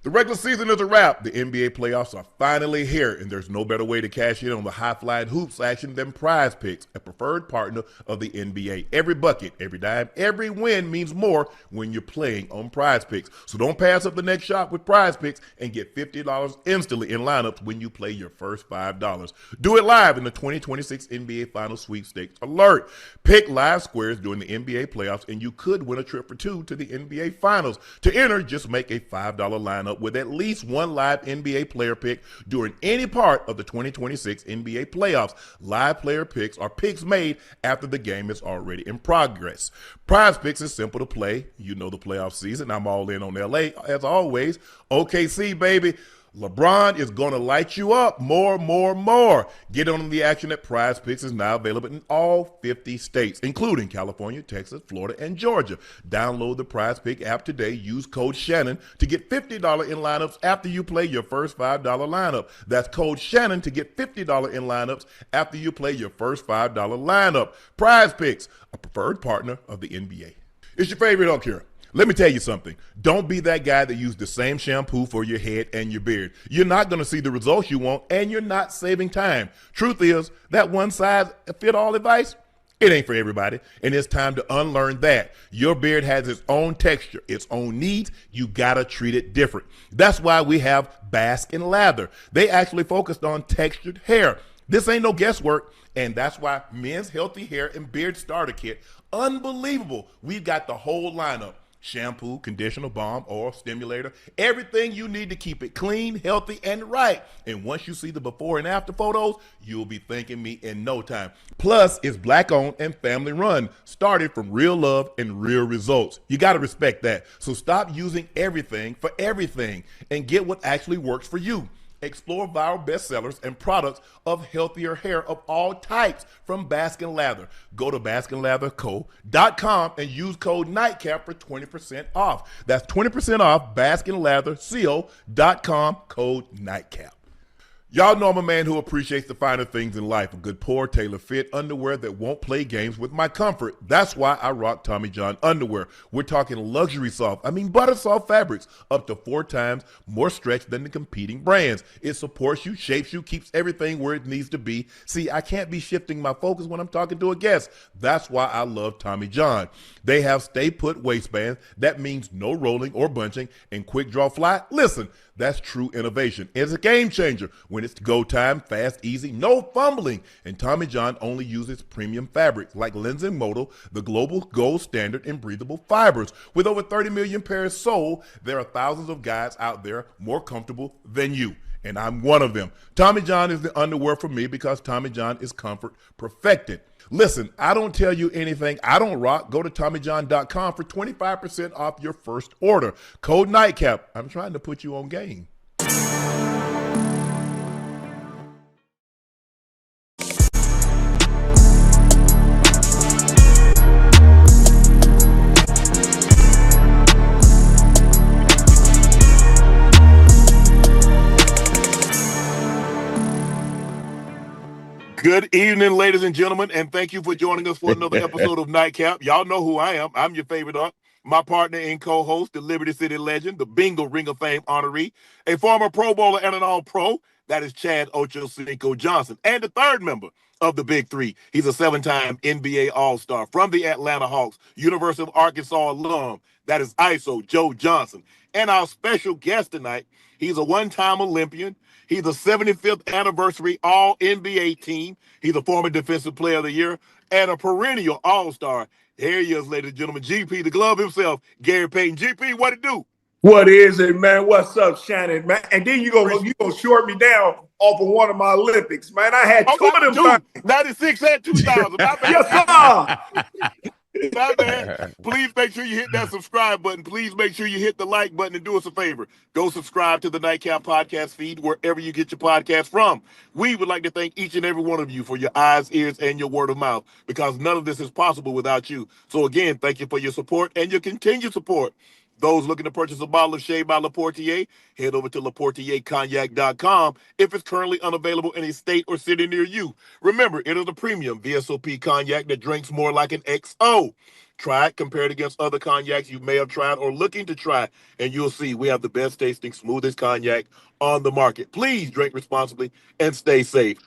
The regular season is a wrap. The NBA playoffs are finally here, and there's no better way to cash in on the high-flying hoops action than Prize Picks, a preferred partner of the NBA. Every bucket, every dime, every win means more when you're playing on Prize Picks. So don't pass up the next shot with Prize Picks and get $50 instantly in lineups when you play your first $5. Do it live in the 2026 NBA Finals Sweepstakes Alert. Pick live squares during the NBA playoffs, and you could win a trip for two to the NBA Finals. To enter, just make a $5 lineup with at least one live NBA player pick during any part of the 2026 NBA playoffs. Live player picks are picks made after the game is already in progress. Prize Picks is simple to play. You know the playoff season. I'm all in on LA as always. OKC, baby. LeBron is going to light you up more. Get on the action at Prize Picks is now available in all 50 states, including California, Texas, Florida, and Georgia. Download the Prize Pick app today. Use code Shannon to get $50 in lineups after you play your first $5 lineup. That's code Shannon to get $50 in lineups after you play your first $5 lineup. Prize Picks, a preferred partner of the NBA. It's your favorite Unc here. Let me tell you something. Don't be that guy that used the same shampoo for your head and your beard. You're not going to see the results you want, and you're not saving time. Truth is, that one size fit all advice, it ain't for everybody, and it's time to unlearn that. Your beard has its own texture, its own needs. You got to treat it different. That's why we have Bask and Lather. They actually focused on textured hair. This ain't no guesswork, and that's why Men's Healthy Hair and Beard Starter Kit, unbelievable. We've got the whole lineup. Shampoo, conditioner, balm, oil, stimulator, everything you need to keep it clean, healthy, and right. And once you see the before and after photos, you'll be thanking me in no time. Plus, it's Black-owned and family-run, started from real love and real results. You got to respect that. So stop using everything for everything and get what actually works for you. Explore viral bestsellers and products of healthier hair of all types from Bask and Lather. Go to baskandlatherco.com and use code Nightcap for 20% off. That's 20% off baskandlatherco.com, code Nightcap. Y'all know I'm a man who appreciates the finer things in life, a good pour, tailor-fit underwear that won't play games with my comfort. That's why I rock Tommy John underwear. We're talking luxury soft, butter soft fabrics, up to 4 times more stretch than the competing brands. It supports you, shapes you, keeps everything where it needs to be. See, I can't be shifting my focus when I'm talking to a guest. That's why I love Tommy John. They have stay-put waistbands. That means no rolling or bunching, and quick draw fly. Listen, that's true innovation. It's a game changer when it's go time, fast, easy, no fumbling. And Tommy John only uses premium fabrics like Lens and Modal, the global gold standard in breathable fibers. With over 30 million pairs sold, there are thousands of guys out there more comfortable than you. And I'm one of them. Tommy John is the underwear for me because Tommy John is comfort perfected. Listen, I don't tell you anything I don't rock. Go to TommyJohn.com for 25% off your first order. Code Nightcap. I'm trying to put you on game. Good evening, ladies and gentlemen, and thank you for joining us for another episode of Nightcap. Y'all know who I am. I'm your favorite Unc, my partner and co-host, the Liberty City legend, the Bingo Ring of Fame honoree, a former Pro Bowler and an All-Pro. That is Chad Ochocinco Johnson. And the third member of the Big Three. He's a 7-time NBA All-Star from the Atlanta Hawks, University of Arkansas alum. That is Iso Joe Johnson. And our special guest tonight, he's a one-time Olympian. He's a 75th anniversary All-NBA team. He's a former Defensive Player of the Year and a perennial All-Star. Here he is, ladies and gentlemen, GP, the glove himself, Gary Payton. GP, what it do? What is it, man? What's up, Shannon, man? And then you gonna short me down off of one of my Olympics, man. I had two of them. 96 and 2000. Yes, sir. My man, please make sure you hit that subscribe button. Please make sure you hit the like button and do us a favor. Go subscribe to the Nightcap podcast feed wherever you get your podcast from. We would like to thank each and every one of you for your eyes, ears, and your word of mouth because none of this is possible without you. So again, thank you for your support and your continued support. Those looking to purchase a bottle of Shai by Laportier, head over to LaportierCognac.com if it's currently unavailable in a state or city near you. Remember, it is a premium VSOP cognac that drinks more like an XO. Try it compared against other cognacs you may have tried or looking to try, and you'll see we have the best tasting, smoothest cognac on the market. Please drink responsibly and stay safe.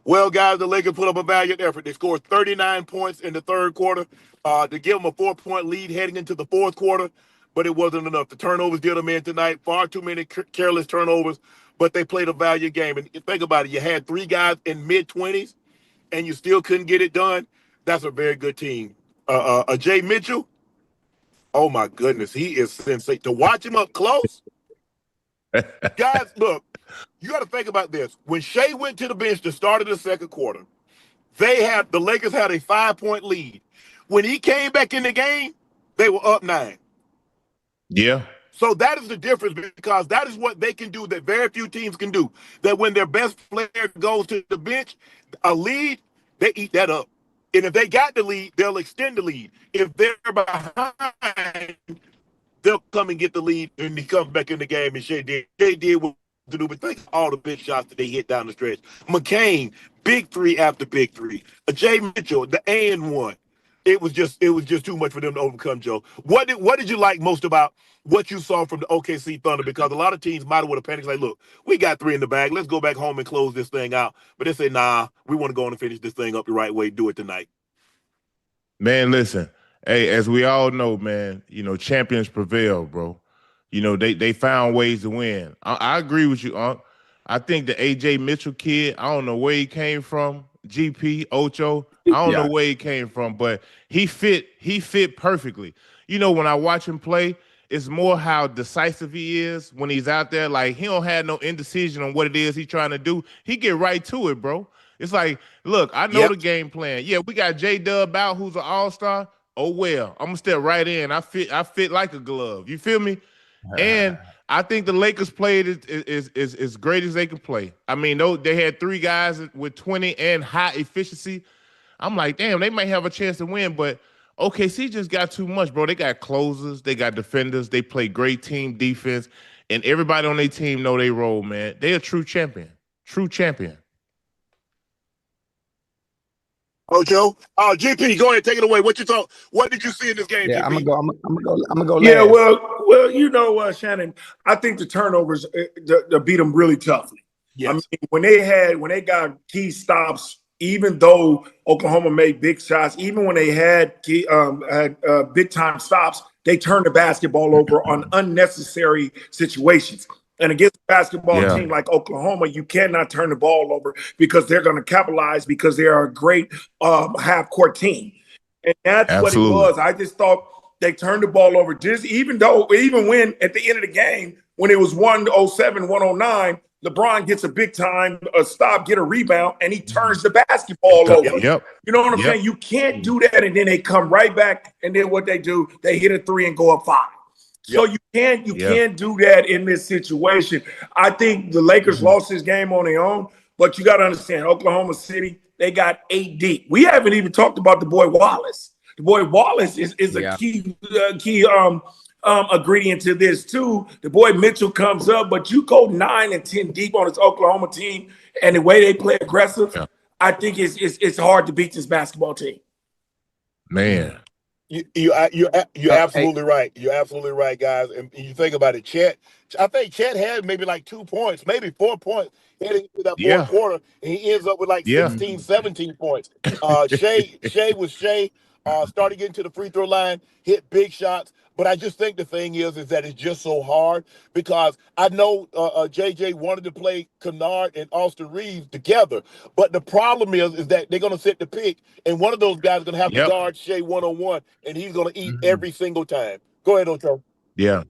Well, guys, the Lakers put up a valiant effort. They scored 39 points in the third quarter to give them a 4-point lead heading into the fourth quarter, but it wasn't enough. The turnovers did them in tonight. Far too many careless turnovers, but they played a valiant game. And think about it. You had 3 guys in mid-20s, and you still couldn't get it done. That's a very good team. Jay Mitchell, oh, my goodness. He is sensational. To watch him up close, guys, look, you got to think about this. When Shai went to the bench to start of the second quarter, the Lakers had a 5-point lead. When he came back in the game, they were up 9. Yeah. So that is the difference, because that is what they can do that very few teams can do. That when their best player goes to the bench, a lead, they eat that up. And if they got the lead, they'll extend the lead. If they're behind, they'll come and get the lead, and he comes back in the game, and Shai did what to do. But think of all the big shots that they hit down the stretch. McCain, big 3 after big 3. Jay Mitchell, the and one. It was just too much for them to overcome, Joe. What did you like most about what you saw from the OKC Thunder? Because a lot of teams might have would have panicked, like, look, we got 3 in the bag. Let's go back home and close this thing out. But they say, nah, we want to go on and finish this thing up the right way. Do it tonight. Man, listen. Hey, as we all know, man, champions prevail, bro. They found ways to win. I agree with you, Unc. I think the AJ Mitchell kid, I don't know where he came from. GP, Ocho, I don't know where he came from, but he fit perfectly. When I watch him play, it's more how decisive he is when he's out there. Like, he don't have no indecision on what it is he's trying to do. He get right to it, bro. It's like, look, I know the game plan. Yeah, we got J-Dub out, who's an all-star. Oh, well, I'm going to step right in. I fit like a glove. You feel me? And I think the Lakers played as great as they could play. I mean, they had 3 guys with 20 and high efficiency. I'm like, damn, they might have a chance to win, but OKC just got too much, bro. They got closers, they got defenders, they play great team defense, and everybody on their team know they role, man. They a true champion. True champion. Ocho, GP, go ahead, take it away. What you thought? What did you see in this game? Yeah, GP? I'm gonna go. Yeah, last. well, Shannon, I think the turnovers to beat them really toughly. Yes. I mean, when they got key stops, even though Oklahoma made big shots, even when they had big time stops, they turned the basketball over on unnecessary situations. And against a basketball team like Oklahoma, you cannot turn the ball over because they're going to capitalize because they are a great half-court team. And that's what it was. I just thought they turned the ball over. Even when at the end of the game, when it was 107, 109, LeBron gets a big time stop, get a rebound, and he turns the basketball over. Yep. You know what I'm saying? You can't do that, and then they come right back, and then what they do, they hit a 3 and go up 5. So you can't do that in this situation. I think the Lakers lost this game on their own, but you got to understand, Oklahoma City, they got 8 deep. We haven't even talked about the boy Wallace. The boy Wallace is a key ingredient to this too. The boy Mitchell comes up, but you go 9 and 10 deep on this Oklahoma team, and the way they play aggressive, I think it's hard to beat this basketball team. Man. You're absolutely right. You're absolutely right, guys. And you think about it, Chet. I think Chet had maybe like 2 points, maybe 4 points heading into that fourth quarter, and he ends up with like 16, 17 points. Shai was Shai. Started getting to the free throw line, hit big shots. But I just think the thing is that it's just so hard because I know JJ wanted to play Kennard and Austin Reeves together. But the problem is that they're going to set the pick, and one of those guys is going to have to guard Shai one-on-one, and he's going to eat every single time. Go ahead, Ocho. Yeah.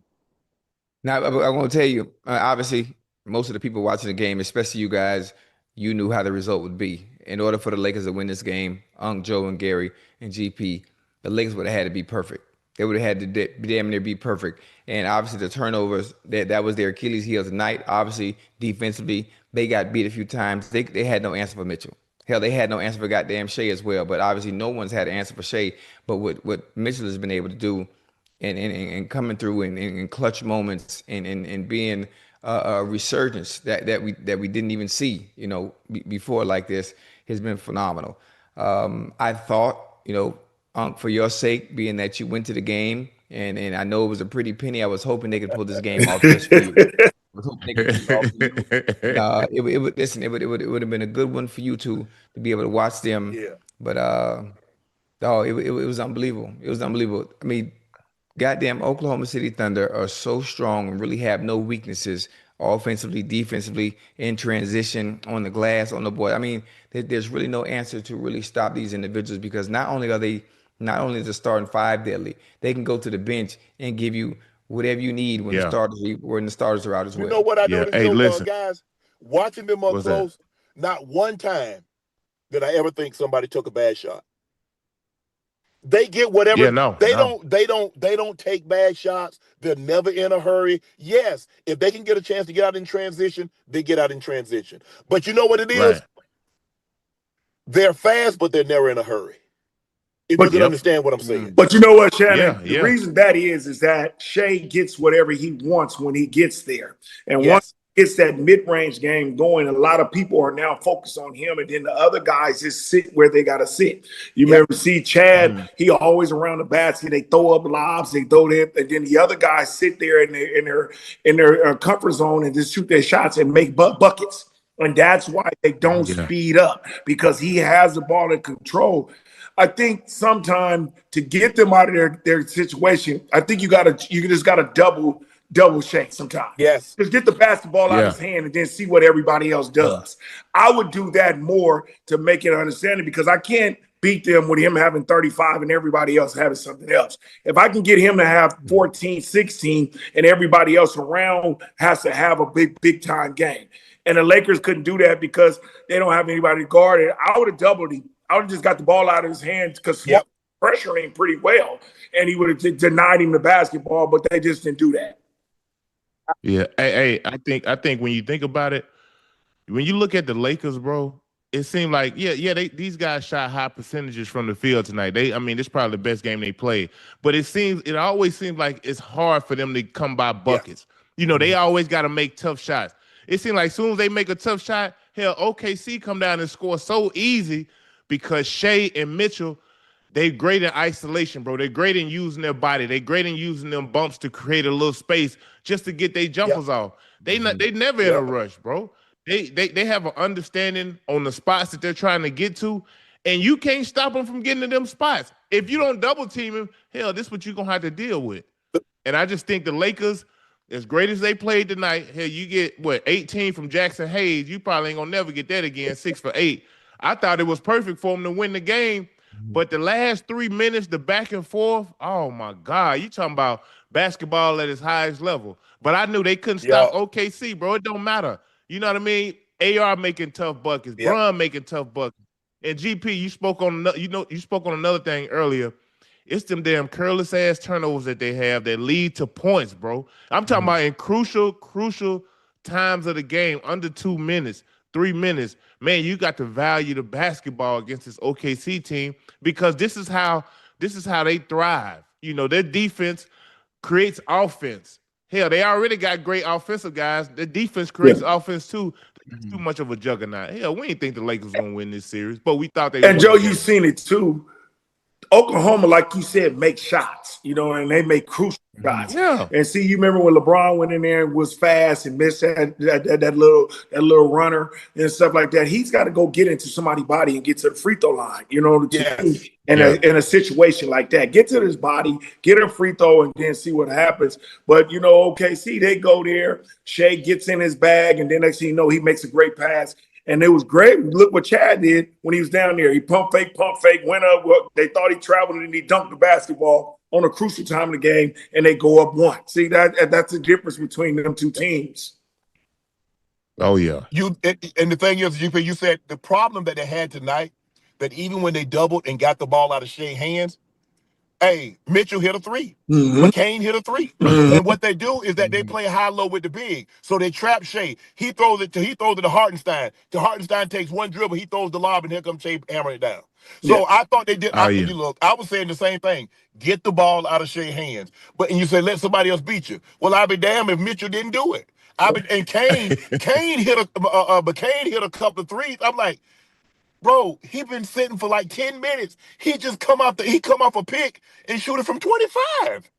Now, I want to tell you, obviously, most of the people watching the game, especially you guys, you knew how the result would be. In order for the Lakers to win this game, Unc, Joe, and Gary, and GP, the Lakers would have had to be perfect. They would have had to damn near be perfect. And obviously the turnovers, that was their Achilles heel tonight. Obviously, defensively, they got beat a few times. They had no answer for Mitchell. Hell, they had no answer for goddamn Shai as well. But obviously no one's had an answer for Shai. But what Mitchell has been able to do and coming through in clutch moments and being a resurgence that we didn't even see, before like this has been phenomenal. I thought, For your sake, being that you went to the game, and I know it was a pretty penny. I was hoping they could pull this game off just for you. I was hoping they could pull it off for you. It would listen. It would have been a good one for you to be able to watch them. Yeah. But oh, it was unbelievable. It was unbelievable. I mean, goddamn Oklahoma City Thunder are so strong and really have no weaknesses offensively, defensively, in transition, on the glass, on the board. I mean, there's really no answer to really stop these individuals because not only is the starting five deadly, they can go to the bench and give you whatever you need when Yeah. the starters are out as You well. know what I Yeah. noticed, Hey, though, listen. guys? Watching them up What's that? close, not one time did I ever think somebody took a bad shot. They get whatever. Yeah, no. They don't take bad shots. They're never in a hurry. Yes, if they can get a chance to get out in transition, they get out in transition. But you know what it is? Right. They're fast, but they're never in a hurry. If But- you can Yep. understand what I'm saying. But you know what, Shannon? Yeah, The yeah. reason that is that Shai gets whatever he wants when he gets there. And Yes. once he gets that mid-range game going, a lot of people are now focused on him, and then the other guys just sit where they gotta sit. You remember, see Chad, he always around the basket, they throw up lobs, they throw them, and then the other guys sit there in their comfort zone and just shoot their shots and make buckets. And that's why they don't Yeah. speed up, because he has the ball in control. I think sometime to get them out of their situation, I think you just gotta double shake sometimes. Yes. Just get the basketball out Yeah. of his hand and then see what everybody else does. I would do that more to make it understanding, because I can't beat them with him having 35 and everybody else having something else. If I can get him to have 14, 16, and everybody else around has to have a big time game. And the Lakers couldn't do that because they don't have anybody to guard it. I would have doubled him. I would have just got the ball out of his hands because pressuring him pretty well. And he would have denied him the basketball, but they just didn't do that. Yeah. Hey, I think when you think about it, when you look at the Lakers, bro, it seemed like these guys shot high percentages from the field tonight. This is probably the best game they played. But it always seems like it's hard for them to come by buckets. You know, they always got to make tough shots. It seems like as soon as they make a tough shot, hell, OKC come down and score so easy because Shai and Mitchell, they great in isolation, bro. They're great in using their body. They're great in using them bumps to create a little space just to get their jumpers off. They never in a rush, bro. They have an understanding on the spots that they're trying to get to, and you can't stop them from getting to them spots. If you don't double team him, hell, this is what you're gonna have to deal with. And I just think the Lakers, as great as they played tonight, hell, you get 18 from Jackson Hayes. You probably ain't gonna never get that again. 6 for 8. I thought it was perfect for them to win the game, but the last 3 minutes, the back and forth, oh my God, you talking about basketball at its highest level. But I knew they couldn't stop OKC, bro. It don't matter. You know what I mean? AR making tough buckets, Bron making tough buckets, and GP. You spoke on another thing earlier. It's them damn careless ass turnovers that they have that lead to points, bro. I'm talking about in crucial times of the game, under 2 minutes, 3 minutes. Man, you got to value the basketball against this OKC team, because this is how they thrive. You know, their defense creates offense. Hell, they already got great offensive guys. The defense creates offense too. It's too much of a juggernaut. Hell, we didn't think the Lakers were gonna win this series, but we thought they would. And Joe, you've seen it too. Oklahoma, like you said, make shots, and they make crucial shots. Yeah. And see, you remember when LeBron went in there and was fast and missed that little runner and stuff like that. He's got to go get into somebody's body and get to the free throw line, in a situation like that. Get to his body, get a free throw, and then see what happens. But OKC, they go there. Shai gets in his bag, and then next thing you know, he makes a great pass. And it was great. Look what Chad did when he was down there. He pump fake, went up. They thought he traveled, and he dunked the basketball on a crucial time of the game, and they go up one. See, that's the difference between them two teams. Oh, yeah. And the thing is, GP, you said the problem that they had tonight, that even when they doubled and got the ball out of Shai's hands, Mitchell hit a three. McCain hit a three. And what they do is that they play high-low with the big. So they trap Shai. He throws it to Hartenstein. Hartenstein takes one dribble, he throws the lob, and here comes Shai hammering it down. So I thought they did. I was saying the same thing. Get the ball out of Shai's hands. And you say, let somebody else beat you. Well, I'd be damned if Mitchell didn't do it. Kane hit a couple of threes. I'm like, Bro, he been sitting for like 10 minutes. He just come off a pick and shoot it from 25.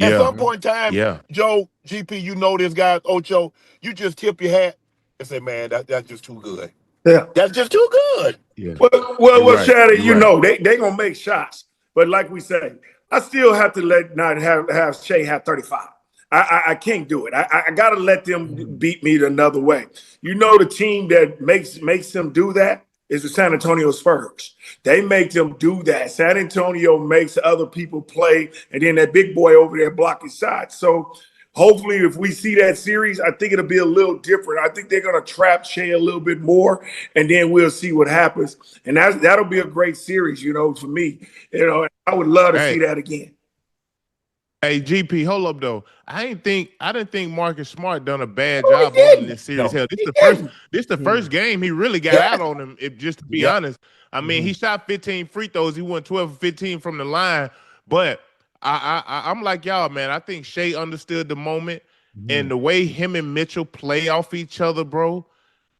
At Yeah. some point in time, Yeah. Joe, GP, you know this guy, Ocho, you just tip your hat and say, man, that's just too good. Yeah. That's just too good. Yeah. You're Well, right. Shannon, You're right. they gonna make shots, but like we say, I still have to not have Shai have 35. I can't do it. I gotta let them beat me another way. You know, the team that makes them do that is the San Antonio Spurs. They make them do that. San Antonio makes other people play, and then that big boy over there blocking shots. So hopefully, if we see that series, I think it'll be a little different. I think they're going to trap Shai a little bit more, and then we'll see what happens. And that'll be a great series, for me. I would love to see that again. Hey, GP, hold up though. I didn't think Marcus Smart done a bad job on him this series. Hell, this the first game he really got out on him. Just to be honest, I mean, he shot 15 free throws. He went 12 for 15 from the line. But I'm like y'all, man. I think Shai understood the moment and the way him and Mitchell play off each other, bro.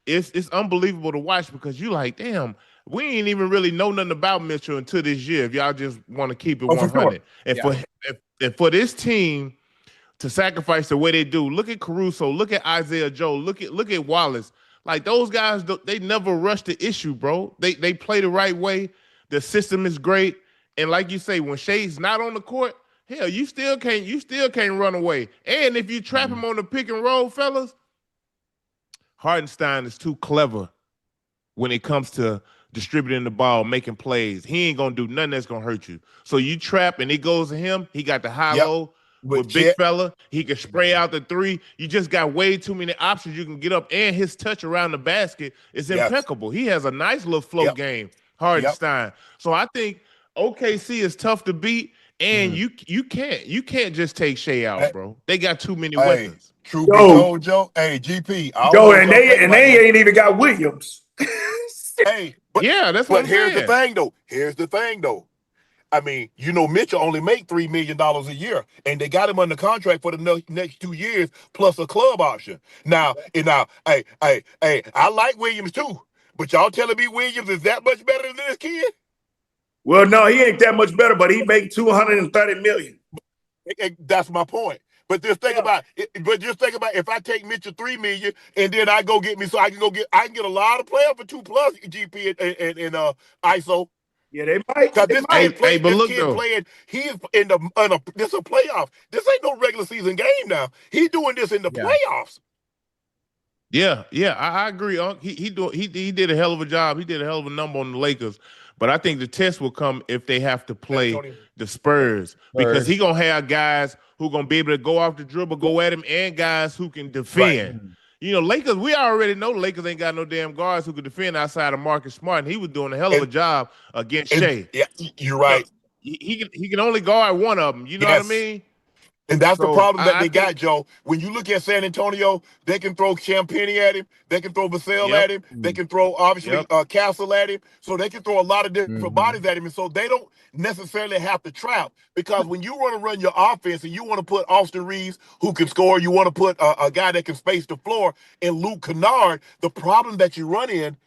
It's unbelievable to watch because you like, damn, we ain't even really know nothing about Mitchell until this year. If y'all just want to keep it 100, and for this team to sacrifice the way they do, look at Caruso, look at Isaiah Joe, look at Wallace. Like those guys, they never rush the issue, bro. They play the right way. The system is great, and like you say, when Shai's not on the court, hell, you still can't run away. And if you trap him on the pick and roll, fellas, Hardenstein is too clever when it comes to distributing the ball, making plays. He ain't gonna do nothing that's gonna hurt you. So you trap and it goes to him. He got the high-low with big fella. He can spray out the three. You just got way too many options you can get up, and his touch around the basket is impeccable. He has a nice little flow game, Hardenstein. So I think OKC is tough to beat, and you can't just take Shai out, bro. They got too many weapons. True be told, Joe. Hey, GP. And they ain't even got Williams. Hey, that's what I'm here's saying. Here's the thing, though. I mean, Mitchell only make $3 million a year, and they got him under contract for the next 2 years plus a club option. Now, hey, I like Williams too, but y'all telling me Williams is that much better than this kid? Well, no, he ain't that much better, but he make $230 million. That's my point. But just think about it. But just think about if I take Mitchell $3 million and then I go get me, so I can get a lot of players for 2+ GP and ISO. Yeah, they might. Because this kid playing, he's this is a playoff. This ain't no regular season game now. He's doing this in the playoffs. Yeah, I agree. He did a hell of a job. He did a hell of a number on the Lakers. But I think the test will come if they have to play the Spurs because he gonna have guys who gonna be able to go off the dribble, go at him, and guys who can defend. Right. Lakers. We already know Lakers ain't got no damn guards who can defend outside of Marcus Smart, and he was doing a hell of a job against Shai. Yeah, you're right. He can only guard one of them. You know what I mean? And that's the problem that they got, Joe. When you look at San Antonio, they can throw Champagny at him. They can throw Vassell at him. They can throw, obviously, Castle at him. So they can throw a lot of different bodies at him. And so they don't necessarily have to trap. Because when you want to run your offense and you want to put Austin Reeves, who can score, you want to put a guy that can space the floor, and Luke Kennard, the problem that you run in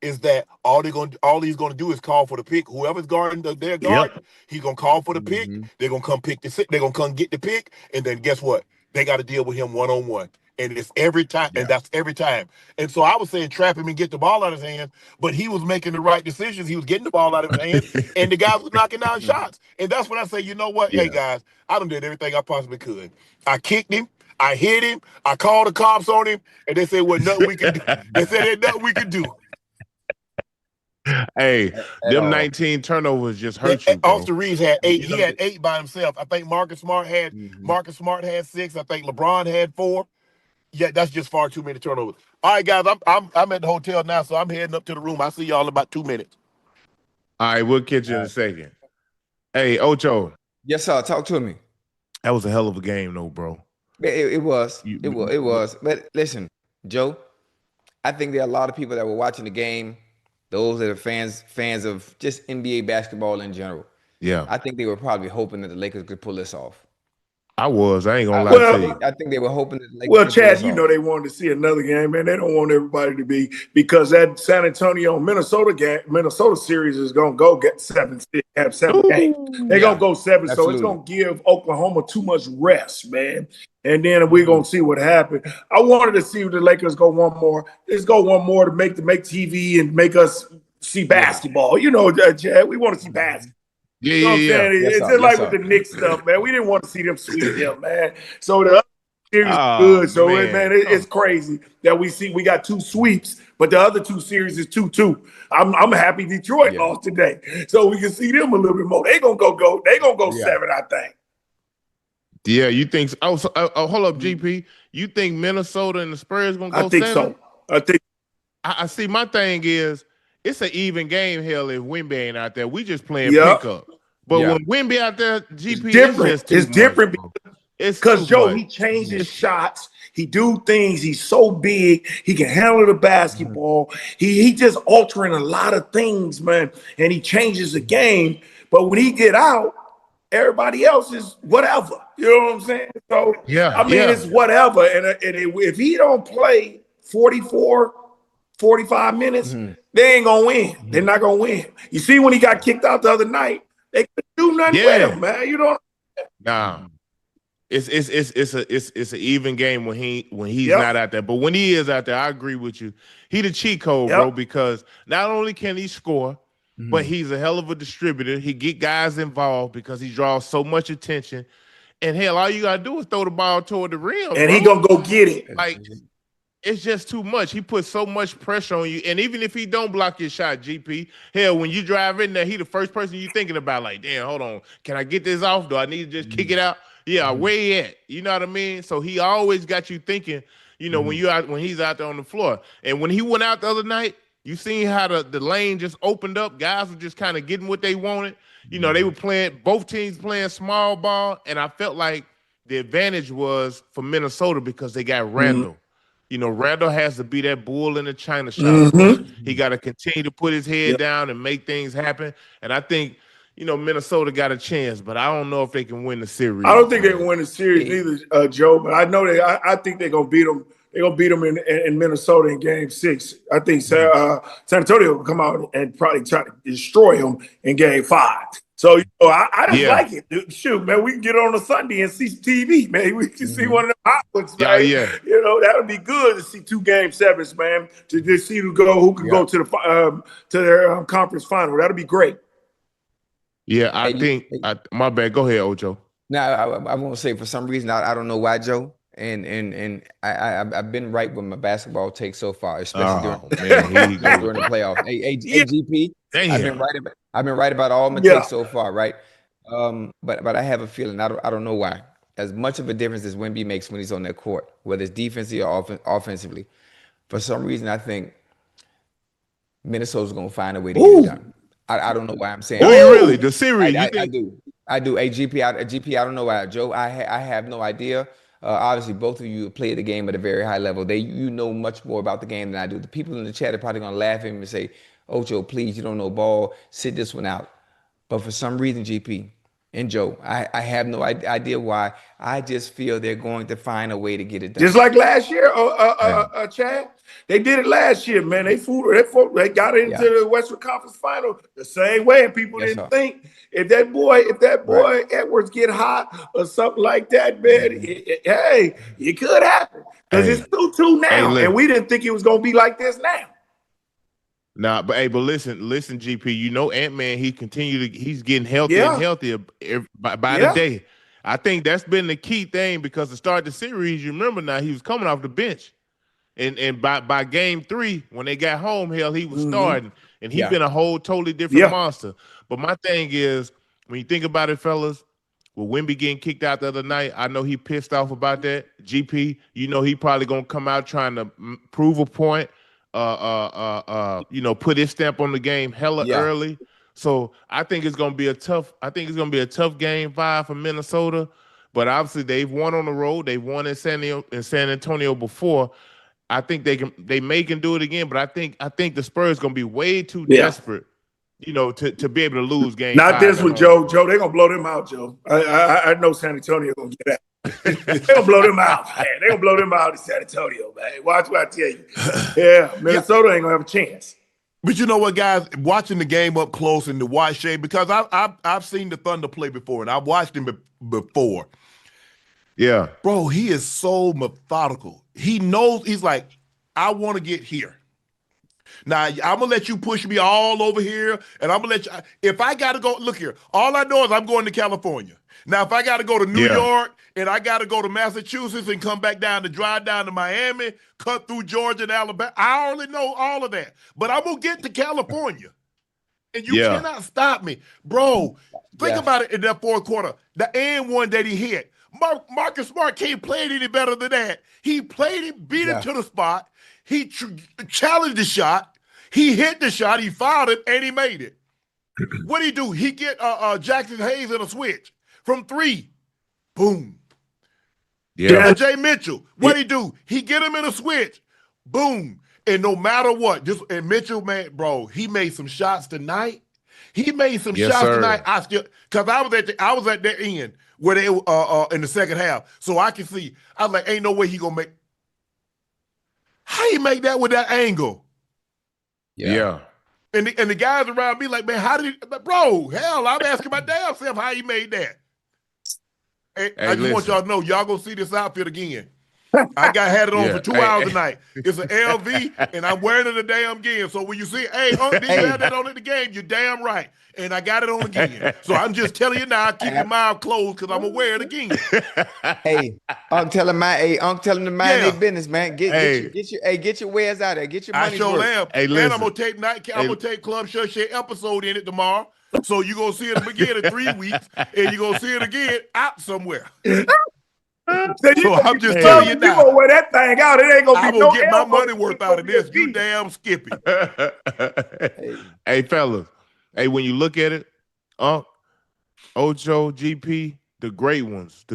is that all he's gonna do is call for the pick. Whoever's guarding their guard, he's gonna call for the pick. They're gonna come they're gonna come get the pick, and then guess what? They got to deal with him one-on-one. And it's every time, and that's every time. And so I was saying trap him and get the ball out of his hands, but he was making the right decisions. He was getting the ball out of his hands, and the guys was knocking down shots. And that's when I say, you know what? Hey guys, I done did everything I possibly could. I kicked him, I hit him, I called the cops on him, and they said, well, nothing we could do. They said there's nothing we could do. Hey, them 19 turnovers just hurt you, bro. Austin Reeves had 8. He had 8 by himself. I think Marcus Smart had 6. I think LeBron had 4. Yeah, that's just far too many turnovers. All right, guys, I'm at the hotel now, so I'm heading up to the room. I'll see y'all in about 2 minutes. All right, we'll catch you in a second. Hey, Ocho. Yes, sir. Talk to me. That was a hell of a game, though, bro. It was. It was. But listen, Joe, I think there are a lot of people that were watching the game. Those that are fans of just NBA basketball in general. Yeah. I think they were probably hoping that the Lakers could pull this off. I ain't gonna lie Well, to you. I think they were hoping that the Lakers Well, could pull Chad, this you off. know they wanted to see another game, man. They don't want everybody to be because that San Antonio Minnesota series is gonna go get have 7 games. They're Yeah, gonna go 7, so it's absolutely. gonna give Oklahoma too much rest, man. And then we're gonna see what happened. I wanted to see the Lakers go one more. Let's go one more to make TV and make us see basketball. You know, Chad, we want to see basketball. Yeah, You know what I'm yeah, yeah. saying? Yes, It's sir. just Yes, like with the sir. Knicks stuff, man. We didn't want to see them sweep them, man. So the other series is Oh good. So man. it's crazy that we got 2 sweeps, but the other 2 series is 2-2. I'm happy Detroit Yeah. lost today, so we can see them a little bit more. They gonna go. They gonna go Yeah. 7, I think. Yeah, you think so? Hold up, GP. You think Minnesota and the Spurs gonna I go think 7? so. I think I see. My thing is, it's an even game. Hell, if Wemby ain't out there, we just playing yeah, pickup. But Yeah. when Wemby out there, it's GP, it's different. just too It's much, different bro. It's because too Joe, much. he changes It's shots. He do things. He's so big. He can handle the basketball. He just altering a lot of things, man. And he changes the game. But when he get out, everybody else is whatever. You know what I'm saying? So yeah, I mean, yeah. it's whatever. If he don't play 44, 45 minutes, they ain't gonna win. They're not gonna win. You see, when he got kicked out the other night, they couldn't do nothing with Yeah. him, man. You know. Nah. It's an even game when he's Yep. not out there. But when he is out there, I agree with you. He the cheat code, bro, Yep. because not only can he score, but he's a hell of a distributor. He get guys involved because he draws so much attention. And hell, all you gotta do is throw the ball toward the rim, And bro. he gonna go get it. Like it's just too much. He puts so much pressure on you. And even if he don't block your shot, GP, hell, when you drive in there, he the first person you thinking about, like, damn, hold on. Can I get this off? Do I need to just kick it out? Yeah, where he at? You know what I mean? So he always got you thinking, when he's out there on the floor. And when he went out the other night, you seen how the lane just opened up. Guys were just kind of getting what they wanted. They were playing, both teams playing small ball, and I felt like the advantage was for Minnesota because they got Randall. Randall has to be that bull in the China shop, bro. He got to continue to put his head Yep. down and make things happen. And I think, Minnesota got a chance, but I don't know if they can win the series. I don't think they can man. win the series either, Joe. But I know I think they're gonna beat them. They're gonna beat them in Minnesota in Game 6. I think San Antonio will come out and probably try to destroy them in Game 5. So I just Yeah. like it. Dude. Shoot, man, we can get on a Sunday and see TV, man. We can see one of them hot ones, Yeah, man. yeah. That would be good to see 2 Game 7s, man. To just see who can go to the to their conference final. That'd be great. Yeah, I think my bad. Go ahead, Ocho. Now, I won't say for some reason I don't know why, Joe, and I've been right with my basketball take so far, especially during the playoffs. Hey, GP, Damn. I've been right about all my takes so far, right? But I have a feeling I don't know why. As much of a difference as Wemby makes when he's on that court, whether it's defensively or offensively, for some reason I think Minnesota's gonna find a way to get it done. I don't know why I'm saying. Do you really? The series? I do. I do. Hey, GP, I don't know why. Joe, I have no idea. Obviously, both of you play the game at a very high level. You know much more about the game than I do. The people in the chat are probably going to laugh at me and say, Ocho, please, you don't know ball. Sit this one out. But for some reason, GP and Joe, I have no idea why. I just feel they're going to find a way to get it done. Just like last year, Chad. They did it last year, man. They got into the Western Conference Final the same way, and people didn't think if that boy Edwards get hot or something like that, man. Hey, it could happen because it's 2-2 now, and we didn't think it was gonna be like this now. Nah, but listen, GP. Ant-Man, he's getting healthier and healthier by the day. I think that's been the key thing because to start the series, you remember now he was coming off the bench. And by game 3, when they got home, hell, he was starting. And he's been a whole totally different monster. But my thing is, when you think about it, fellas, with Wemby getting kicked out the other night, I know he pissed off about that. GP, he probably gonna come out trying to prove a point. Put his stamp on the game hella early. So I think it's gonna be a tough game 5 for Minnesota. But obviously they've won on the road. They've won in San Antonio before. I think they may can do it again, but I think the Spurs gonna be way too desperate. to be able to lose game Not 5 this at one, home. Joe. Joe, they're gonna blow them out, Joe. I know San Antonio gonna get that. They're gonna blow them out, man. They're gonna blow them out in San Antonio, man. Watch what I tell you. Yeah, Minnesota ain't gonna have a chance. But you know what, guys? Watching the game up close and to watch Shai, because I've seen the Thunder play before, and I've watched him before. Yeah. Bro, he is so methodical. He knows, he's like, I want to get here. Now, I'm going to let you push me all over here, and I'm going to let you, if I got to go, look here, all I know is I'm going to California. Now, if I got to go to New York, and I got to go to Massachusetts and come back down to drive down to Miami, cut through Georgia and Alabama, I already know all of that. But I'm going to get to California. And you cannot stop me. Bro, think about it in that fourth quarter. The and one that he hit. Marcus Smart can't play it any better than that. He played it, beat it to the spot. He challenged the shot. He hit the shot. He fouled it, and he made it. What did he do? He get Jackson Hayes in a switch from 3. Boom. Yeah. Jay Mitchell, what did he do? He get him in a switch. Boom. And no matter what, and Mitchell, man, bro, he made some shots tonight. He made some shots tonight. Because I was at their end where they in the second half, so I can see. I was like, ain't no way he gonna make. How he make that with that angle? Yeah. And the guys around me like, man, how did he? Bro, hell, I'm asking my damn self how he made that. Hey, I just want y'all to know, y'all gonna see this outfit again. I had it on for 2 hours tonight. It's an LV, and I'm wearing it a damn again. So when you see, hey, Unc, did you have that on at the game? You're damn right. And I got it on again. So I'm just telling you now, keep your mouth closed because I'm going to wear it again. Hey, Unc, tell him to mind their business, man. Get your wares out there. Get your money. I sure am. Hey, and I'm going to tape Nightcap. I'm going to tape Club Shush episode in it tomorrow. So you're going to see it again in 3 weeks, and you're going to see it again out somewhere. So I'm just telling you now. You gonna wear that thing out. It ain't gonna be no. I will get my money worth out of this. You damn Skippy. Hey, fellas. Hey, when you look at it, Ocho, GP, the great ones,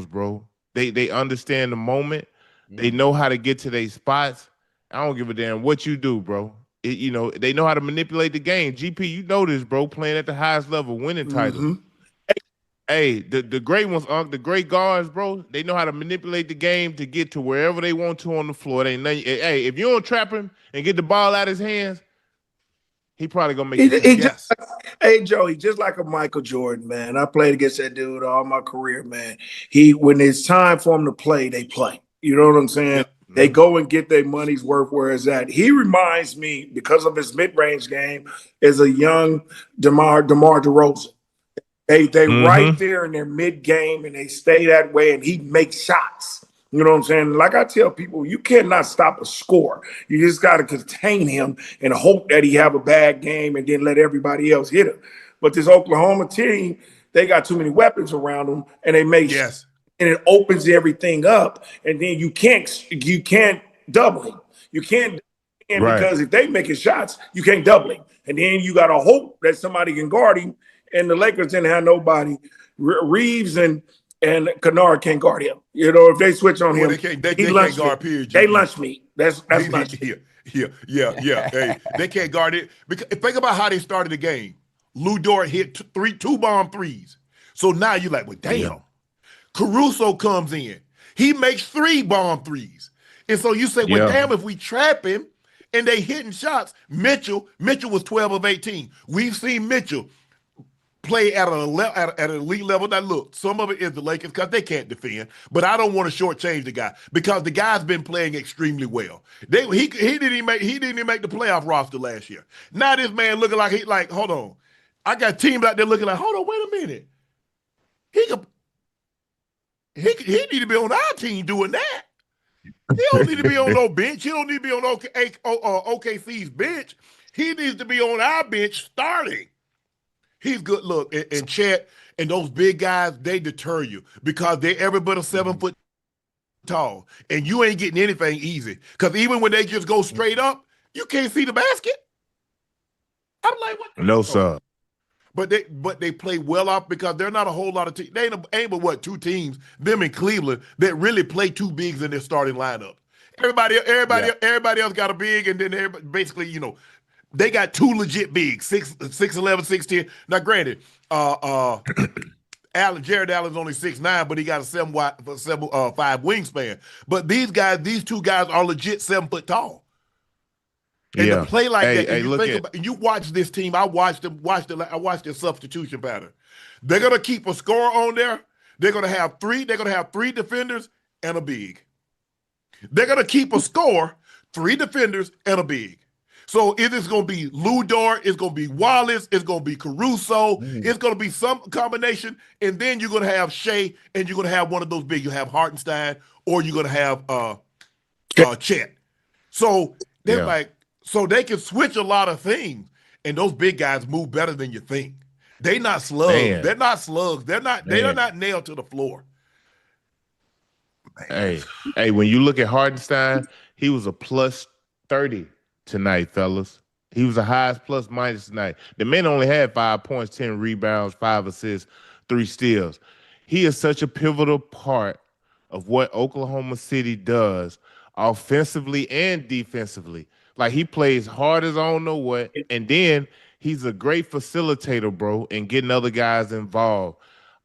bro. They understand the moment. They know how to get to their spots. I don't give a damn what you do, bro. They know how to manipulate the game. GP, you know this, bro. Playing at the highest level, winning titles. Hey, the great ones, the great guards, bro, they know how to manipulate the game to get to wherever they want to on the floor. Hey, if you don't trap him and get the ball out of his hands, he probably gonna make it. Hey, Joey, just like a Michael Jordan, man. I played against that dude all my career, man. When it's time for him to play, they play. You know what I'm saying? Yep. They go and get their money's worth where it's at. He reminds me, because of his mid-range game, as a young DeMar DeRozan. They right there in their mid game, and they stay that way, and he makes shots. You know what I'm saying? Like I tell people, you cannot stop a score. You just got to contain him and hope that he have a bad game, and then let everybody else hit him. But this Oklahoma team, they got too many weapons around them, and they make shots, and it opens everything up, and then you can't double him. You can't, because if they making shots, you can't double him, and then you got to hope that somebody can guard him. And the Lakers didn't have nobody. Reeves and Kennard can't guard him. You know, if they switch on him, they can't guard period. They lunch meat. That's lunch meat. Yeah. Hey, they can't guard it. Because think about how they started the game. Lou Dort hit two bomb threes. So now you're like, well, damn. Caruso comes in. He makes 3 bomb threes. And so you say, well, damn, if we trap him and they hitting shots. Mitchell was 12 of 18. We've seen Mitchell play at an elite level. Now, look, some of it is the Lakers because they can't defend, but I don't want to shortchange the guy because the guy's been playing extremely well. He didn't even make the playoff roster last year. Now this man looking like hold on. I got teams out there looking like, hold on, wait a minute. He need to be on our team doing that. He don't need to be on no bench. He don't need to be on OKC's bench. He needs to be on our bench starting. He's good. Look, and Chet and those big guys, they deter you because they're every bit of 7 foot tall, and you ain't getting anything easy. Because even when they just go straight up, you can't see the basket. I'm like, what? No, sir. But they play well off because they're not a whole lot of teams. They ain't but 2 teams, them in Cleveland, that really play 2 bigs in their starting lineup. Everybody else got a big, and then everybody, basically, They got two legit bigs, 6'11", 6'10". Now, granted, Jared Allen's only 6'9", but he got a 7'5" wingspan. But these two guys are legit 7 foot tall. And to play like that, and you think about, and you watch this team. I watched their substitution pattern. They're gonna keep a score on there. They're gonna have three defenders and a big. They're gonna keep a score, 3 defenders and a big. So it is going to be Lou Dort, it's going to be Wallace, it's going to be Caruso, it's going to be some combination, and then you're going to have Shai, and you're going to have one of those big. You have Hartenstein, or you're going to have Chet. So they're so they can switch a lot of things, and those big guys move better than you think. They're not slugs. Man. They're not slugs. They're not nailed to the floor. Man. Hey, when you look at Hartenstein, he was a plus 30 tonight, fellas. He was the highest plus minus tonight. The man only had 5 points, 10 rebounds, 5 assists, 3 steals. He is such a pivotal part of what Oklahoma City does offensively and defensively. Like, he plays hard as I don't know what, and then he's a great facilitator, bro, and getting other guys involved.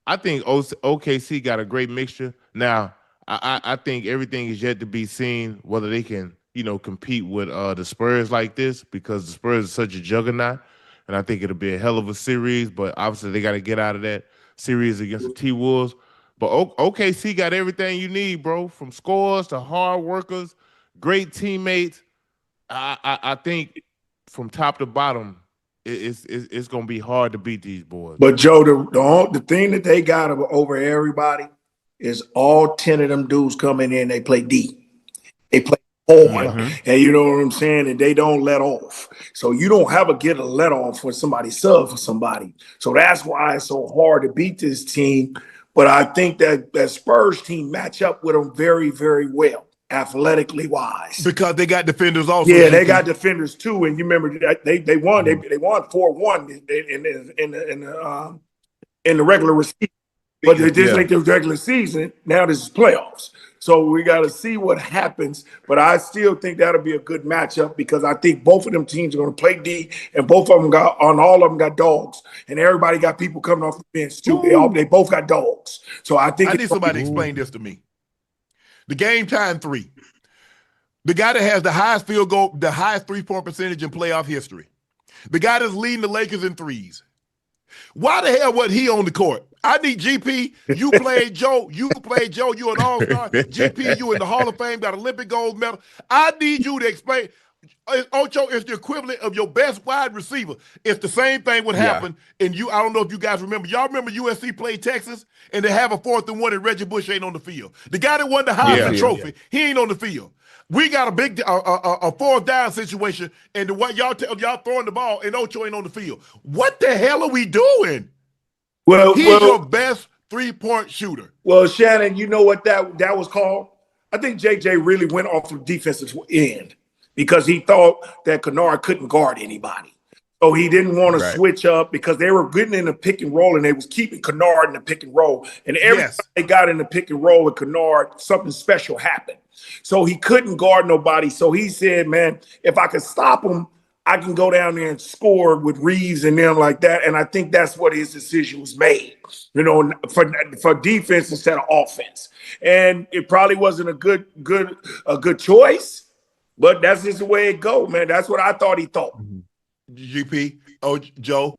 I think OKC got a great mixture. Now, I think everything is yet to be seen whether they can, compete with the Spurs like this, because the Spurs is such a juggernaut, and I think it'll be a hell of a series. But obviously, they got to get out of that series against the T-Wolves. But OKC got everything you need, bro, from scorers to hard workers, great teammates. I think from top to bottom, it's going to be hard to beat these boys. But Joe, the thing that they got over everybody is all 10 of them dudes coming in, they play D. They play on, and you know what I'm saying? And they don't let off. So you don't have to get a let off when somebody sub for somebody. So that's why it's so hard to beat this team. But I think that Spurs team match up with them very, very well, athletically wise. Because they got defenders also. Yeah, they got defenders too. And you remember that they won. They won 4-1 in the regular season. But they didn't make the regular season. Now this is playoffs. So we got to see what happens. But I still think that'll be a good matchup, because I think both of them teams are going to play D, and both of them all of them got dogs. And everybody got people coming off the bench too. They both got dogs. So I think I need somebody to explain this to me. The game time 3. The guy that has the highest field goal, the highest 3-point percentage in playoff history. The guy that's leading the Lakers in threes. Why the hell wasn't he on the court? I need GP. You played Joe. You an all-star. GP, you in the Hall of Fame, got Olympic gold medal. I need you to explain. Ocho is the equivalent of your best wide receiver. It's the same thing would happen. And I don't know if you guys remember. Y'all remember USC played Texas, and they have a 4th and 1, and Reggie Bush ain't on the field. The guy that won the Heisman Trophy, he ain't on the field. We got a big a 4th down situation, and y'all throwing the ball, and Ocho ain't on the field. What the hell are we doing? He's your best 3-point shooter. Well, Shannon, you know what that was called? I think JJ really went off the defensive end, because he thought that Kennard couldn't guard anybody. So he didn't want to switch up, because they were getting in the pick and roll, and they was keeping Kennard in the pick and roll. And every time they got in the pick and roll with Kennard, something special happened. So he couldn't guard nobody. So he said, man, if I can stop him, I can go down there and score with Reeves and them like that. And I think that's what his decision was made, for defense instead of offense. And it probably wasn't a good choice, but that's just the way it go, man. That's what I thought he thought. GP, Joe,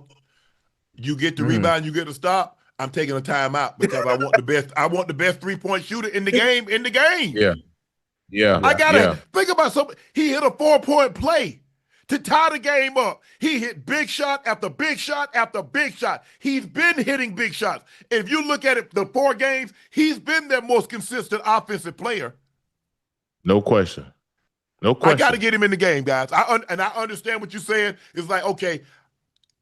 you get the rebound, you get the stop. I'm taking a timeout, because I want the best. I want the best 3-point shooter in the game. Yeah. I gotta think about something. He hit a 4-point play to tie the game up. He hit big shot after big shot after big shot. He's been hitting big shots. If you look at it, the 4 games, he's been their most consistent offensive player. No question. I got to get him in the game, guys. I understand what you're saying. It's like, okay,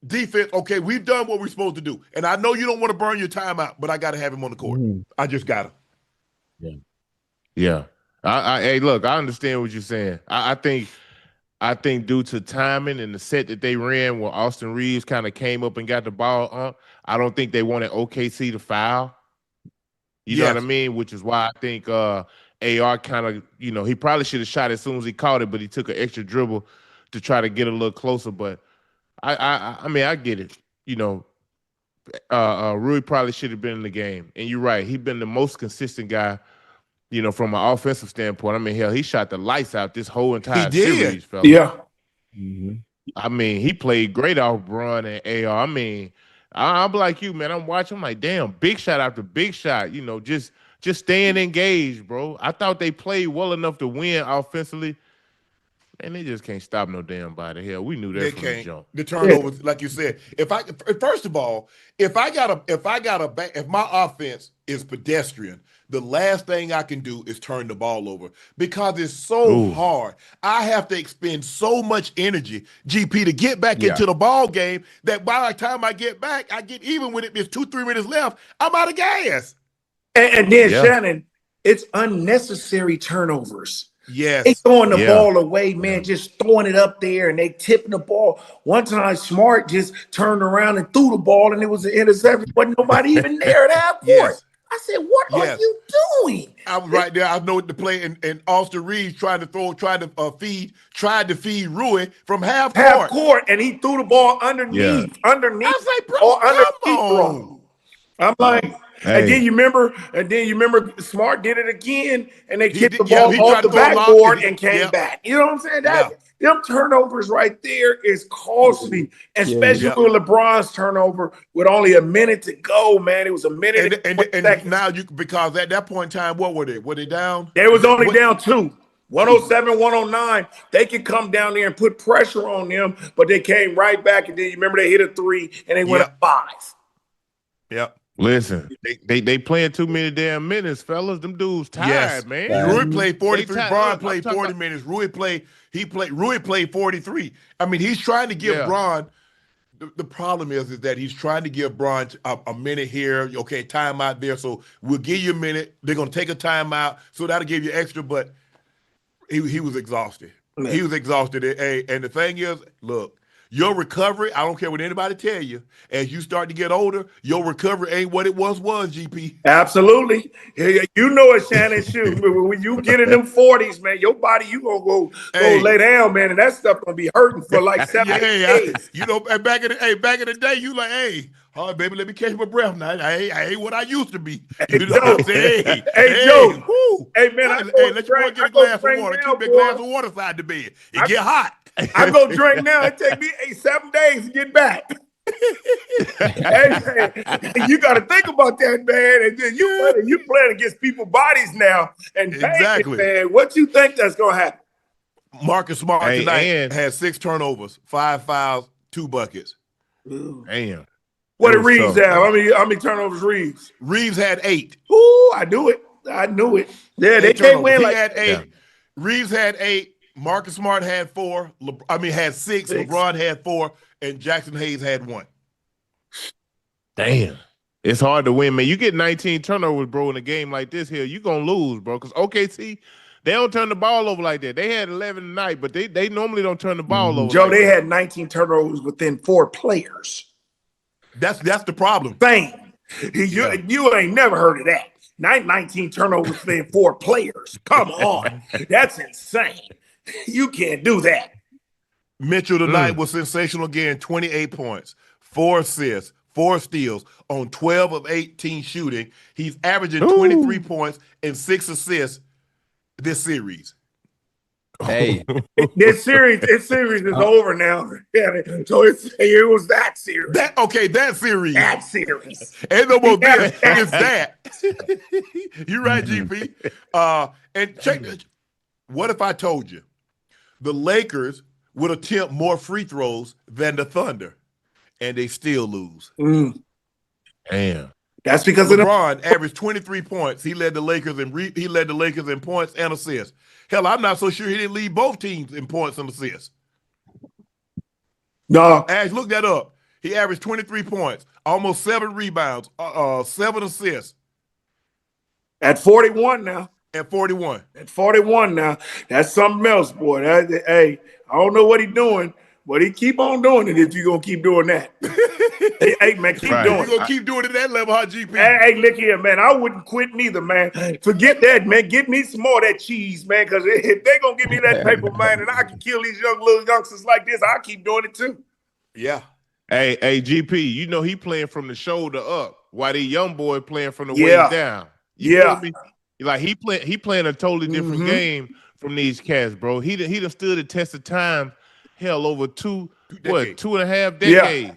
defense, okay, we've done what we're supposed to do. And I know you don't want to burn your time out, but I got to have him on the court. I just got to. Yeah. Hey, look, I understand what you're saying. I think due to timing and the set that they ran when Austin Reeves kind of came up and got the ball, I don't think they wanted OKC to foul. You know what I mean? Which is why I think AR kind of, he probably should have shot as soon as he caught it, but he took an extra dribble to try to get a little closer. But I mean, I get it. You know, Rui probably should have been in the game. And you're right. He's been the most consistent guy, you know, from an offensive standpoint. I mean, hell, he shot the lights out this whole entire series, fella. Yeah. Mm-hmm. I mean, he played great off Bron and AR. I mean, I'm like you, man. I'm watching. I'm like, damn, big shot after big shot. You know, just staying engaged, bro. I thought they played well enough to win offensively. And they just can't stop no damn body. Hell, we knew that from the jump. The turnovers, like you said. If first of all, if my offense is pedestrian, the last thing I can do is turn the ball over because it's so hard. I have to expend so much energy, GP, to get back into the ball game that by the time I get back, I get even with it. There's 2-3 minutes left. I'm out of gas. And then Shannon, it's unnecessary turnovers. Yes. They throwing the ball away, man, just throwing it up there and they tipping the ball. One time Smart just turned around and threw the ball and it was an interception. Wasn't nobody even there at half court. I said, what are you doing? I was right there. I know what to play. And Austin Reeves tried to feed Rui from half court. And he threw the ball underneath. I was like, bro, I'm like, and then you remember Smart did it again, and they kicked the ball off the backboard and came back. You know what I'm saying? Them turnovers right there is costly, especially with LeBron's turnover with only a minute to go, man. It was a minute and now because at that point in time, what were they? Were they down? They was only down 2. 107, 109. They could come down there and put pressure on them, but they came right back. And then you remember they hit a 3 and they went up 5. Yep. Listen, they playing too many damn minutes, fellas. Them dudes tired, man. Rui played 43. Bron played 40 minutes. Rui played 43. I mean, he's trying to give Bron. The problem is that he's trying to give Bron a minute here. Okay, timeout there. So we'll give you a minute. They're gonna take a timeout, so that'll give you extra. But he was exhausted. Man. He was exhausted. And the thing is, look. Your recovery, I don't care what anybody tell you, as you start to get older, your recovery ain't what it was, GP. Absolutely. You know it, Shannon. Shoot, when you get in them 40s, man, your body, you gonna go lay down, man, and that stuff gonna be hurting for like 7 days. You know, back in the day, you like, hey, oh, baby, let me catch my breath now. I ain't what I used to be. You know what I'm saying? Hey, Joe. Hey, man, let your boy get a glass of water. Keep that glass of water side the bed. It get hot. I go drink now. It take me 7 days to get back. Hey, man, you got to think about that, man. And then you playing against people's bodies now. And exactly, man, what you think that's gonna happen? Marcus Smart tonight had 6 turnovers, 5 fouls, 2 buckets. Damn. What did Reeves have? How many turnovers Reeves? Reeves had 8. Ooh, I knew it. Yeah, they can't win like that. He had 8. Yeah. Reeves had 8. Marcus Smart had 4. Had 6. LeBron had 4, and Jackson Hayes had 1. Damn. It's hard to win, man. You get 19 turnovers, bro, in a game like this here, you're going to lose, bro, because OKC, they don't turn the ball over like that. They had 11 tonight, but they normally don't turn the ball over. Joe, they had 19 turnovers within 4 players. That's the problem. Bang. You ain't never heard of that. 19 turnovers within 4 players. Come on. That's insane. You can't do that. Mitchell tonight was sensational again. 28 points, 4 assists, 4 steals on 12 of 18 shooting. He's averaging 23 points and 6 assists this series. Hey, this series is over now. So it was that series. That series. That series. Ain't no more this. It's that. You're right, GP. And check this. What if I told you the Lakers would attempt more free throws than the Thunder, and they still lose? Damn. That's because LeBron averaged 23 points. He led the Lakers in points and assists. Hell, I'm not so sure he didn't lead both teams in points and assists. No. Ash, look that up. He averaged 23 points, almost 7 rebounds, 7 assists. At 41 now. At 41. At 41 now. That's something else, boy. Hey, I don't know what he's doing, But he keep on doing it if you're going to keep doing that. Hey, man, keep doing it. You're going to keep doing it at that level, huh, GP? Hey, look here, man. I wouldn't quit neither, man. Forget that, man. Get me some more of that cheese, man, because if they going to give me that paper, man, and I can kill these little youngsters like this, I'll keep doing it too. Yeah. Hey, GP, you know he playing from the shoulder up, while the young boy playing from the waist down. You feel me? Like he playing a totally different game from these cats, bro. He done stood the test of time, hell, over 2.5 decades. Yeah.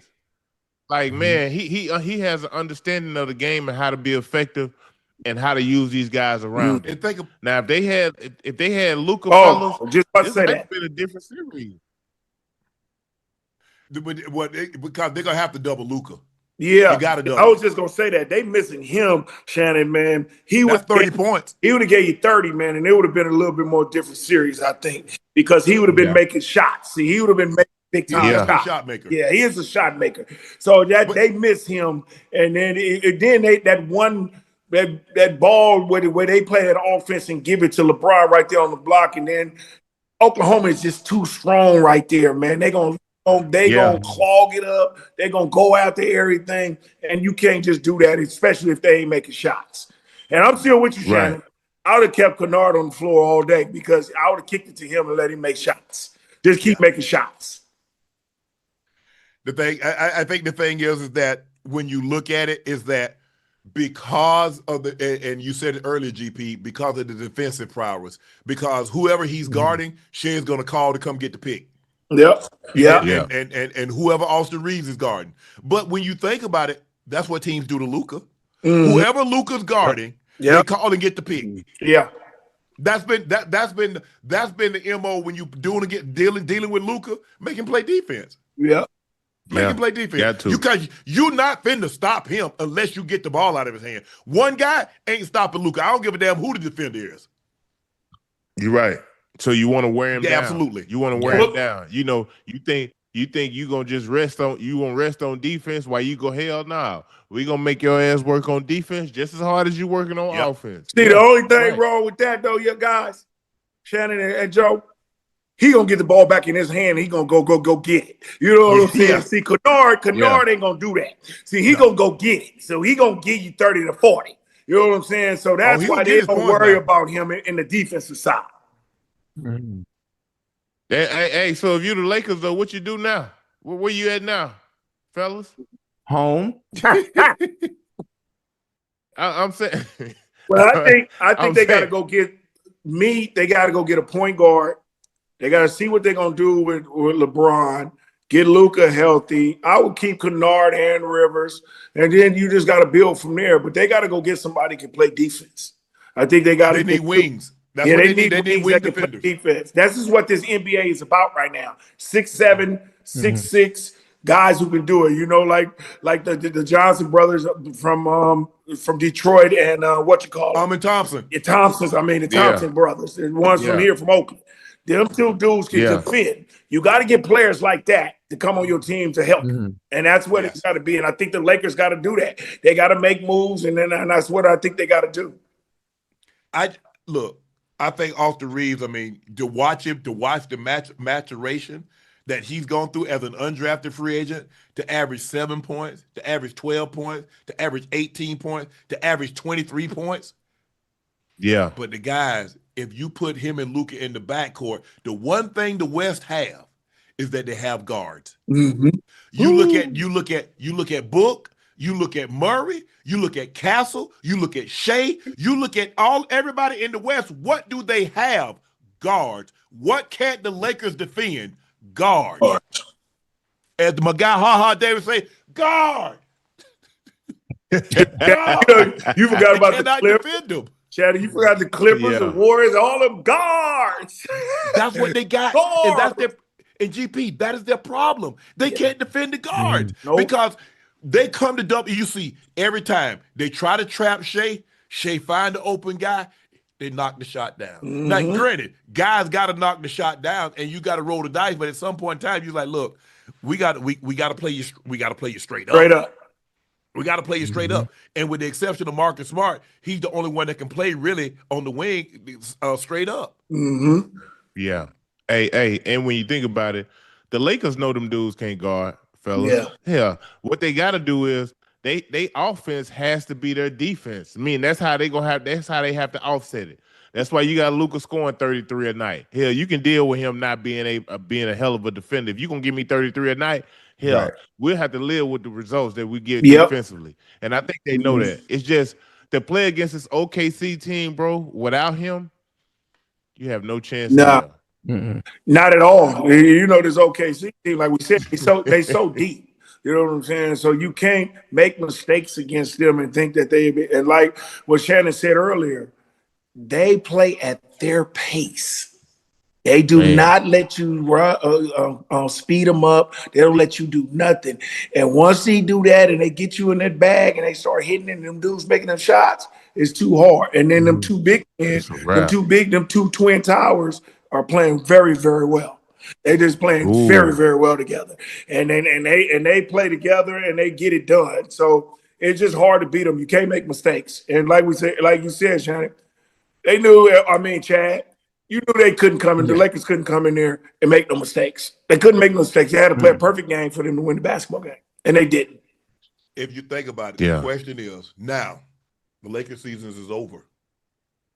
Like, man, he has an understanding of the game and how to be effective and how to use these guys around him. Now, if they had Luka, fellas, just about to this say might that. have been a different series. Because they're gonna have to double Luka. Yeah, you got to double. I was just gonna say that they missing him, Shannon. Man, he was 30 30 points. He would have gave you 30, man, and it would have been a little bit more different series, I think, because he would have been making shots. See, he would have been making big time shot maker. Yeah, he is a shot maker. So they miss him, and then that ball where they play that offense and give it to LeBron right there on the block, and then Oklahoma is just too strong right there, man. They're gonna clog it up. They're gonna go after everything, and you can't just do that, especially if they ain't making shots. And I'm still with you, Shannon. I would have kept Kennard on the floor all day because I would have kicked it to him and let him make shots. Just keep making shots. I think the thing is that when you look at it, is that because of and you said it earlier, GP, because of the defensive prowess, because whoever he's guarding, Shai's gonna call to come get the pick. Yep. And whoever Austin Reeves is guarding. But when you think about it, that's what teams do to Luka. Whoever Luka's guarding, they call and get the pick. Yeah. That's been the MO when you dealing with Luka, make him play defense. Yeah. Make him play defense. Because you're not finna stop him unless you get the ball out of his hand. One guy ain't stopping Luka. I don't give a damn who the defender is. You're right. So you want to wear him down. Absolutely. You want to wear him down. You know, you think you gonna just rest on defense while you go, hell no. We gonna make your ass work on defense just as hard as you working on offense. See, the only thing wrong with that though, you guys, Shannon and Joe, he gonna get the ball back in his hand. He gonna go get it. You know what I'm saying? See, Kennard ain't gonna do that. See, he gonna go get it. So he gonna give you 30 to 40. You know what I'm saying? So that's why they don't worry about him in the defensive side. Hey, so if you the Lakers though, what you do now? Where you at now, fellas? Home. I'm saying. Well, I think they got to go get me. They got to go get a point guard. They got to see what they're gonna do with LeBron. Get Luka healthy. I would keep Kennard and Rivers, and then you just got to build from there. But they got to go get somebody who can play defense. I think they got to need wings. That's what they need. They need wing defenders. Defense. This is what this NBA is about right now. 6'7", 6'6", guys who can do it. You know, like the Johnson brothers from Detroit and and Thompson. The Thompson brothers. The ones from here from Oakland. Them two dudes can defend. You got to get players like that to come on your team to help. And that's what it's got to be. And I think the Lakers got to do that. They got to make moves, and that's what I think they got to do. I think Austin Reeves, to watch the maturation that he's gone through as an undrafted free agent, to average 7 points, to average 12 points, to average 18 points, to average 23 points. Yeah. But the guys, if you put him and Luka in the backcourt, the one thing the West have is that they have guards. You look at Book, you look at Murray, you look at Castle, you look at Shai, you look at everybody in the West. What do they have? Guards. What can't the Lakers defend? Guards. As my guy Ha Davis say, guard. You forgot about the Clippers. Defend them. Chad, you forgot the Clippers, the Warriors, all them guards. That's what they got. And GP, that is their problem. They can't defend the guards because they come to WUC every time. They try to trap Shai. Shai find the open guy. They knock the shot down. Now, granted, guys got to knock the shot down, and you got to roll the dice. But at some point in time, you're like, look, we got to play you. We got to play you straight up. We got to play you straight up. And with the exception of Marcus Smart, he's the only one that can play really on the wing straight up. Yeah. Hey, and when you think about it, The Lakers know them dudes can't guard, fellas. Yeah. Hell, what they got to do is they offense has to be their defense. I mean, that's how they have to offset it. That's why you got Luka scoring 33 a night. Hell, you can deal with him not being a hell of a defender. If you gonna give me 33 a night, hell, Right. we'll have to live with the results that we get Yep. defensively. And I think they know that. It's just to play against this OKC team, bro, without him, you have no chance in Nah, hell. not at all. You know, this OKC team, like we said, they so deep. You know what I'm saying? So you can't make mistakes against them and think that and like what Shannon said earlier, they play at their pace. They do not let you run, speed them up. They don't let you do nothing. And once they do that and they get you in that bag and they start hitting and them dudes making them shots, it's too hard. And then them two big men, them two twin towers are playing very, very well. They just playing very, very well together. And they play together and they get it done. So it's just hard to beat them. You can't make mistakes. And like you said, Shannon, they knew, Chad, you knew they couldn't come in. The Lakers couldn't come in there and make no mistakes. They couldn't make no mistakes. They had to play a perfect game for them to win the basketball game. And they didn't. If you think about it, the question is, now, the Lakers season is over.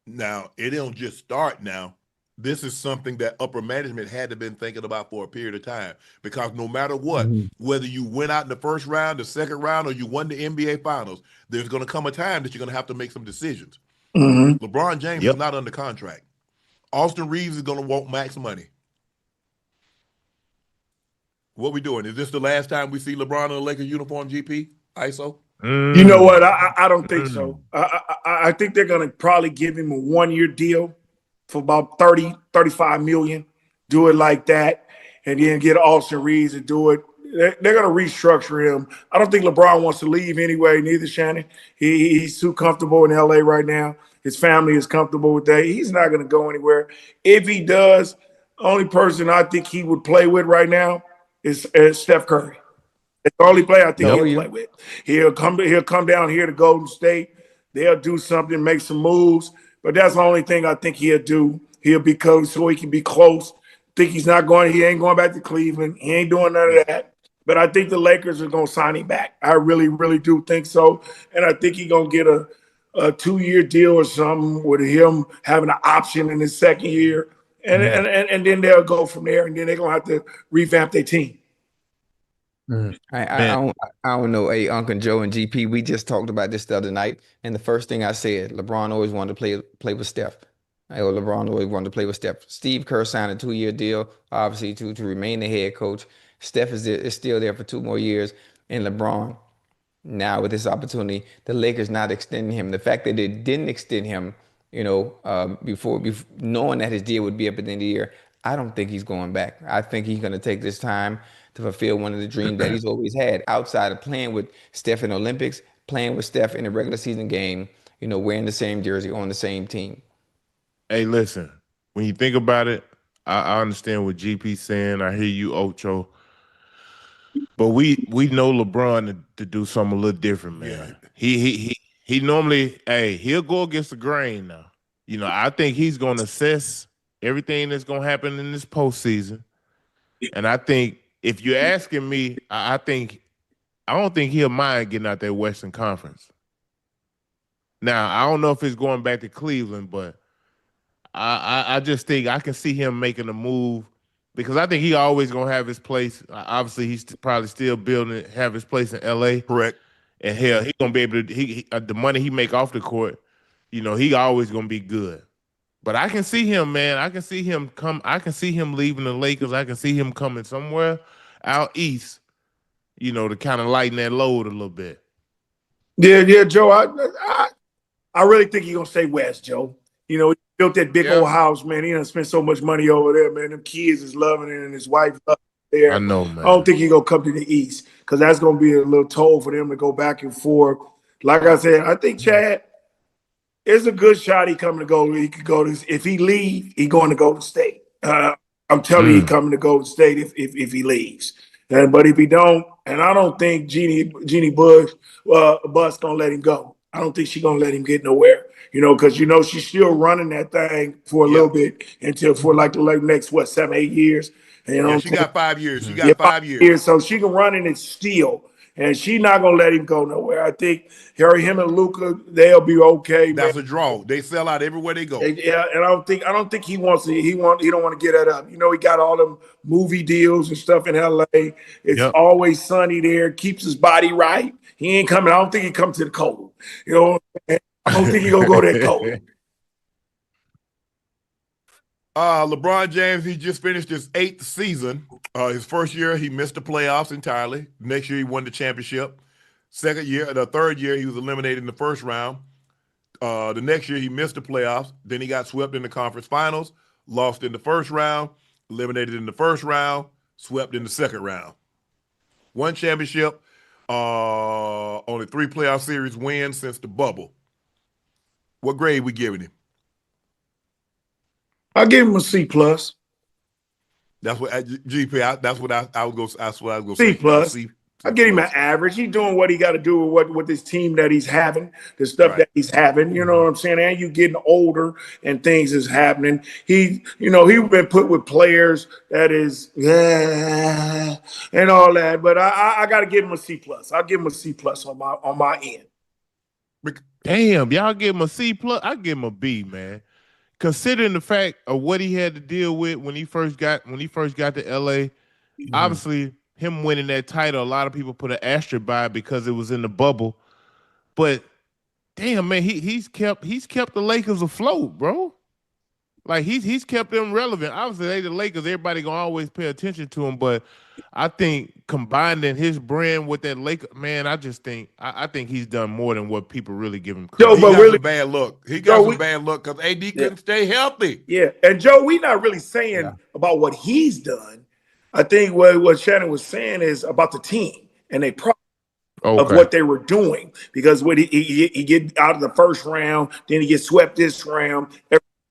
Now, it don't just start now. This is something that upper management had to been thinking about for a period of time. Because no matter what, whether you went out in the first round, the second round, or you won the NBA Finals, there's going to come a time that you're going to have to make some decisions. LeBron James is not under contract. Austin Reeves is going to want max money. What we doing? Is this the last time we see LeBron in a Lakers uniform, GP? ISO? You know what? I don't think so. I think they're going to probably give him a 1-year deal for about 30, 35 million. Do it like that. And then get Austin Reeves to do it. They're going to restructure him. I don't think LeBron wants to leave anyway, neither Shannon. He's too comfortable in LA right now. His family is comfortable with that. He's not going to go anywhere. If he does, the only person I think he would play with right now is Steph Curry. It's the only player I think he'll play with. He'll come down here to Golden State. They'll do something, make some moves. But that's the only thing I think he'll do. He'll be close so he can be close. Think he ain't going back to Cleveland. He ain't doing none of that. But I think the Lakers are going to sign him back. I really, really do think so. And I think he's going to get a 2-year deal or something with him having an option in his second year. And then they'll go from there. And then they're going to have to revamp their team. I don't know. Hey, Unc and Joe and GP, we just talked about this the other night. And the first thing I said, LeBron always wanted to play with Steph. LeBron always wanted to play with Steph. Steve Kerr signed a 2-year deal, obviously, to remain the head coach. Steph is still there for 2 more years. And LeBron, now with this opportunity, the Lakers not extending him. The fact that they didn't extend him, before knowing that his deal would be up at the end of the year, I don't think he's going back. I think he's going to take this time to fulfill one of the dreams that he's always had outside of playing with Steph in the Olympics, playing with Steph in a regular season game, wearing the same jersey on the same team. Hey, listen, when you think about it, I understand what GP's saying. I hear you, Ocho. But we know LeBron to do something a little different, man. Yeah. He normally, he'll go against the grain now. I think he's going to assess everything that's going to happen in this postseason. And I think if you're asking me, I don't think he'll mind getting out that Western Conference. Now, I don't know if it's going back to Cleveland, but I just think I can see him making a move because I think he always gonna have his place. Obviously, he's probably still have his place in LA. Correct. And hell, he gonna be able to. The money he make off the court, he always gonna be good. But I can see him, man. I can see him leaving the Lakers. I can see him coming somewhere out east, to kind of lighten that load a little bit. Yeah, Joe. I really think he's gonna stay west, Joe. He built that big old house, man. He done spent so much money over there, man. Them kids is loving it, and his wife loves it there. I know, man. I don't think he's gonna come to the east because that's gonna be a little toll for them to go back and forth. Like I said, I think Chad is a good shot. He coming to go. He could go to. If he leave, he going to Golden State. I'm telling you, he coming to Golden State if he leaves. But if he don't, and I don't think Jeannie Buss gonna let him go. I don't think she's gonna let him get nowhere. Because she's still running that thing for a little bit for like the next 7-8 years. You know Yeah, what she I'm saying? got 5 years. She Yeah, got 5 years. so she can run in it still. And she's not gonna let him go nowhere. I think him and Luca, they'll be okay, man. That's a draw. They sell out everywhere they go. Yeah, and I don't think he wants to. He don't want to get that up. You know, he got all them movie deals and stuff in LA. It's Yep. always sunny there. Keeps his body right. He ain't coming. I don't think he comes to the cold. You know, I don't think he gonna go that cold. LeBron James, he just finished his 8th season. His first year, he missed the playoffs entirely. Next year, he won the championship. The third year, he was eliminated in the first round. The next year, he missed the playoffs. Then he got swept in the conference finals, lost in the first round, eliminated in the first round, swept in the second round. One championship, only 3 playoff series wins since the bubble. What grade we giving him? I give him a C plus. That's what GP. That's what I would go. That's what I would go C say. plus. C I give him an plus. average. He's doing what he got to do with this team that he's having, the stuff Right. that he's having. You know what I'm saying? And you getting older and things is happening. He's been put with players that is and all that. But I got to give him a C plus. I'll give him a C plus on my end. Damn, y'all give him a C plus. I give him a B, man. Considering the fact of what he had to deal with when he first got to LA, obviously him winning that title, a lot of people put an asterisk by it because it was in the bubble. But damn, man, he's kept the Lakers afloat, bro. Like he's kept them relevant. Obviously, they the Lakers. Everybody gonna always pay attention to him, but I think combining his brand with that Laker, man, I think he's done more than what people really give him credit. He got some bad luck. He got some bad luck because AD couldn't stay healthy. Yeah, and Joe, we not really saying about what he's done. I think what Shannon was saying is about the team and they of what they were doing, because when he get out of the first round, then he gets swept this round.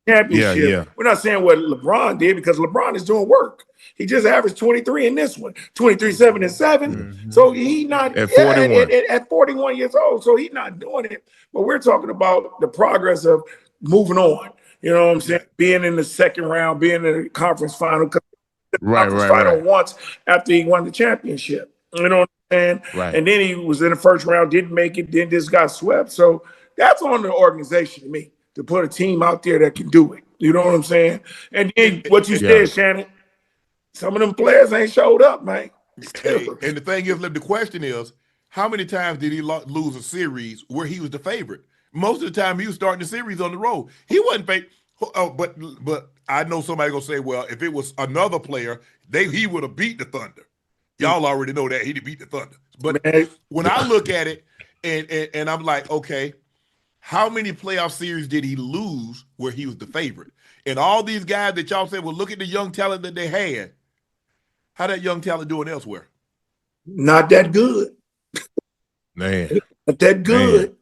Championship. Yeah. We're not saying what LeBron did, because LeBron is doing work. He just averaged 23 in this one, 23, 7, and 7. So he not at 41. At 41 years old. So he's not doing it. But we're talking about the progress of moving on. You know what I'm saying? Being in the second round, being in the conference final. Final once after he won the championship. You know what I'm saying? Right. And then he was in the first round, didn't make it, then just got swept. So that's on the organization to me, to put a team out there that can do it. You know what I'm saying? And then what you said, Shannon, some of them players ain't showed up, man. And the thing is, the question is, how many times did he lose a series where he was the favorite? Most of the time, he was starting the series on the road. He wasn't favorite. Oh, but I know somebody gonna say, well, if it was another player, he would have beat the Thunder. Y'all already know that he'd beat the Thunder. But when I look at it, and I'm like, okay, how many playoff series did he lose where he was the favorite? And all these guys that y'all said, well, look at the young talent that they had. How that young talent doing elsewhere? Not that good. Man. Not that good.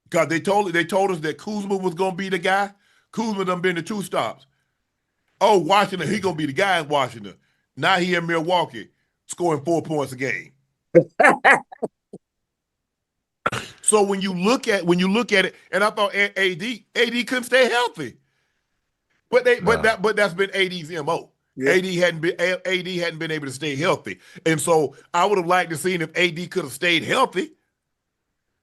Because they told us that Kuzma was gonna be the guy. Kuzma done been to 2 stops. Oh, Washington, he gonna be the guy in Washington. Now he in Milwaukee, scoring 4 points a game. So when you look at it, and I thought AD couldn't stay healthy, but that's been AD's MO. Yeah. AD hadn't been able to stay healthy, and so I would have liked to seen if AD could have stayed healthy.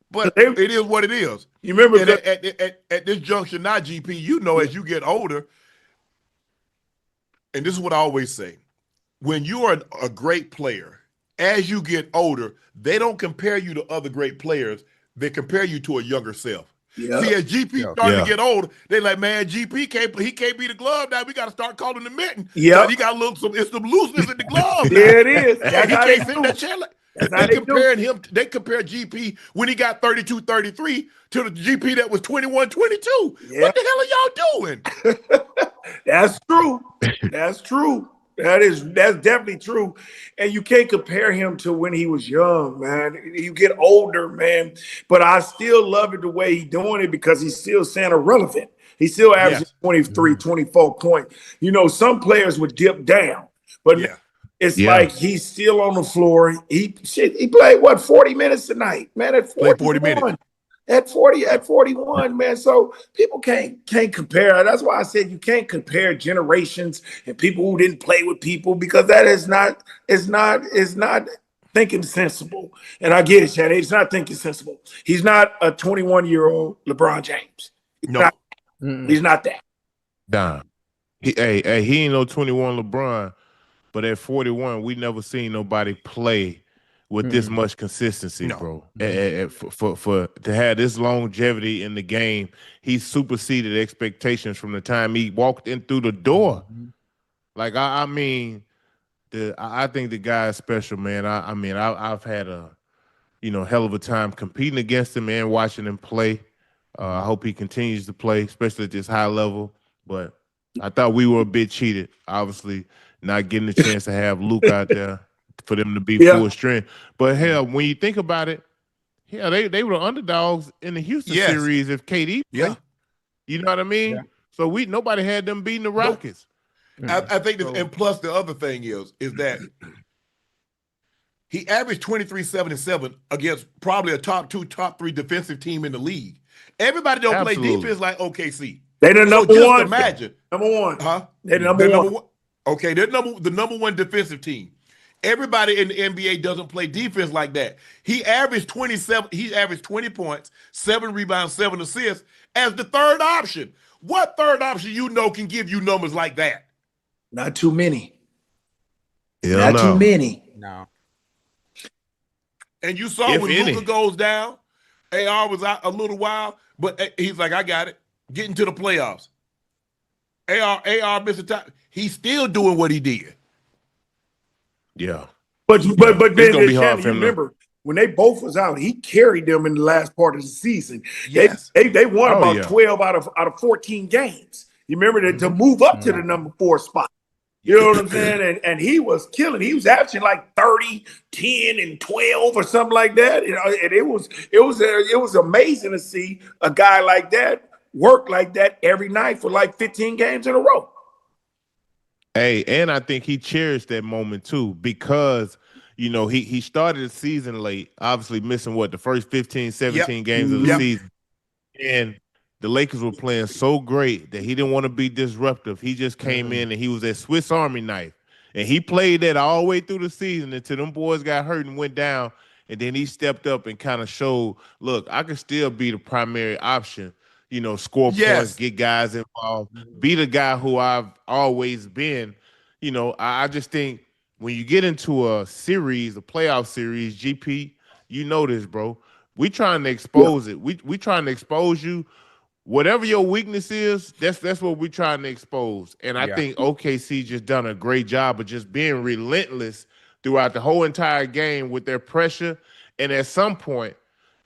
But it is what it is. You remember at this junction now, GP, you know, as you get older, and this is what I always say, when you are a great player, as you get older, they don't compare you to other great players. They compare you to a younger self. Yeah. See, as GP starting to get older, they like, man, GP can't be the glove now. We got to start calling the mitten. Yeah, he got it's some looseness in the glove. There it is. That's how they sit that chair. They compare GP when he got 32-33 to the GP that was 21-22. Yeah. What the hell are y'all doing? That's true. That's true. That's definitely true. And you can't compare him to when he was young, man. You get older, man. But I still love it the way he's doing it, because he's still staying relevant. He's still averaging 23, 24 points. You know, some players would dip down, but it's like he's still on the floor. He played, 40 minutes tonight, man, at 40 minutes. at 41, man. So people can't compare. That's why I said you can't compare generations and people who didn't play with people, because that is not thinking sensible. And I get it, Chad. He's not thinking sensible. He's not a 21-year-old LeBron James. No. He's not that. Nah. He ain't no 21 LeBron, but at 41, we never seen nobody play with this much consistency, bro. For to have this longevity in the game, he superseded expectations from the time he walked in through the door. Like I mean, I think the guy is special, man. I've had a hell of a time competing against him and watching him play. I hope he continues to play, especially at this high level. But I thought we were a bit cheated, obviously, not getting the chance to have Luke out there for them to be full strength. But hell, when you think about it, hell, they were the underdogs in the Houston series if KD played. You know what I mean? Yeah. So nobody had them beating the Rockets. I think this, and plus the other thing is that he averaged 23, 7, and 7 against probably a top 2, top 3 defensive team in the league. Everybody don't play defense like OKC. They the number one. Imagine. Number one. Huh? They're number one. Okay, they're the number one defensive team. Everybody in the NBA doesn't play defense like that. He averaged 27. He averaged 20 points, 7 rebounds, 7 assists as the third option. What third option can give you numbers like that? Not too many. Not too many. No. And you saw when Luka goes down, AR was out a little while, but he's like, I got it. Getting to the playoffs. AR missed the time. He's still doing what he did. Yeah. But then Shannon, you remember when they both was out, he carried them in the last part of the season. Yes. They won about 12 out of 14 games. You remember that to move up to the number 4 spot. You know what I'm saying? And he was killing. He was averaging like 30, 10, and 12 or something like that. You know, and it was amazing to see a guy like that work like that every night for like 15 games in a row. Hey, and I think he cherished that moment too, because he started the season late, obviously missing the first 15, 17 games of the season. And the Lakers were playing so great that he didn't want to be disruptive. He just came in and he was that Swiss Army knife. And he played that all the way through the season until them boys got hurt and went down. And then he stepped up and kind of showed, look, I can still be the primary option, score points, get guys involved, be the guy who I've always been. I just think when you get into a playoff series, GP, this, bro. We trying to expose it. We trying to expose you. Whatever your weakness is, that's what we're trying to expose. And I think OKC just done a great job of just being relentless throughout the whole entire game with their pressure. And at some point,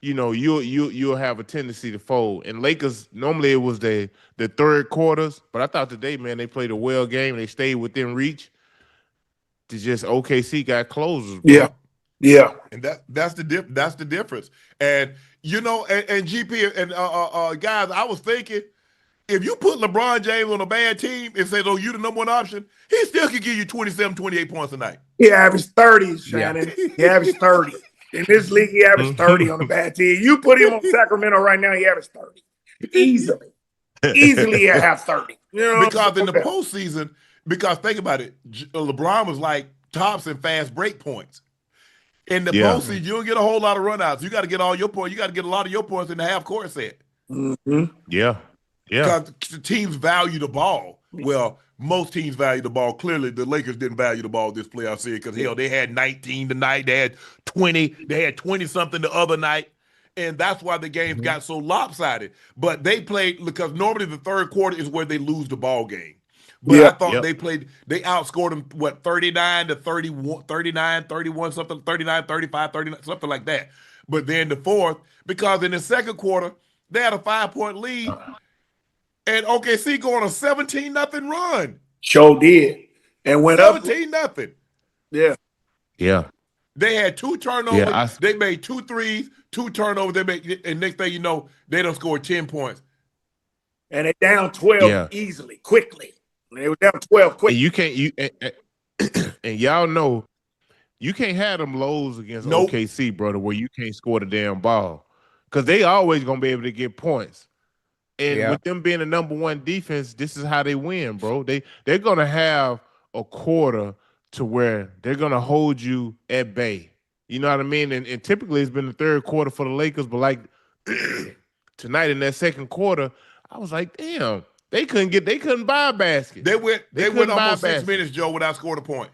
you'll have a tendency to fold. And Lakers, normally it was the third quarters, but I thought today, man, they played a well game. They stayed within reach. OKC got closers, bro. Yeah. And that's the difference. And and GP and guys, I was thinking, if you put LeBron James on a bad team and say, you the number one option, he still could give you 27, 28 points a night. He averaged 30, Shannon. He averaged 30. In this league, he averaged 30 on a bad team. You put him on Sacramento right now, he averaged 30. Easily he'll have 30. Because in the postseason, because think about it, LeBron was like tops and fast break points. In the postseason, you don't get a whole lot of runouts. You got to get all your points. You got to get a lot of your points in the half court set. Yeah. Because the teams value the ball. Well, most teams value the ball. Clearly, the Lakers didn't value the ball this playoff series because, hell, they had 19 tonight. They had 20. They had 20-something the other night. And that's why the games got so lopsided. But they played, because normally the third quarter is where they lose the ball game. But I thought they outscored them, 39 to 31, 39, 31, something, 39, 35, 39, something like that. But then the fourth, because in the second quarter, they had a 5-point lead, and OKC going a 17-0 run. Sure did. And went 17-0. Yeah. Yeah. They had 2 turnovers. They made 2 threes, 2 turnovers. And next thing you know, they done scored 10 points. And they down 12 easily, quickly. They were down 12 quick. And y'all know you can't have them lows against OKC, brother, where you can't score the damn ball. because they always gonna be able to get points. And with them being the number one defense, this is how they win, bro. They're gonna have a quarter to where they're gonna hold you at bay. You know what I mean? And typically it's been the third quarter for the Lakers, but like tonight in that second quarter, I was like, damn, they couldn't buy a basket. They went almost 6 minutes, Joe, without scoring a point.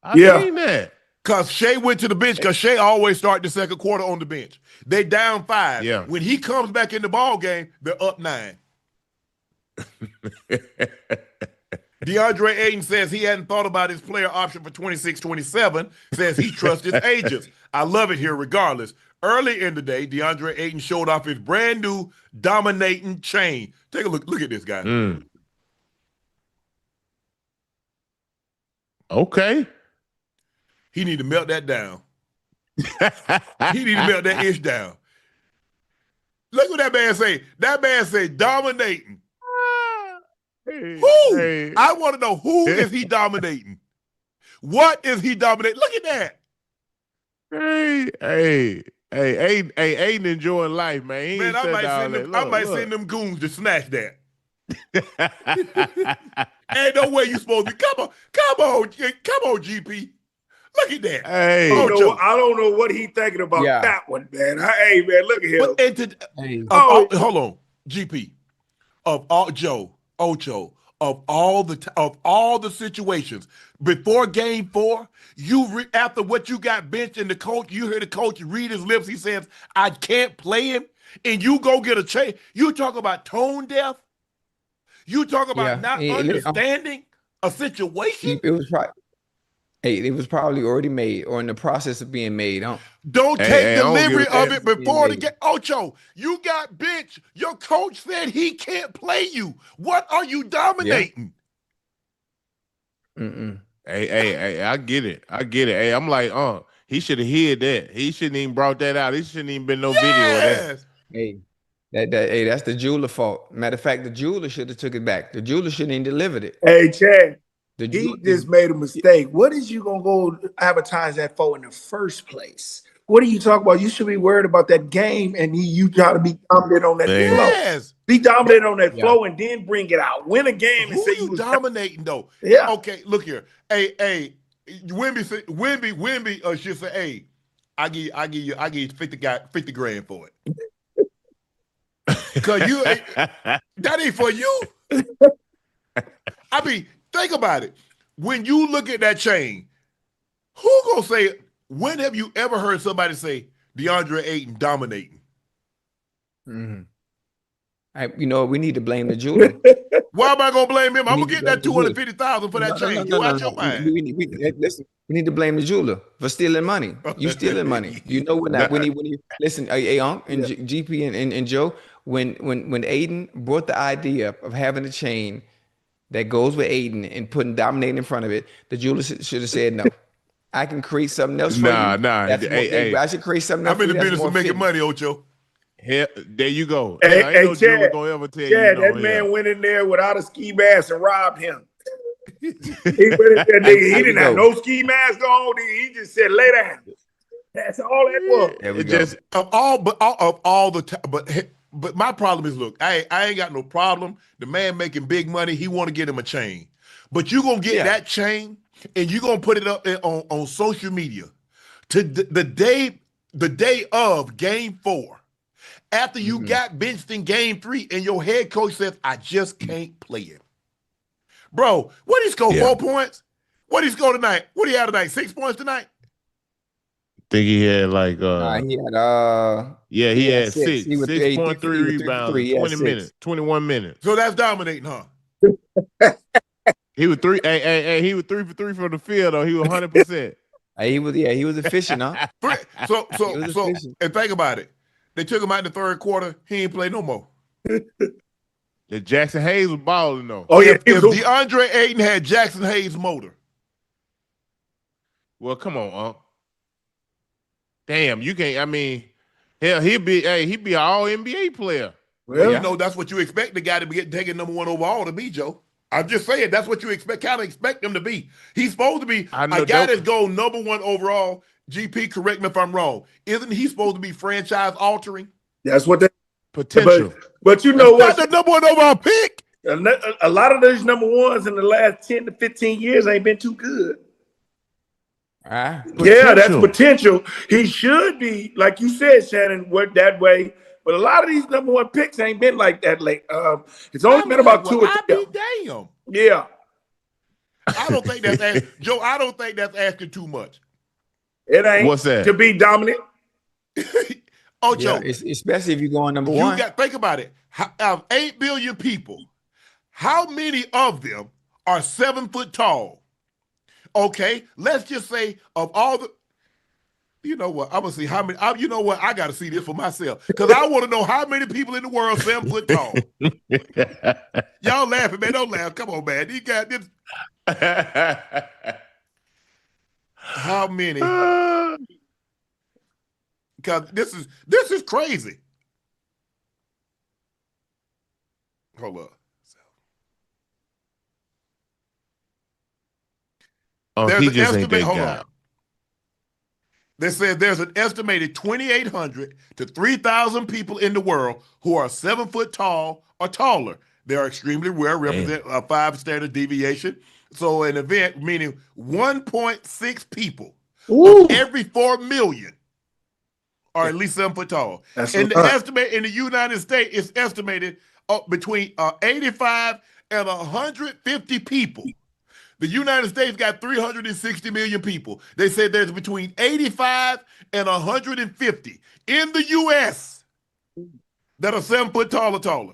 I seen that. Because Shai went to the bench, because Shai always start the second quarter on the bench. They down 5. Yeah. When he comes back in the ball game, they're up 9. DeAndre Ayton says he hadn't thought about his player option for 26-27, says he trusts his agents. I love it here regardless. Early in the day, DeAndre Ayton showed off his brand new dominating chain. Take a look. Look at this guy. Okay. He need to melt that down. He need to melt that ish down. Look what that man say. That man say dominating. Who? Hey. I want to know who is he dominating? What is he dominating? Look at that. Hey, Aiden enjoying life, man. Man, I might send them goons to snatch that. Ain't no way you supposed to be. Come on, GP. Look at that. Hey, I don't know what he thinking about that one, man. Hey, man, look at him. Hold on, GP. Of all Ocho, of all the situations before Game 4, after what you got benched and the coach, you hear the coach read his lips. He says, "I can't play him," and you go get a change. You talk about tone deaf. You talk about not understanding a situation. It was probably already made or in the process of being made. Don't take delivery of it before the game. Ocho, you got benched. Your coach said he can't play you. What are you dominating? Hey, I get it. Hey, I'm like, he should have hid that. He shouldn't even brought that out. There shouldn't even been no video of that. Hey, that's the jeweler fault. Matter of fact, the jeweler should have took it back. The jeweler shouldn't even delivered it. Hey, Chad. He just made a mistake. What is you gonna go advertise that for in the first place? What are you talking about? You should be worried about that game, and you got to be dominant on that flow. Be dominant on that flow, and then bring it out. Win a game and say you was dominating though. Yeah. Okay, look here. Hey, Wemby should say, "Hey, I give you 50 grand for it." Cause that ain't for you. I mean. Think about it. When you look at that chain, who gonna say? When have you ever heard somebody say DeAndre Ayton dominating? We need to blame the jeweler. Why am I gonna blame him? I'm gonna get that $250,000 for that chain. You out your mind? Listen, we need to blame the jeweler for stealing money. You stealing money. You know when he listen, hey, Unc and GP and Joe, when Aiden brought the idea of having a chain that goes with Aiden and putting dominating in front of it, the jeweler should have said no. I can create something else for you. I should create something else. I'm in the business of making money, Ocho. There you go. Hey, Chad, gonna ever tell that man went in there without a ski mask and robbed him. He went in there, nigga. He didn't have no ski mask on. He just said, "Lay down." That's all that was. There we go. Just of all the time, but my problem is, look, I ain't got no problem. The man making big money, he want to get him a chain. But you going to get that chain and you going to put it up on social media to the day of Game 4, after you got benched in Game 3 and your head coach says, "I just can't play him." Bro, what he score, 4 points? What he score tonight? What he had tonight? 6 points tonight? Think he had like he had 6. He was 6.3 rebounds, 21 minutes. So that's dominating, huh? He was 3. He was 3 for 3 from the field though. He was 100%. He was efficient, huh? So and think about it. They took him out in the third quarter. He ain't play no more. The Jackson Hayes was balling though. Oh yeah, if DeAndre Ayton had Jackson Hayes' motor. Well, come on, Unc. Damn, you can't. I mean, hell, he'd be an all NBA player. Well, you know that's what you expect the guy to be taking number 1 overall to be, Joe. I'm just saying that's what you kind of expect him to be. He's supposed to be a guy that's going number 1 overall. GP, correct me if I'm wrong. Isn't he supposed to be franchise altering? That's what they Potential. But you know That's what? not the number one overall pick. A lot of those number ones in the last 10 to 15 years ain't been too good. Yeah, that's potential. He should be, like you said, Shannon, work that way. But a lot of these number one picks ain't been like that late. It's only been about 2 or 3. I be damn. Yeah. I don't think that's Joe. I don't think that's asking too much. It ain't. What's that? To be dominant. Ocho, yeah, especially if you're going number one. You got think about it. Out of 8 billion people, how many of them are 7 foot tall? Okay, let's just say of all the, you know what? I'm gonna see how many. You know what? I got to see this for myself because I want to know how many people in the world 7 foot tall. Y'all laughing, man? Don't laugh. Come on, man. You got this. How many? Because this is crazy. Hold up. He just ain't that guy. They said there's an estimated 2,800 to 3,000 people in the world who are 7 foot tall or taller. They are extremely rare, represent a 5 standard deviation. So an event meaning 1.6 people of every 4 million are at least 7 foot tall. And the estimate in the United States is estimated between 85 and 150 people. The United States got 360 million people. They said there's between 85 and 150 in the U.S. that are 7 foot tall or taller.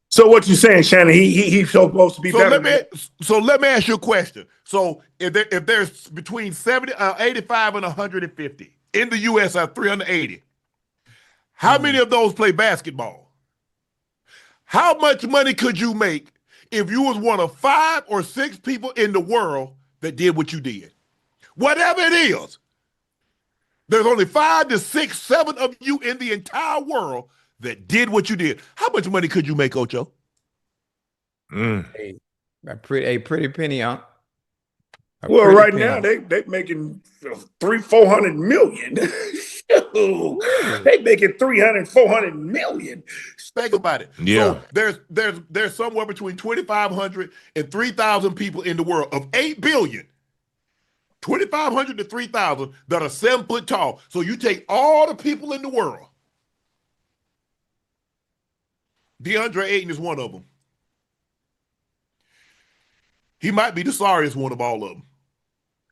So what you saying, Shannon? He's supposed to be better. So let me ask you a question. So if there's between 85 and 150 in the U.S. are 380, how many of those play basketball? How much money could you make if you was one of 5 or 6 people in the world that did what you did? Whatever it is, there's only 5 to 6, 7 of you in the entire world that did what you did. How much money could you make, Ocho? A pretty penny, Unc. Well, right now they making 300-400 million. They making 300-400 million. Think about it. Yeah. So there's somewhere between 2,500 and 3,000 people in the world of 8 billion. 2,500 to 3,000 that are 7 foot tall. So you take all the people in the world. DeAndre Ayton is one of them. He might be the sorriest one of all of them.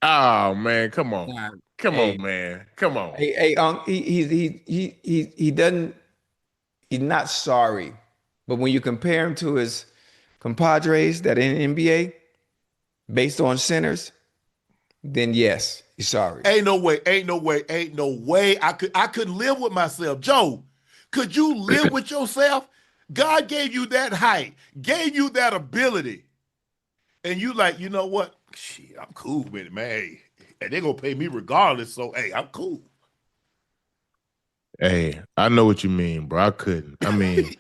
Oh man, come on, come on, man, come on. Hey, he doesn't. He's not sorry, but when you compare him to his compadres that are in the NBA, based on centers, then yes, he's sorry. Ain't no way. I couldn't live with myself. Joe, could you live with yourself? God gave you that height, gave you that ability, and you like, you know what? Shit, I'm cool with it, man. And they're gonna pay me regardless. So hey, I'm cool. Hey, I know what you mean, bro. I couldn't. I mean,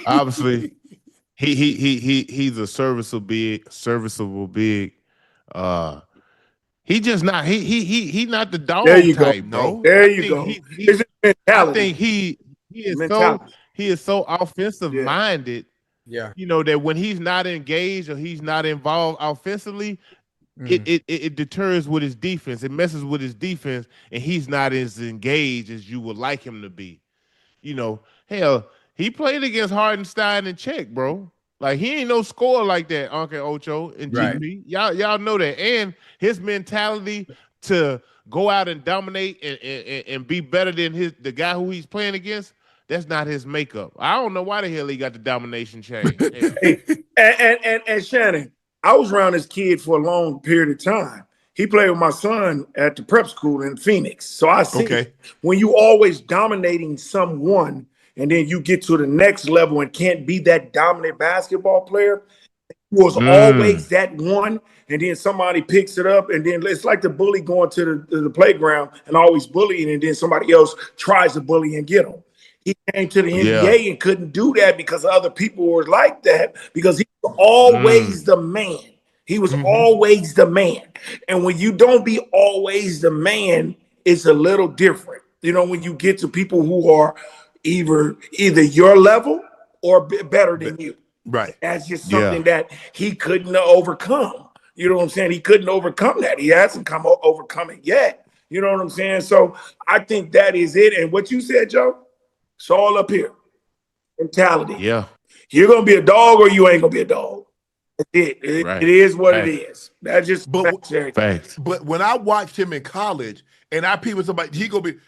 obviously, he's a serviceable big. He just not he not the dog type, bro. There you go. I think he is so offensive minded. Yeah, you know that when he's not engaged or he's not involved offensively, it deters with his defense. It messes with his defense, and he's not as engaged as you would like him to be. You know, hell, he played against Hardenstein and Czech, bro. Like he ain't no scorer like that, Unc and Ocho and GP. Y'all know that. And his mentality to go out and dominate and be better than the guy who he's playing against, that's not his makeup. I don't know why the hell he got the domination chain. and Shannon, I was around this kid for a long period of time. He played with my son at the prep school in Phoenix. So I see when you always dominating someone and then you get to the next level and can't be that dominant basketball player, he was always that one. And then somebody picks it up, and then it's like the bully going to the playground and always bullying, and then somebody else tries to bully and get him. He came to the NBA and couldn't do that because other people were like that because he was always the man. He was always the man. And when you don't be always the man, it's a little different. You know, when you get to people who are either your level or better than you. Right. That's just something that he couldn't overcome. You know what I'm saying? He couldn't overcome that. He hasn't overcome it yet. You know what I'm saying? So I think that is it. And what you said, Joe, it's all up here. Mentality. Yeah. You're going to be a dog or you ain't going to be a dog. It is what it is. That's just facts. But when I watched him in college and I peeped somebody, he going to be,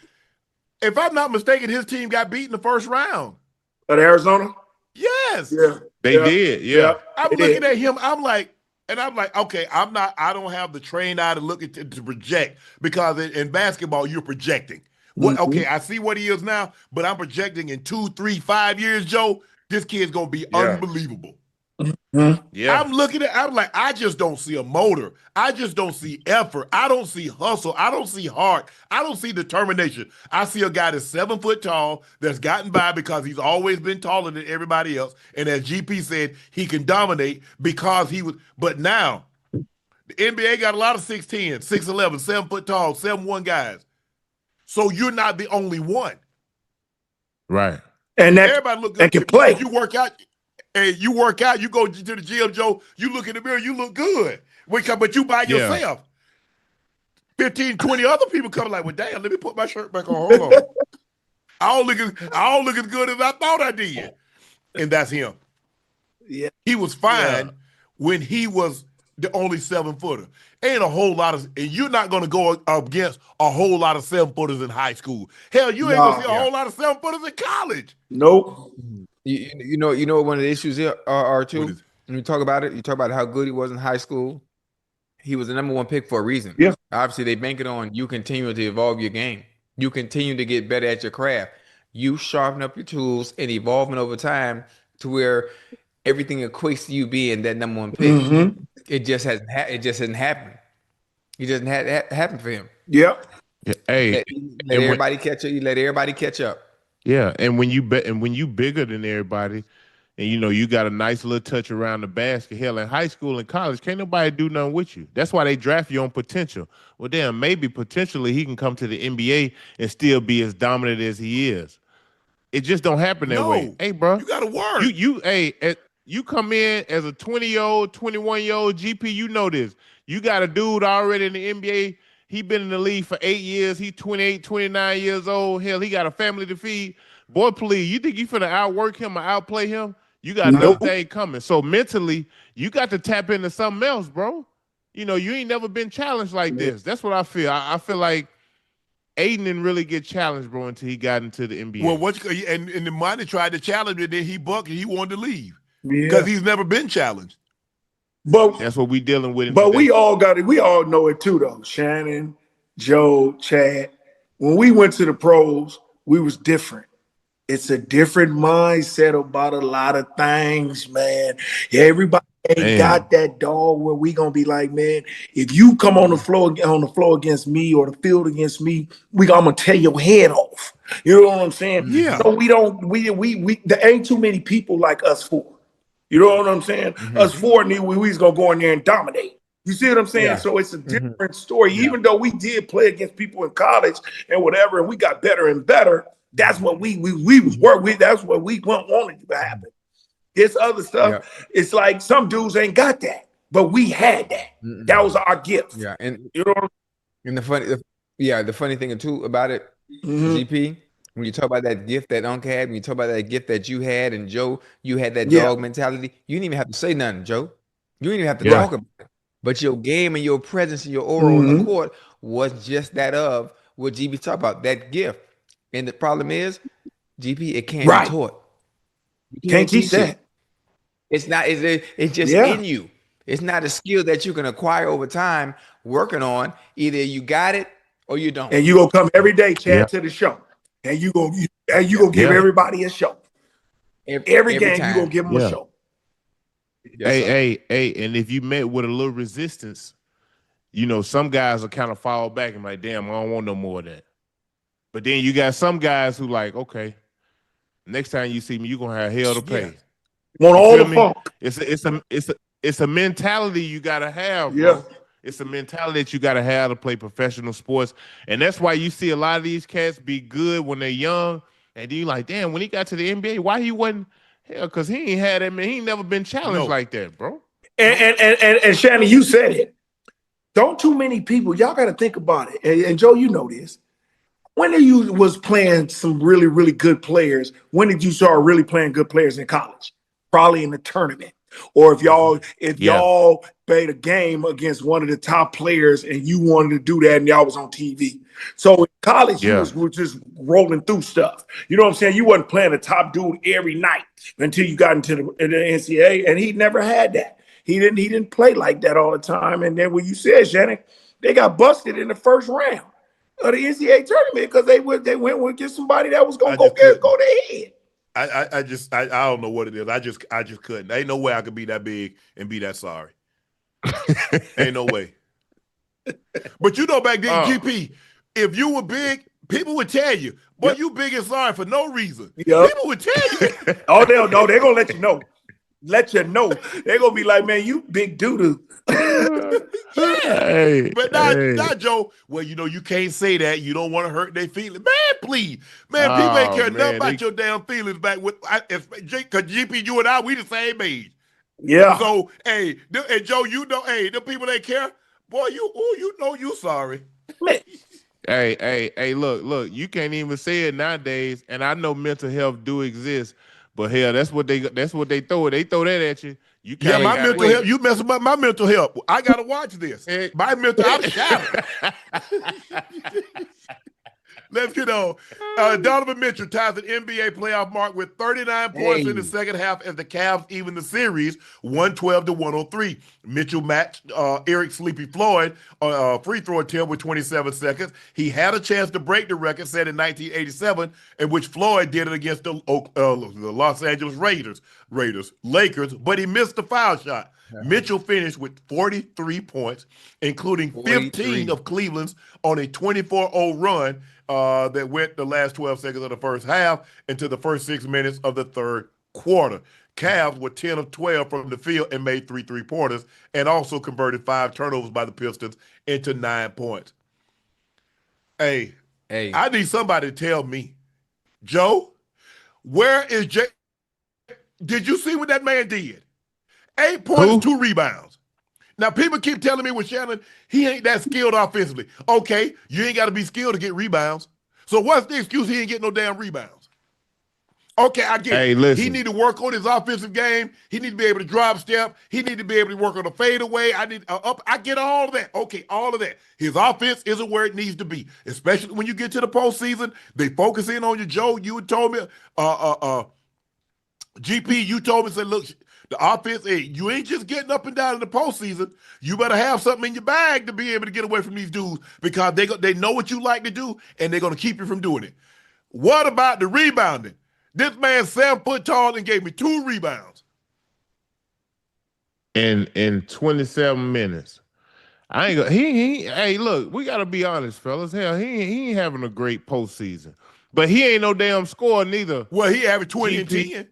if I'm not mistaken, his team got beat in the first round. At Arizona? Yes. Yeah. They did. Yeah. I'm looking at him. I'm like, okay, I don't have the trained eye to look at to project because in basketball, you're projecting. What? Okay, I see what he is now, but I'm projecting in 2, 3, 5 years, Joe, this kid's going to be unbelievable. Yeah. I'm looking at, I'm like, I just don't see a motor. I just don't see effort. I don't see hustle. I don't see heart. I don't see determination. I see a guy that's 7 foot tall that's gotten by because he's always been taller than everybody else. And as GP said, he can dominate because he was, but now the NBA got a lot of 6'10", 6'11", 7 foot tall, 7'1" guys. So you're not the only one. Right. And that everybody look good. That can play. You work out. Hey, you work out, you go to the gym, Joe, you look in the mirror, you look good. But you by yourself. 15, 20 other people come like, well, damn, let me put my shirt back on. Hold on. I don't look as good as I thought I did. And that's him. Yeah. He was fine when he was the only 7-footer. Ain't a whole lot of, and you're not going to go against a whole lot of 7-footers in high school. Hell, you ain't going to see a whole lot of 7-footers in college. Nope. You know what one of the issues here are too. When you talk about it, you talk about how good he was in high school. He was the #1 pick for a reason. Yeah. Obviously, they bank it on you continuing to evolve your game. You continue to get better at your craft. You sharpen up your tools and evolving over time to where everything equates to you being that #1 pick. It just hasn't. It just hasn't happened. It doesn't happen for him. Yep. Hey, let everybody catch up. You let everybody catch up. Yeah, and when you bigger than everybody, and you got a nice little touch around the basket. Hell, in high school and college, can't nobody do nothing with you. That's why they draft you on potential. Well, damn, maybe potentially he can come to the NBA and still be as dominant as he is. It just don't happen that way. Hey, bro, you gotta work. You come in as a 20-year-old, 21-year-old GP. You know this. You got a dude already in the NBA. He been in the league for 8 years. He 28, 29 years old. Hell, he got a family to feed. Boy, please, you think you finna outwork him or outplay him? You got another thing coming. So mentally, you got to tap into something else, bro. You ain't never been challenged like this. That's what I feel. I feel like Aiden didn't really get challenged, bro, until he got into the NBA. Well, and the money tried to challenge him, and then he bucked and he wanted to leave because he's never been challenged. But that's what we dealing with. But we all got it. We all know it too, though. Shannon, Joe, Chad. When we went to the pros, we was different. It's a different mindset about a lot of things, man. Everybody ain't got that dog where we gonna be like, man, if you come on the floor against me or the field against me, I'm gonna tear your head off. You know what I'm saying? Yeah. So there ain't too many people like us four. You know what I'm saying? Us four knew we was gonna go in there and dominate. You see what I'm saying? Yeah. So it's a different story. Yeah. Even though we did play against people in college and whatever, and we got better and better. That's what we work with. That's what we wanted to happen. This other stuff, it's like some dudes ain't got that, but we had that. That was our gift. Yeah, and you know, and the funny thing too about it, GP. When you talk about that gift that Unc had, when you talk about that gift that you had, and Joe, you had that dog mentality. You didn't even have to say nothing, Joe. You didn't even have to talk about it. But your game and your presence and your aura on the court was just that of what GP talked about, that gift. And the problem is, GP, it can't be taught. You can't teach that. It's not. It's just in you. It's not a skill that you can acquire over time working on. Either you got it or you don't. And you gonna come every day, Chad, to the show. And you gonna give everybody a show. Every game time. You gonna give them a show. Hey, and if you met with a little resistance, some guys will kind of fall back and like, damn, I don't want no more of that. But then you got some guys who like, okay, next time you see me, you're gonna have hell to pay. Want all the funk. it's a mentality you gotta have, Yeah. bro. It's a mentality that you gotta have to play professional sports, and that's why you see a lot of these cats be good when they're young, and then you like, damn, when he got to the NBA, why he wasn't? Hell, because he ain't had that, man. He ain't never been challenged like that, bro. And Shannon, you said it. Don't too many people, y'all got to think about it. And Joe, you know this. When you was playing some really, really good players, when did you start really playing good players in college? Probably in the tournament. Or if y'all played a game against one of the top players and you wanted to do that and y'all was on TV. So in college, you was just rolling through stuff. You know what I'm saying? You wasn't playing a top dude every night until you got into the NCAA, and he never had that. He didn't play like that all the time. And then when you said, Shannon, they got busted in the first round of the NCAA tournament because they went and get somebody that was gonna go their head. I don't know what it is. I just couldn't. Ain't no way I could be that big and be that sorry. Ain't no way. But you know, back then, GP, if you were big, people would tell you, boy, you big and sorry for no reason. Yep. People would tell you. Oh, they're gonna let you know. They're gonna be like, man, you big doo-doo. Yeah. But not Joe. Well, you know, you can't say that. You don't want to hurt their feelings. Man, please. Man, people ain't care nothing about your damn feelings back with because GP, you and I, we the same age. Yeah. So, hey, and Joe, you know, hey, the people that care, boy, you know you sorry. Hey, look, you can't even say it nowadays, and I know mental health do exist, but hell, that's what they throw. They throw that at you. You my mental health. You messing up my mental health. I gotta watch this. My mental, I'm shattered. Let's get on. Donovan Mitchell ties an NBA playoff mark with 39 points in the second half as the Cavs even the series 112-103. Mitchell matched Eric Sleepy Floyd free throw attempt with 27 seconds. He had a chance to break the record set in 1987, in which Floyd did it against the Los Angeles Lakers, but he missed the foul shot. Mitchell finished with 43 points, including 15 of Cleveland's on a 24-0 run that went the last 12 seconds of the first half into the first 6 minutes of the third quarter. Cavs were 10 of 12 from the field and made 3 3-pointers and also converted 5 turnovers by the Pistons into 9 points. Hey, I need somebody to tell me, Joe, where is Jay? Did you see what that man did? 8 points, 2 rebounds. Now, people keep telling me with Shannon, he ain't that skilled offensively. Okay, you ain't got to be skilled to get rebounds. So what's the excuse he ain't getting no damn rebounds? Okay, I get it. Listen. He need to work on his offensive game. He need to be able to drop step. He need to be able to work on a fadeaway. I get all of that. Okay, all of that. His offense isn't where it needs to be, especially when you get to the postseason. They focus in on you, Joe. You told me, GP, you told me, said, look, the offense, you ain't just getting up and down in the postseason. You better have something in your bag to be able to get away from these dudes because they know what you like to do, and they're going to keep you from doing it. What about the rebounding? This man 7 foot tall and gave me 2 rebounds. In 27 minutes. I ain't gonna hey, look, we gotta be honest, fellas. Hell, he ain't having a great postseason. But he ain't no damn scorer neither. Well, he averaged 20 and 10.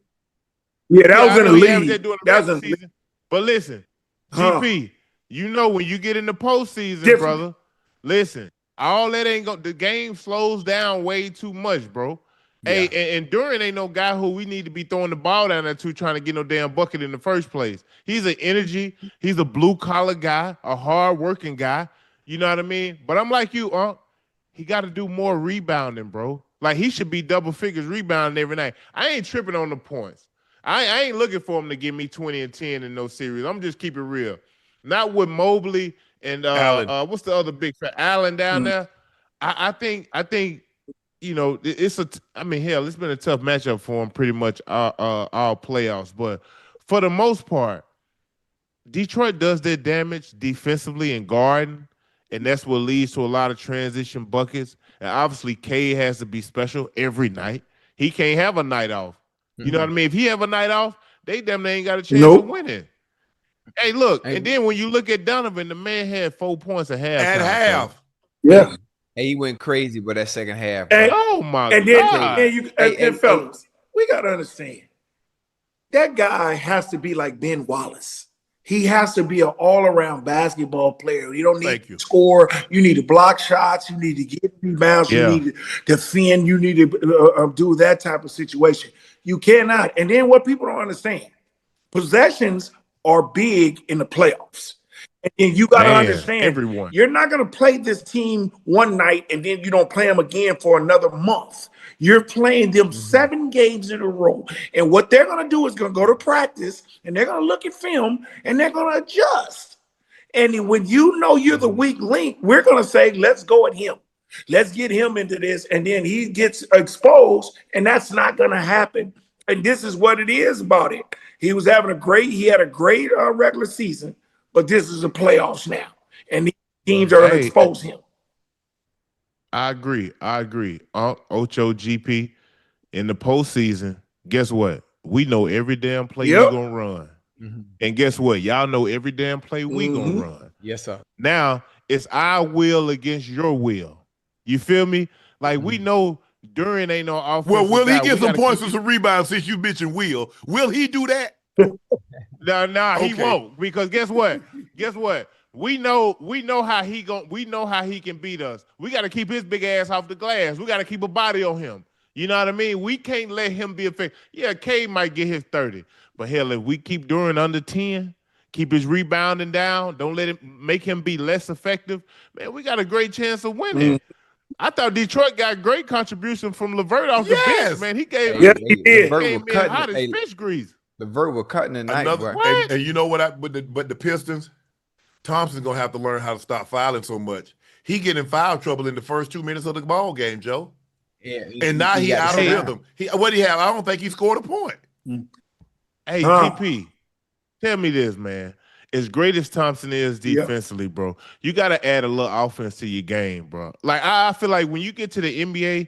Yeah, that was in the league. That was in the season. But listen, GP, you know when you get in the postseason, brother, listen, all that ain't go. The game slows down way too much, bro. Yeah. Hey, and Durant ain't no guy who we need to be throwing the ball down there to trying to get no damn bucket in the first place. He's an energy. He's a blue-collar guy, a hard-working guy. You know what I mean? But I'm like you, he got to do more rebounding, bro. Like, he should be double figures rebounding every night. I ain't tripping on the points. I ain't looking for him to give me 20 and 10 in no series. I'm just keeping it real. Not with Mobley and what's the other big fat Allen down there. I think you know it's hell, it's been a tough matchup for him pretty much all playoffs. But for the most part, Detroit does their damage defensively and guarding, and that's what leads to a lot of transition buckets. And obviously, K has to be special every night. He can't have a night off. You know what I mean? If he have a night off, they damn near ain't got a chance of winning. Hey, look, and then when you look at Donovan, the man had 4 points at half. At half. Yeah. And he went crazy with that second half. Oh my God. And fellas, we gotta understand. That guy has to be like Ben Wallace. He has to be an all-around basketball player. You don't need Thank to you. score. You need to block shots. You need to get rebounds. You Yeah. need to defend. You need to do that type of situation. You cannot. And then what people don't understand, possessions are big in the playoffs. And you got to Man, understand, everyone. you're not going to play this team one night and then you don't play them again for another month. You're playing them 7 games in a row. And what they're going to do is going to go to practice and they're going to look at film and they're going to adjust. And when you know you're the weak link, we're going to say, let's go at him. Let's get him into this. And then he gets exposed, and that's not going to happen. And this is what it is about it. He had a great regular season, but this is the playoffs now. And these teams are going to expose him. I agree. Ocho GP in the postseason, guess what? We know every damn play you're going to run. And guess what? Y'all know every damn play we going to run. Yes, sir. Now, it's our will against your will. You feel me? Like, we know Duran ain't no offensive Well, will he guy. get some points and some rebounds since you mentioned Will? Will he do that? No, he Okay. won't. Because guess what? We know how he can beat us. We got to keep his big ass off the glass. We got to keep a body on him. You know what I mean? We can't let him be effective. Yeah, K might get his 30. But hell, if we keep Duran under 10, keep his rebounding down, don't let him make him be less effective, man, we got a great chance of winning. I thought Detroit got great contribution from LeVert off the bench, man. He gave Yes, he did. came in hot as fish grease. LeVert was cutting the night. And you know what? But the Pistons, Thompson's gonna have to learn how to stop fouling so much. He get in foul trouble in the first 2 minutes of the ball game, Joe. Yeah, and now he out of rhythm. What do he have? I don't think he scored a point. Hey, GP, tell me this, man. As great as Thompson is defensively, bro, you got to add a little offense to your game, bro. Like, I feel like when you get to the NBA,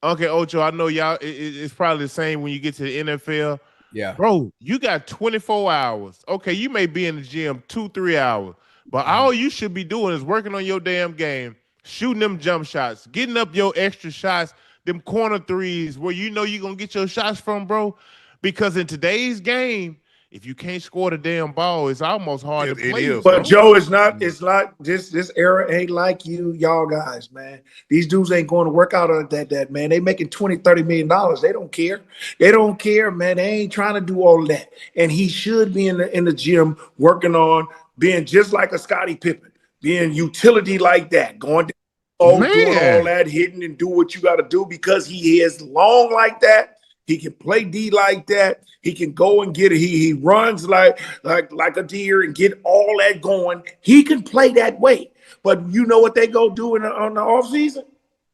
Unc and Ocho, I know y'all, it's probably the same when you get to the NFL. Yeah. Bro, you got 24 hours. Okay, you may be in the gym 2-3 hours, but all you should be doing is working on your damn game, shooting them jump shots, getting up your extra shots, them corner threes where you know you're going to get your shots from, bro. Because in today's game, if you can't score the damn ball, it's almost hard to play. But bro. Joe, it's not this era ain't like y'all guys, man. These dudes ain't going to work out on that, man. They making $20-30 million. They don't care. They don't care, man. They ain't trying to do all of that. And he should be in the gym working on being just like a Scottie Pippen, being utility like that, going doing all that, hitting and do what you got to do because he is long like that. He can play D like that. He can go and get it. He runs like a deer and get all that going. He can play that way. But you know what they go do on the offseason?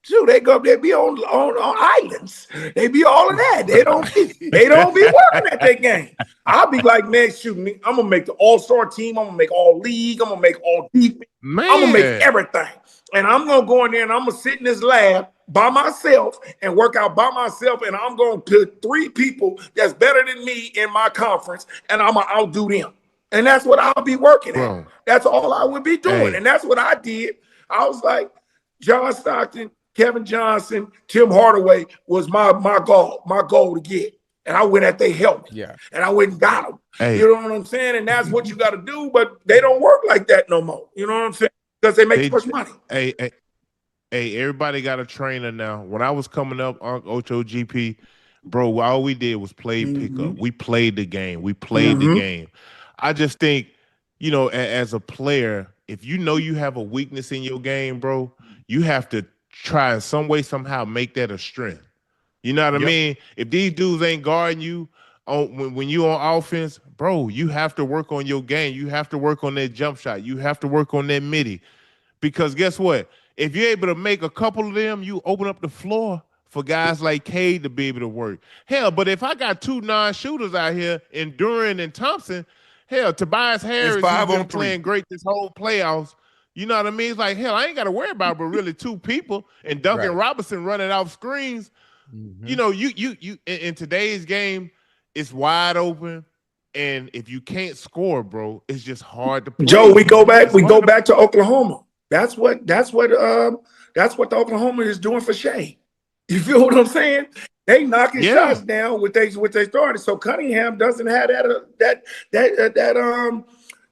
Shoot, they be on islands. They be all of that. They don't be working at their game. I'll be like, man, shoot me. I'm gonna make the all-star team. I'm gonna make all league. I'm gonna make all defense. I'm gonna make everything. And I'm gonna go in there and I'm gonna sit in this lab by myself and work out by myself. And I'm gonna put 3 people that's better than me in my conference, and I'm gonna outdo them. And that's what I'll be working at. That's all I would be doing. And that's what I did. I was like, John Stockton, Kevin Johnson, Tim Hardaway was my goal to get. And I went at their help. Yeah. And I went and got them. Hey. You know what I'm saying? And that's what you got to do, but they don't work like that no more. You know what I'm saying? Because they make too much money. Hey, everybody got a trainer now. When I was coming up, Ocho GP, bro, all we did was play pickup. We played the game. The game. I just think, as a player, if you know you have a weakness in your game, bro, you have to try in some way, somehow make that a strength. You know what I mean? If these dudes ain't guarding you when you on offense, bro, you have to work on your game. You have to work on that jump shot. You have to work on that midi. Because guess what? If you're able to make a couple of them, you open up the floor for guys like Cade to be able to work. Hell, but if I got 2 non-shooters out here in Duran and Thompson, hell, Tobias Harris has been playing great this whole playoffs. You know what I mean? It's like, hell, I ain't got to worry about but really 2 people and Duncan Robinson running off screens. You know, you in today's game, it's wide open. And if you can't score, bro, it's just hard to play. Joe, we go back to Oklahoma. That's what the Oklahoma is doing for Shai. You feel what I'm saying? They knocking shots down with they started. So Cunningham doesn't have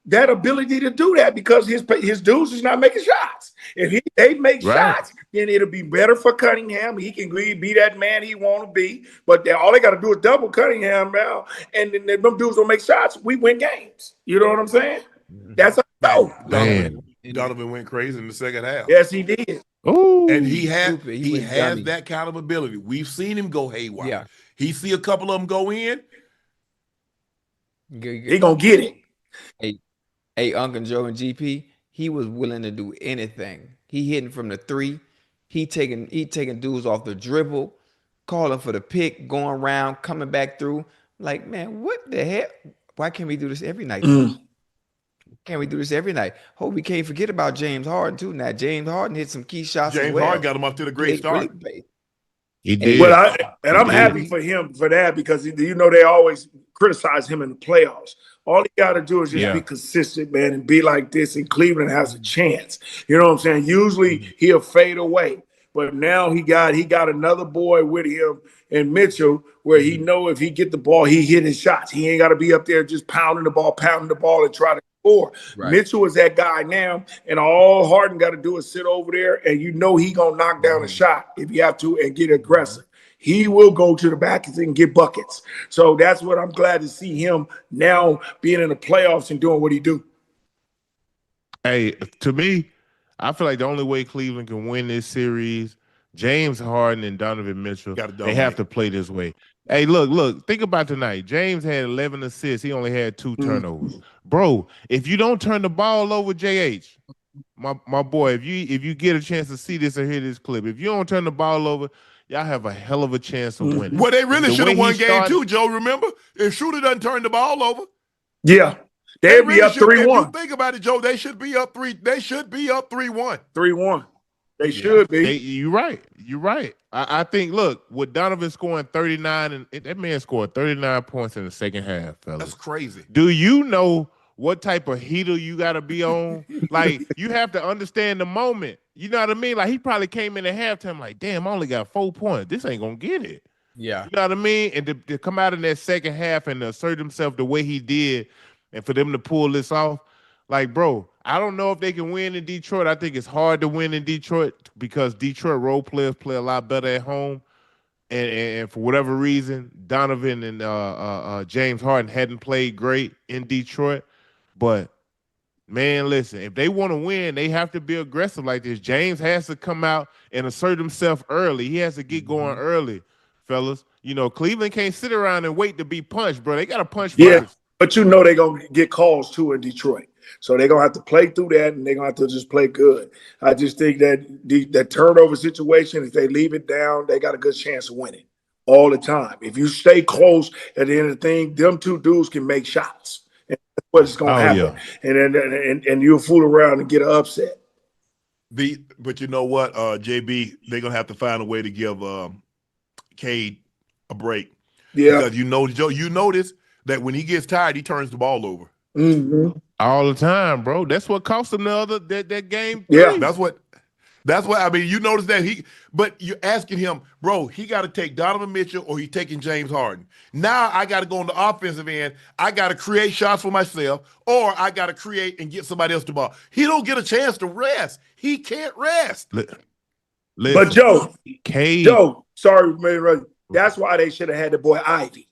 that ability to do that because his dudes is not making shots. If they make shots, then it'll be better for Cunningham. He can be that man he want to be. But all they got to do is double Cunningham now, and then them dudes don't make shots. We win games. You know what I'm saying? That's a no. Donovan went crazy in the second half. Yes, he did. Oh, and he has that kind of ability. We've seen him go haywire. Yeah. He see a couple of them go in. He gonna get it. Hey, Unc and Joe and GP, he was willing to do anything. He hitting from the 3. He taking dudes off the dribble, calling for the pick, going around, coming back through. Like, man, what the heck? Why can't we do this every night? Can't we do this every night? Hope we can't forget about James Harden too. Now James Harden hit some key shots. James Harden got him off to the great start. He did. Well, I'm happy for him for that because they always criticize him in the playoffs. All he got to do is just be consistent, man, and be like this, and Cleveland has a chance. You know what I'm saying? Usually he'll fade away, but now he got another boy with him and Mitchell, where he know if he get the ball, he hit his shots. He ain't got to be up there just pounding the ball and try to score. Right. Mitchell is that guy now, and all Harden got to do is sit over there, and he gonna knock down a shot if you have to and get aggressive. He will go to the back and get buckets. So that's what I'm glad to see him now being in the playoffs and doing what he do. Hey, to me, I feel like the only way Cleveland can win this series, James Harden and Donovan Mitchell, they have to play this way. Hey, look, think about tonight. James had 11 assists. He only had 2 turnovers. Bro, if you don't turn the ball over, JH, my boy, if you get a chance to see this or hear this clip, if you don't turn the ball over, y'all have a hell of a chance of winning. Well, they really should have won game 2, Joe, remember? If Shooter doesn't turn the ball over. Yeah. They'd be up 3-1. If you think about it, Joe, they should be up 3. They should be up 3-1. 3-1. They should be. You're right. You're right. I think, look, with Donovan scoring 39, and that man scored 39 points in the second half, fellas. That's crazy. Do you know what type of heater you got to be on? Like, you have to understand the moment. You know what I mean? Like, he probably came in at halftime like, damn, I only got 4 points. This ain't going to get it. Yeah. You know what I mean? And to come out in that second half and assert himself the way he did, and for them to pull this off, like, bro, I don't know if they can win in Detroit. I think it's hard to win in Detroit because Detroit role players play a lot better at home. And for whatever reason, Donovan and James Harden hadn't played great in Detroit. But, man, listen, if they want to win, they have to be aggressive like this. James has to come out and assert himself early. He has to get going early, fellas. Cleveland can't sit around and wait to be punched, bro. They got to punch first. But they're going to get calls, too, in Detroit. So they're going to have to play through that, and they're going to have to just play good. I just think that that turnover situation, if they leave it down, they got a good chance of winning all the time. If you stay close at the end of the thing, them 2 dudes can make shots. And that's what's going to happen. Yeah. And you'll fool around and get an upset. But you know what, JB, they're going to have to find a way to give Cade a break. Yeah. Because Joe, you notice that when he gets tired, he turns the ball over. All the time, bro. That's what cost him that game. Yeah, that's what I mean. You notice that but you're asking him, bro. He got to take Donovan Mitchell or he taking James Harden. Now I got to go on the offensive end. I got to create shots for myself, or I got to create and get somebody else the ball. He don't get a chance to rest. He can't rest. Listen, but Joe, sorry, man. That's why they should have had the boy Ivy.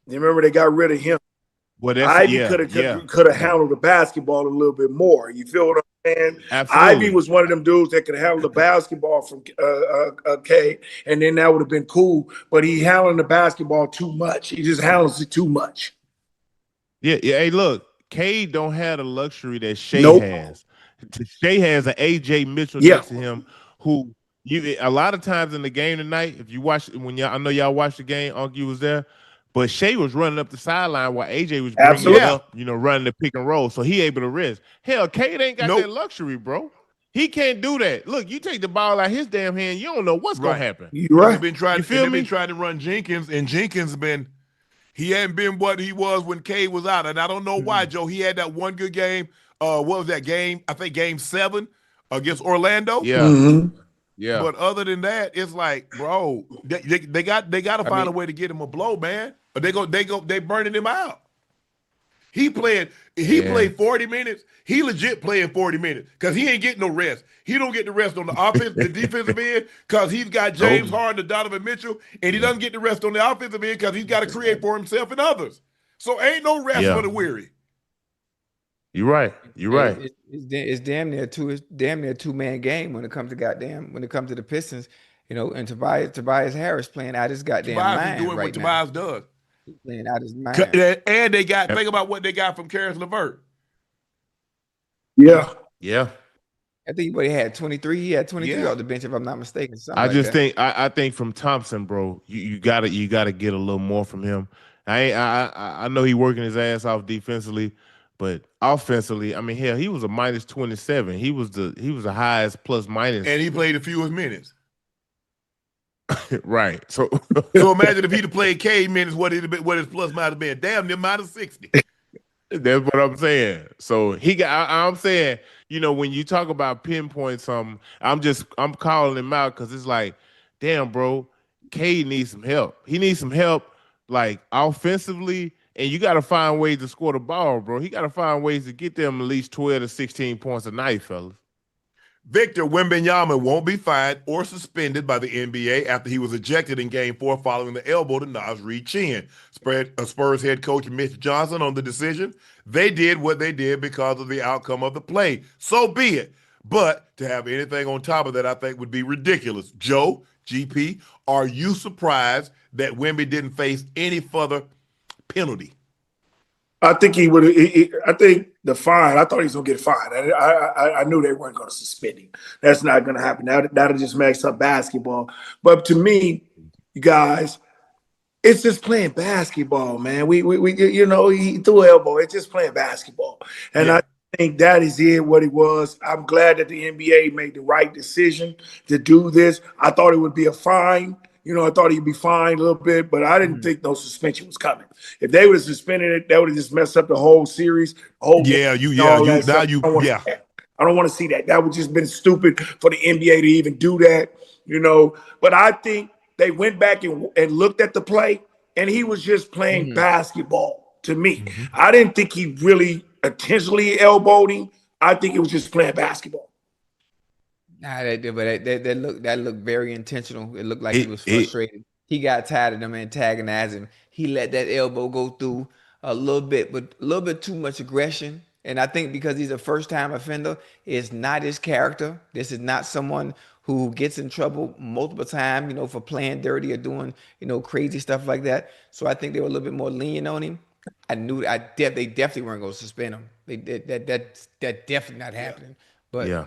You remember they got rid of him. Well, Ivy could have handled the basketball a little bit more. You feel what I'm saying? Absolutely. Ivy was one of them dudes that could handle the basketball from K, and then that would have been cool. But he handling the basketball too much. He just handles it too much. Yeah. Hey, look, K don't have the luxury that Shai has. Shai has an AJ Mitchell next to him, who a lot of times in the game tonight, if you watch I know y'all watched the game, Unc, you was there. But Shai was running up the sideline while AJ was bringing it up, running the pick and roll, so he able to rest. Hell, Cade ain't got that luxury, bro. He can't do that. Look, you take the ball out his damn hand, you don't know what's gonna happen. You're right. They've been trying to run Jenkins, and Jenkins he hadn't been what he was when Cade was out, and I don't know why, Joe. He had that one good game. What was that game? I think game 7 against Orlando. Yeah. Yeah. But other than that, it's like, bro, they got to find a way to get him a blow, man. But they burning him out. He played 40 minutes. He legit playing 40 minutes because he ain't getting no rest. He don't get the rest on the offense, the defensive end, because he's got James Harden and Donovan Mitchell, and he doesn't get the rest on the offensive end because he's got to create for himself and others. So ain't no rest for the weary. You're right. You're right. It's damn near a two-man game when it comes to the Pistons, and Tobias Harris playing out his goddamn Tobias mind is doing right what now. Tobias does. He's playing out his mind. And think about what they got from Karis LeVert. Yeah. I think he had 23. He had 23 off the bench, if I'm not mistaken. I think from Thompson, bro, you gotta get a little more from him. I know he working his ass off defensively, but offensively, I mean, hell, he was a minus 27. He was the highest plus minus, and he played the fewest minutes. Right. So imagine if he'd have played K minutes, what his plus might have been. Damn near minus 60. That's what I'm saying. So I'm saying, when you talk about pinpoint something, I'm calling him out because it's like, damn, bro, K needs some help. He needs some help, like offensively, and you got to find ways to score the ball, bro. He got to find ways to get them at least 12 to 16 points a night, fellas. Victor Wembanyama won't be fined or suspended by the NBA after he was ejected in Game 4 following the elbow to Naz Reid's chin. Spurs head coach Mitch Johnson on the decision. They did what they did because of the outcome of the play. So be it. But to have anything on top of that, I think would be ridiculous. Joe, GP, are you surprised that Wemby didn't face any further penalty? I think he would. I think the fine. I thought he was gonna get fined. I knew they weren't gonna suspend him. That's not gonna happen. That'll just mess up basketball. But to me, you guys, it's just playing basketball, man. We he threw an elbow. It's just playing basketball, and I think that is what it was. I'm glad that the NBA made the right decision to do this. I thought it would be a fine. I thought he'd be fined a little bit, but I didn't think no suspension was coming. If they would have suspended it, that would have just messed up the whole series. I don't want to see that. That would just been stupid for the NBA to even do that, But I think they went back and looked at the play, and he was just playing basketball to me. I didn't think he really intentionally elbowed him. I think it was just playing basketball. Nah, that looked very intentional. It looked like he was frustrated. He got tired of them antagonizing. He let that elbow go through a little bit, but a little bit too much aggression. And I think because he's a first-time offender, it's not his character. This is not someone who gets in trouble multiple times, for playing dirty or doing, crazy stuff like that. So I think they were a little bit more lenient on him. They definitely weren't going to suspend him. That definitely not happening. But yeah.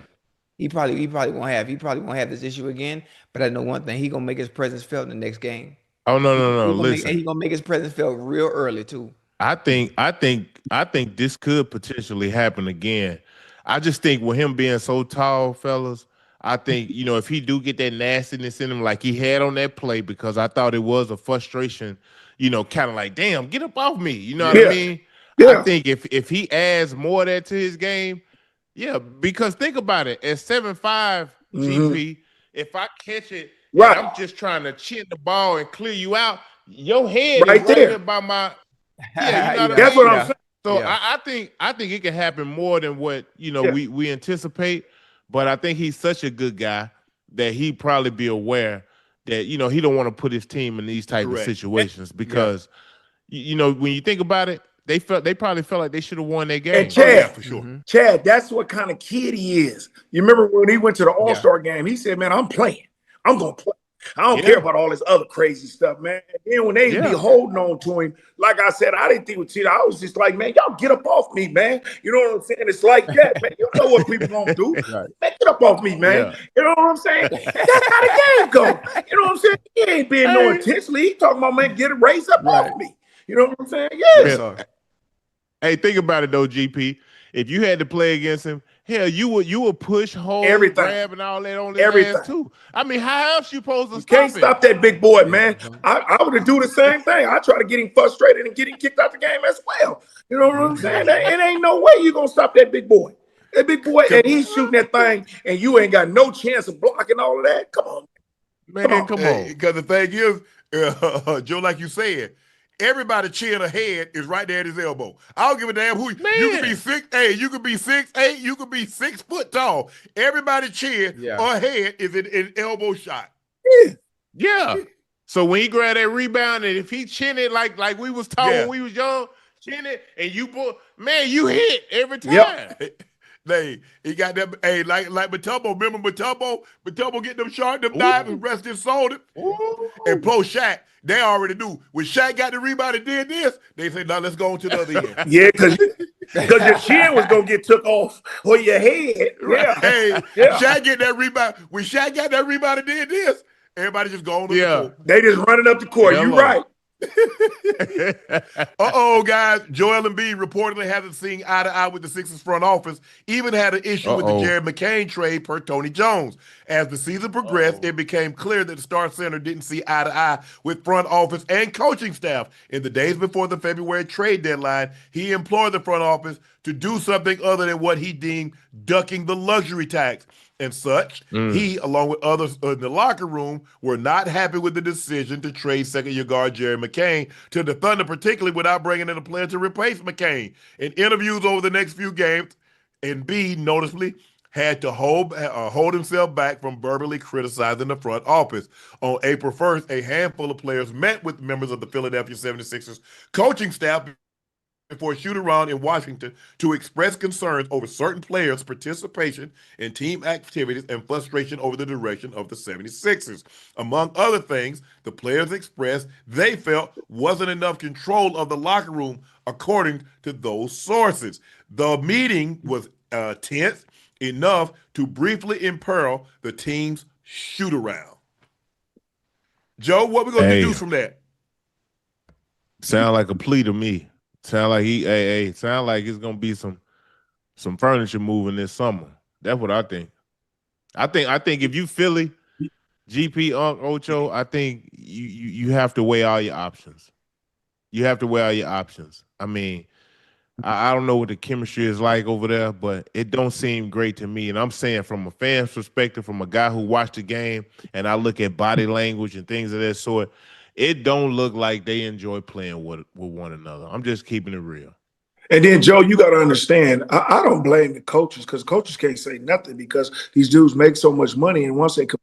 He probably won't have this issue again. But I know one thing: he gonna make his presence felt in the next game. Oh no! Listen, he gonna make his presence felt real early too. I think this could potentially happen again. I just think with him being so tall, fellas, I think if he do get that nastiness in him like he had on that play, because I thought it was a frustration, kind of like, damn, get up off me. You know what I mean? Yeah. I think if he adds more of that to his game. Yeah, because think about it. At 7'5", GP, if I catch it, and I'm just trying to chin the ball and clear you out, your head is right there by my. Yeah, that's what I'm saying. So I think it can happen more than what we anticipate. But I think he's such a good guy that he probably be aware that he don't want to put his team in these type of situations because when you think about it. They probably felt like they should have won that game. And Chad, for sure. Chad, that's what kind of kid he is. You remember when he went to the All-Star game, he said, man, I'm playing. I'm going to play. I don't care about all this other crazy stuff, man. And then when they be holding on to him, like I said, I didn't think it was cheating. I was just like, man, y'all get up off me, man. You know what I'm saying? It's like that, man. You know what people gonna do. Man, get up off me, man. Yeah. You know what I'm saying? That's how the game go. You know what I'm saying? He ain't being no intensely. He talking about, man, get a raise up off me. You know what I'm saying? Yeah. Hey, think about it though, GP. If you had to play against him, hell, you would push, hold, grab, and all that on his ass too. I mean, how else you supposed to stop him? Can't stop that big boy, man. I would have do the same thing. I try to get him frustrated and get him kicked out the game as well. You know what I'm saying? It ain't no way you gonna stop that big boy. That big boy, and he's shooting that thing, and you ain't got no chance of blocking all of that. Come on, man. Come on. Because the thing is, Joe, like you said, Everybody chin or head is right there at his elbow. I don't give a damn who Man. you could be 6'8", you could be 6'8", you could be 6 foot tall. Everybody chin or head is in elbow shot. Yeah. So when he grab that rebound and if he chin it like we was taught when we was young, chin it and you pull, man, you hit every time. He got that. Hey, like Matumbo. Remember Matumbo? Matumbo get them short, them dives and rest his shoulder. And pro Shaq, they already knew. When Shaq got the rebound and did this, they said, now let's go on to the other end. Yeah, because your chin was going to get took off or your head. Yeah. Hey, Shaq get that rebound. When Shaq got that rebound and did this, everybody just go on to the court. They just running up the court. You right. Guys. Joel Embiid reportedly hasn't seen eye to eye with the Sixers front office, even had an issue with the Jared McCain trade per Tony Jones. As the season progressed, it became clear that the star center didn't see eye to eye with front office and coaching staff. In the days before the February trade deadline, he implored the front office to do something other than what he deemed ducking the luxury tax. And such, he, along with others in the locker room, were not happy with the decision to trade second-year guard Jerry McCain to the Thunder, particularly without bringing in a player to replace McCain. In interviews over the next few games, Embiid noticeably had to hold himself back from verbally criticizing the front office. On April 1st, a handful of players met with members of the Philadelphia 76ers coaching staff for a shoot-around in Washington to express concerns over certain players' participation in team activities and frustration over the direction of the 76ers. Among other things, the players expressed they felt wasn't enough control of the locker room, according to those sources. The meeting was tense enough to briefly imperil the team's shoot-around. Joe, what we going to deduce from that? Sound like a plea to me. Sound like sound like it's gonna be some furniture moving this summer. That's what I think. I think if you Philly, GP, Unc, Ocho, I think you have to weigh all your options. You have to weigh all your options. I mean, I don't know what the chemistry is like over there, but it don't seem great to me. And I'm saying from a fan's perspective, from a guy who watched the game, and I look at body language and things of that sort, it don't look like they enjoy playing with one another. I'm just keeping it real. And then, Joe, you got to understand, I don't blame the coaches because coaches can't say nothing because these dudes make so much money. And once they come,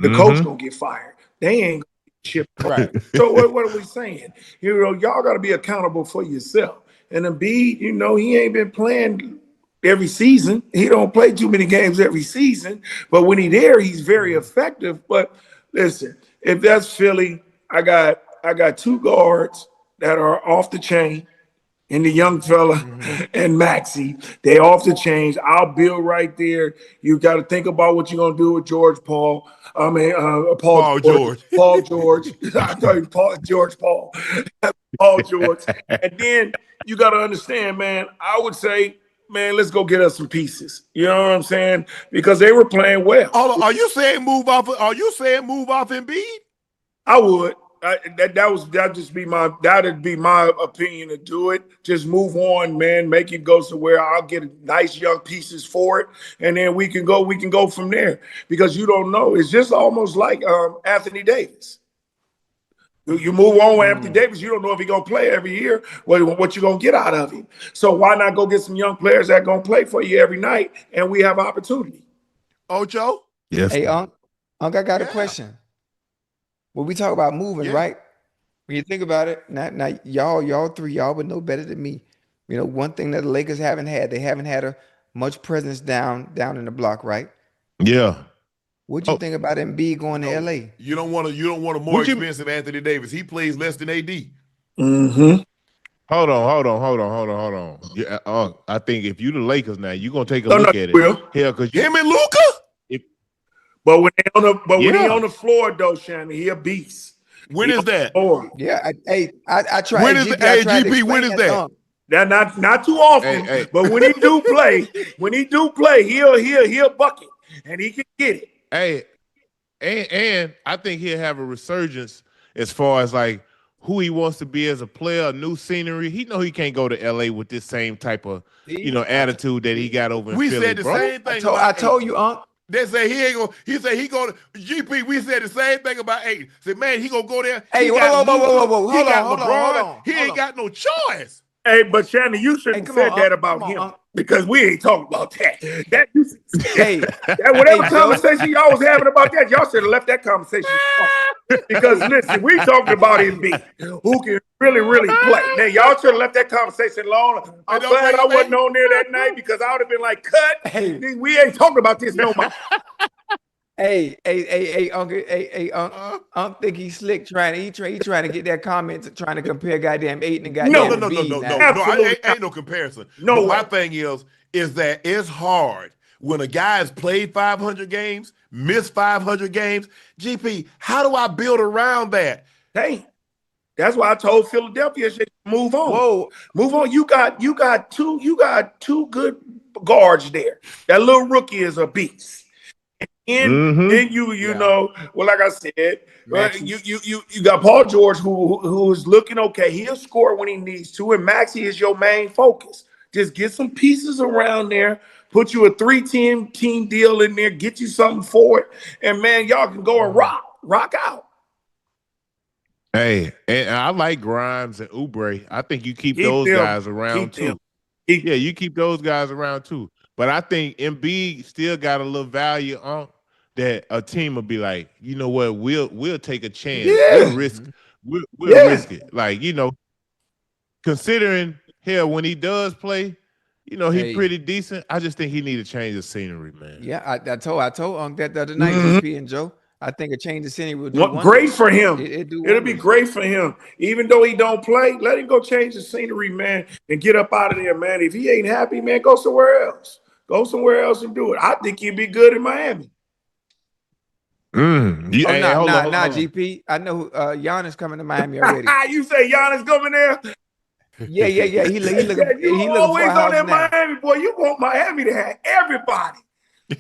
the coach going to get fired. They ain't going to ship. Right. So what are we saying? Y'all got to be accountable for yourself. And Embiid, he ain't been playing every season. He don't play too many games every season. But when he's there, he's very effective. But listen, if that's Philly, I got two guards that are off the chain, and the young fella and Maxey. They off the chain. I'll build right there. You got to think about what you're gonna do with Paul George. Paul George. I thought you Paul George. And then you got to understand, man. I would say, man, let's go get us some pieces. You know what I'm saying? Because they were playing well. Are you saying move off Embiid? I would. That'd be my opinion to do it. Just move on, man. Make it go somewhere. I'll get nice young pieces for it, and then we can go from there. Because you don't know. It's just almost like Anthony Davis. You move on with Anthony Davis, you don't know if he's gonna play every year, what you're gonna get out of him. So why not go get some young players that gonna play for you every night, and we have opportunity. Ocho? Yes. Hey, Unc, I got a question. When we talk about moving, right? When you think about it, now y'all three, y'all would know better than me. One thing that the Lakers haven't had, they haven't had much presence down in the block, right? Yeah. What do you think about Embiid going to LA? You don't want a more expensive Anthony Davis. He plays less than AD. Mm-hmm. Hold on. Yeah, I think if you the Lakers now, you're gonna take a look at it. Yeah, because him and Luka. But when he on the floor, though, Shannon, he a beast. When is that? Yeah, I tried. When is the GP? When is that? Not too often, but when he do play, he'll bucket and he can get it. Hey, and I think he'll have a resurgence as far as like who he wants to be as a player, new scenery. He know he can't go to LA with this same type of attitude that he got over in Philly. We said the same thing. I told you, Unc. They say he ain't gonna. He said he gonna. GP. We said the same thing about Aiden. Said man, he gonna go there. Hey, He whoa, got whoa, whoa, whoa, Luka. whoa, whoa. He Hold on, got hold on, LeBron. hold on, He hold ain't on. got no choice. Hey, but Shannon, you should Hey, have come said on, that Unc. about Come on, him Unc. because we ain't talking about that. That you Hey, that whatever hey, Joe. conversation y'all was having about that, y'all should have left that conversation alone. Because Hey, listen, we talking about Embiid, who can really, really play. Now y'all should have left that conversation alone. And I'm don't glad bring I up wasn't Aiden. on there that night because I would have been like, cut. hey, We ain't talking about this no more. hey, Uncle, Unc think he's slick he trying to get that comment trying to compare goddamn Aiden and No, goddamn no, no, no, Embiid no, now. no, no. Absolutely Ain't no comparison. No But way. my thing is that it's hard when a guy has played 500 games, missed 500 games. GP, how do I build around that? Hey, that's why I told Philadelphia should move on. Whoa. Move on. You got two good guards there. That little rookie is a beast. And then you know, well, like I said, you got Paul George who is looking okay. He'll score when he needs to, and Maxey is your main focus. Just get some pieces around there, put you a 3-team deal in there, get you something for it, and man, y'all can go and rock out. Hey, and I like Grimes and Oubre. I think you keep those them, guys around too. them. Yeah, you keep those guys around too. But I think Embiid still got a little value on that a team will be like, you know what, we'll take a chance. Yeah. We'll Yeah. risk it. Like, you know, considering hell, when he does play, you know, he's pretty decent. I just think he need to change the scenery, man. Yeah, I told Unc that the other night, GP and Joe. I think a change of scenery will do wonders. Great for him. It'll be great for him. Even though he don't play, let him go change the scenery, man, and get up out of there, man. If he ain't happy, man, go somewhere else. Go somewhere else and do it. I think he'd be good in Miami. GP. I know Giannis coming to Miami already. You say Giannis coming there? Yeah. He looking always for a on that now. Miami, boy. You want Miami to have everybody. We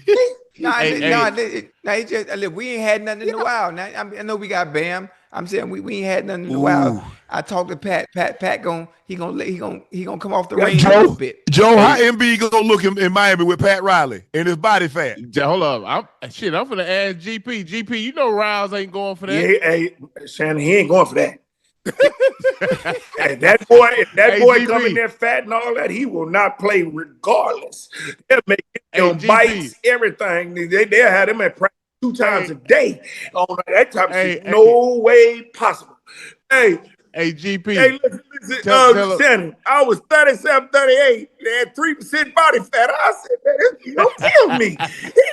ain't had nothing in a while. Now I know we got Bam. I'm saying we ain't had nothing in a while. I talked to Pat. Pat gonna come off the range a little bit. Joe, how Embiid gonna look in Miami with Pat Riley and his body fat? Hold up, I'm gonna ask GP. GP, you know Riles ain't going for that. Yeah, hey, Shannon, he ain't going for that. If that boy come in there fat and all that, he will not play regardless. They'll make him bites, everything. They'll have him at practice 2 times a day on that type of shit. No way possible. Hey, GP. Hey, listen, Shannon, I was 37, 38. They had 3% body fat. I said, man, he gonna kill me. He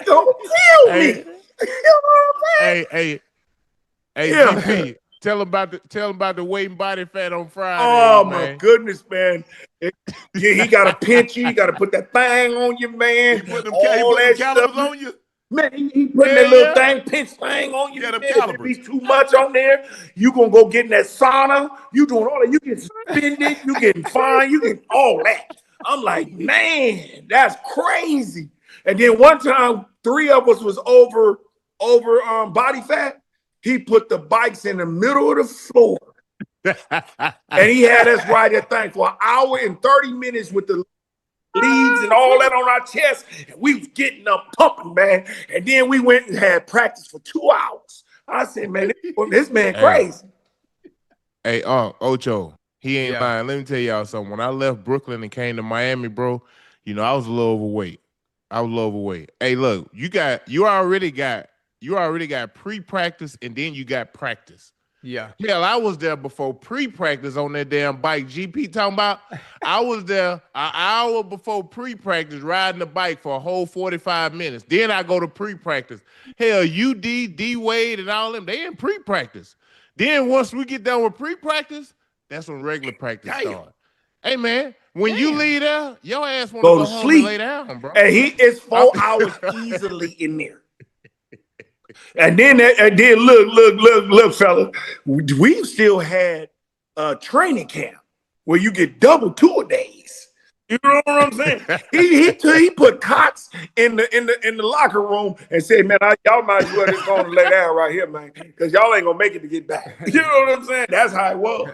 gonna kill me. You know what I'm saying? GP. Tell him about the weight and body fat on Friday. Oh my goodness, man! He got to pinch you. He got to put that thing on you, man. He put them calibers on you. Man, he putting that little thing, pinch thing on you. Yeah, them If calibers. it's too much on there, you gonna go get in that sauna. You doing all that. You get suspended. You getting fined. You get all that. I'm like, man, that's crazy. And then one time, 3 of us was over body fat. He put the bikes in the middle of the floor. And he had us ride that thing for 1 hour and 30 minutes with the leads and all that on our chest. And we was getting up pumping, man. And then we went and had practice for 2 hours. I said, man, this man crazy. Hey, Ocho, he ain't lying. Let me tell y'all something. When I left Brooklyn and came to Miami, bro, you know, I was a little overweight. Hey, look, you already got pre-practice and then you got practice. Yeah. Hell, I was there before pre-practice on that damn bike. GP talking about I was there an hour before pre-practice riding the bike for a whole 45 minutes. Then I go to pre-practice. Hell, UD, D-Wade, and all them, they in pre-practice. Then once we get done with pre-practice, that's when regular practice starts. Hey, man, when you leave there, your ass want to go home and lay down, bro. And he is 4 hours easily in there. And then look, fella, we still had a training camp where you get double 2-a-days. You know what I'm saying? he put cots in the locker room and said, man, y'all might as well just go and lay down right here, man, because y'all ain't gonna make it to get back. You know what I'm saying? That's how it was.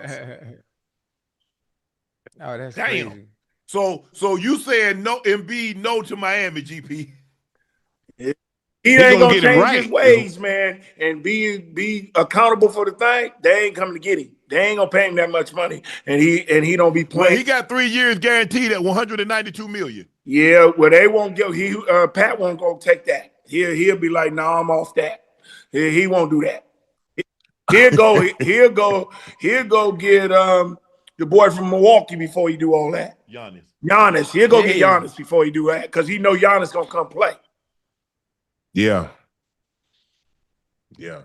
Oh, that's damn. crazy. So you saying no Embiid no to Miami, GP? he ain't gonna gonna get it change right. his ways, man, and be accountable for the thing. They ain't coming to get him. They ain't gonna pay him that much money, and he don't be Well, playing. he got 3 years guaranteed at $192 million. Yeah, well, they won't give. Pat won't go take that. He'll be like, no, I'm off that. He won't do that. He'll go get the boy from Milwaukee before he do all that. Giannis. He'll go get Hey. Giannis before he do that because he know Giannis gonna come play. Yeah. Yeah.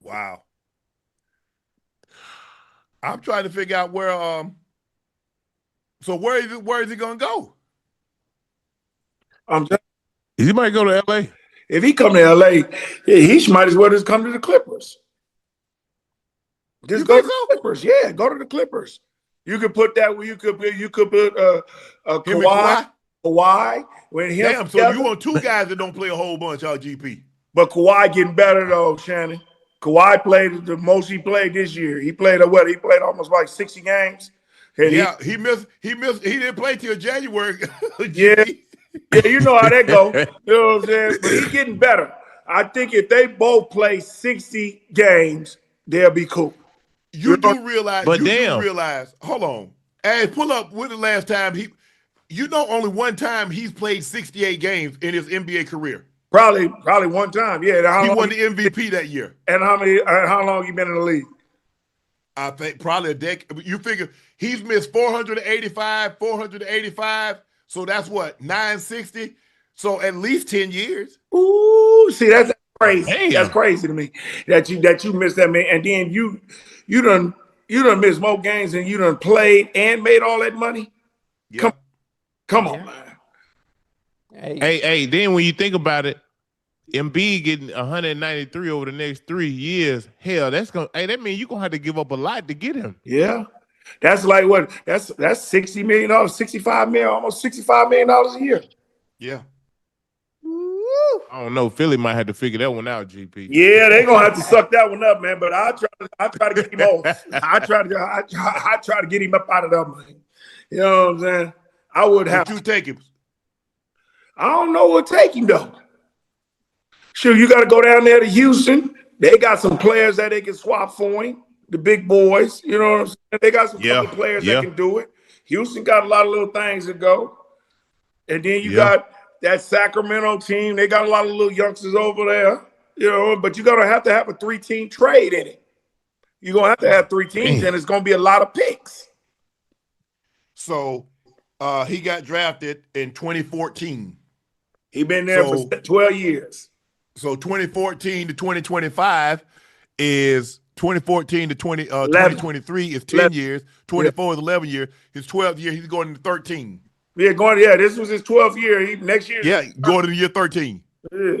Wow. I'm trying to figure out where so where is he gonna go? He might go to LA. If he come to LA, he might as well just come to the Clippers. Just go to the Clippers. Yeah, go to the Clippers. You could put that where you could put Kawhi when him. Damn, so you want two guys that don't play a whole bunch, GP. But Kawhi getting better though, Shannon. Kawhi played the most he played this year. He played He played almost like 60 games. And he missed. He didn't play till January. Yeah, you know how that go. You know what I'm saying? But he's getting better. I think if they both play 60 games, they'll be cool. You do realize. Hold on. Hey, pull up. When the last time only one time he's played 68 games in his NBA career. Probably one time. Yeah, he won the MVP that year. And how long he been in the league? I think probably a decade. You figure he's missed 485. So that's what, 960. So at least 10 years. Ooh, see, that's crazy. Damn. That's crazy to me that you missed that, man. And then you done missed more games and you done played and made all that money. Yeah. Come on, man. Hey, then when you think about it, Embiid getting 193 over the next 3 years, hell, that means you're gonna have to give up a lot to get him. Yeah. That's like what? That's $60 million, $65 million, almost $65 million a year. Yeah. I don't know. Philly might have to figure that one out, GP. Yeah, they're gonna have to suck that one up, man. But I try to get him off. I try to get him up out of that money. You know what I'm saying? I would have to take him. I don't know what take him though. Sure, you got to go down there to Houston. They got some players that they can swap for him. The big boys, you know what I'm saying? They got some couple players that can do it. Houston got a lot of little things to go. And then you got that Sacramento team. They got a lot of little youngsters over there, you know, but you're going to have a 3-team trade in it. You're going to have 3 teams, and it's going to be a lot of picks. So he got drafted in 2014. He been there for 12 years. So 2014 to 2025 is 2014 to 2023 is 10 years. 24 is 11 years. His 12th year, he's going into 13. Yeah, this was his 12th year. Next year. Yeah, going to the year 13. Yeah.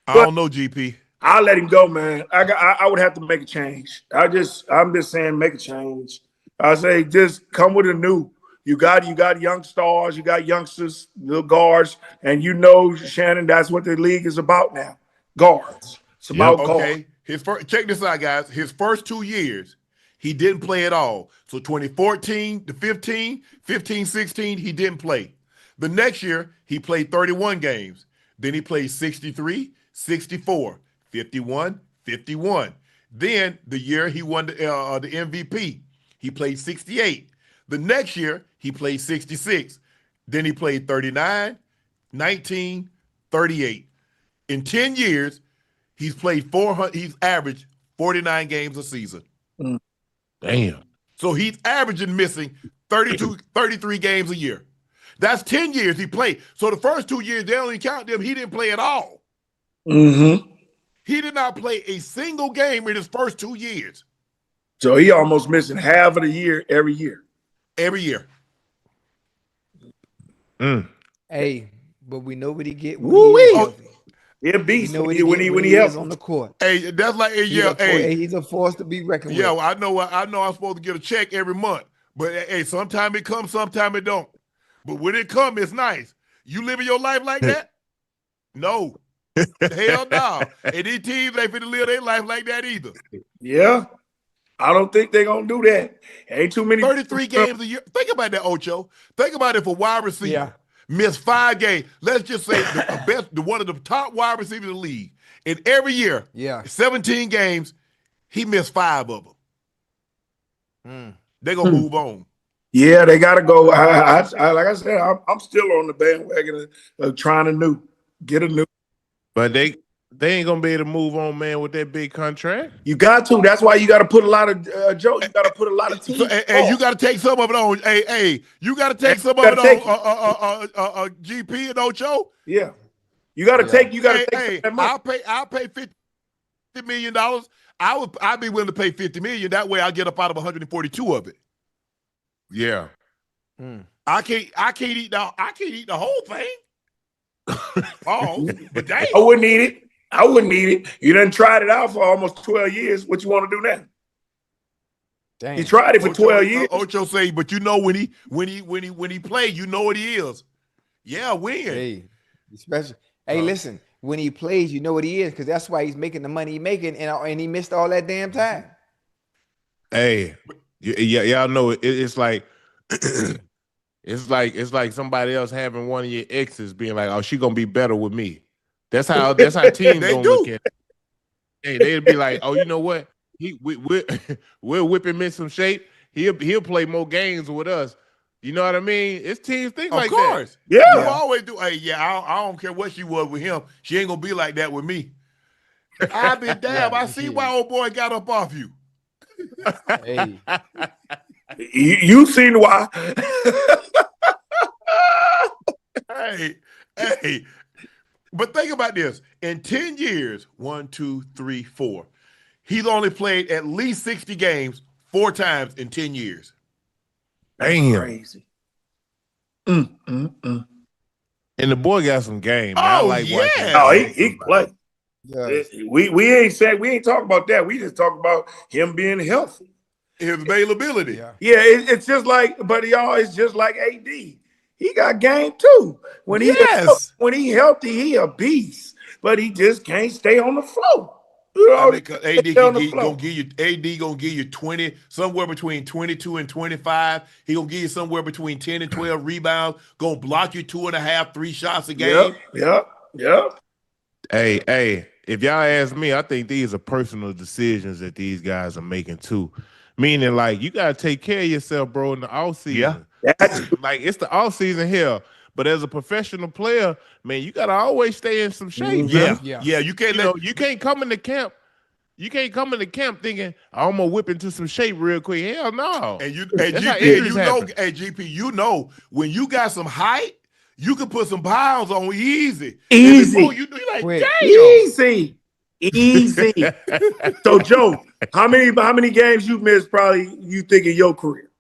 I don't know, GP. I'll let him go, man. I would have to make a change. I'm just saying make a change. I say just come with a new. You got young stars, you got youngsters, little guards, and you know, Shannon, that's what the league is about now. Guards. It's about guards. Okay. Check this out, guys. His first 2 years, he didn't play at all. So 2014 to 15-16, he didn't play. The next year, he played 31 games. Then he played 63, 64, 51, 51. Then the year he won the MVP, he played 68. The next year, he played 66. Then he played 39, 19, 38. In 10 years, he's played 400. He's averaged 49 games a season. Damn. So he's averaging missing 33 games a year. That's 10 years he played. So the first 2 years, they only count them. He didn't play at all. Mm-hmm. He did not play a single game in his first 2 years. So he almost missing half of the year every year. Every year. Hey, but we know what he get. It beats when he helps on the court. Hey, that's like he's a force to be reckoned with. Yeah, I know I'm supposed to get a check every month, but hey, sometimes it comes, sometimes it don't. But when it comes, it's nice. You living your life like that? No. Hell no. And these teams ain't finna live their life like that either. Yeah. I don't think they're going to do that. Ain't too many. 33 games a year. Think about that, Ocho. Think about it for wide receiver. Yeah. missed 5 games. Let's just say one of the top wide receivers in the league. And every year, 17 games, he missed 5 of them. They're going to move on. Yeah, they got to go. Like I said, I'm still on the bandwagon of trying to get a new. But they ain't gonna be able to move on, man, with that big contract. You got to. That's why you got to put a lot of Joe. You got to put a lot of teams. And you got to take some of it on. Hey, you got to take some of it on GP and Ocho. Yeah, you got to take. You got to take. I'll pay $50 million. I'd be willing to pay $50 million. That way, I'll get up out of 142 of it. Yeah. I can't eat the whole thing. Oh, but dang. I wouldn't eat it. You done tried it out for almost 12 years. What you want to do now? Dang. You tried it for 12 years. Ocho say, but you know when he played, you know what he is. Yeah, win. Hey, especially. Hey, listen. When he plays, you know what he is, because that's why he's making the money he's making, and he missed all that damn time. Hey, y'all know it's like it's like somebody else having one of your exes being like, "Oh, she gonna be better with me." That's how teams gonna look at it. Hey, they'd be like, "Oh, you know what? We'll whip him in some shape. He'll play more games with us." You know what I mean? It's teams think like that. Of course. Yeah. You always do. Hey, I don't care what she was with him. She ain't gonna be like that with me. I be damn. I see why old boy got up off you. Hey. You seen why? Hey. But think about this. In 10 years, 1, 2, 3, 4, he's only played at least 60 games 4 times in 10 years. Damn. Crazy. And the boy got some game. Man. I like watching. Oh, he play. Yeah. We ain't talking about that. We just talk about him being healthy. His availability. Yeah, it's just like, but y'all, it's just like AD. He got game too. When he healthy, he a beast. But he just can't stay on the floor. You know, AD gonna give you 20, somewhere between 22 and 25. He gonna give you somewhere between 10 and 12 rebounds. Gonna block you 2.5, 3 shots a game. Yep. Hey, if y'all ask me, I think these are personal decisions that these guys are making too. Meaning, like, you gotta take care of yourself, bro, in the off season. Yeah. Like, it's the off season here. But as a professional player, man, you gotta always stay in some shape. Yeah. You can't you can't come into camp. You can't come into camp thinking, I'm gonna whip into some shape real quick. Hell no. And GP, you know, when you got some height, you can put some pounds on easy. You like, damn. Easy. So, Joe, how many games you missed probably you think in your career?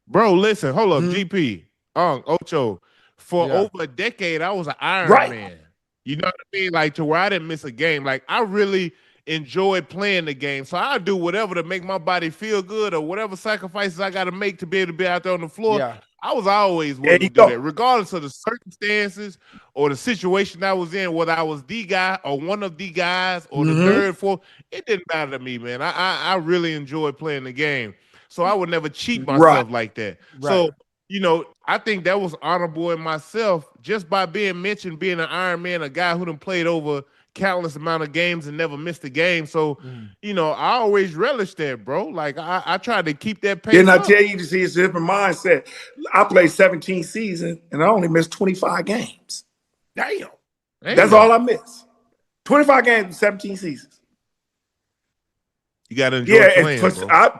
Bro, listen, hold up, GP. Ocho, for over a decade, I was an Iron Man. You know what I mean? Like, to where I didn't miss a game. Like, I really enjoyed playing the game. So I do whatever to make my body feel good or whatever sacrifices I got to make to be able to be out there on the floor. Yeah. I was always willing to do that, regardless of the circumstances or the situation I was in, whether I was the guy or one of the guys or the third, fourth. It didn't matter to me, man. I really enjoyed playing the game. So I would never cheat myself like that. Right. So, you know, I think that was honorable in myself just by being mentioned, being an Iron Man, a guy who done played over countless amount of games and never missed a game. So, you know, I always relish that, bro. Like, I tried to keep that pace. Didn't I tell you to see it's a different mindset? I played 17 seasons and I only missed 25 games. Damn. That's all I missed. 25 games in 17 seasons. You got to enjoy playing,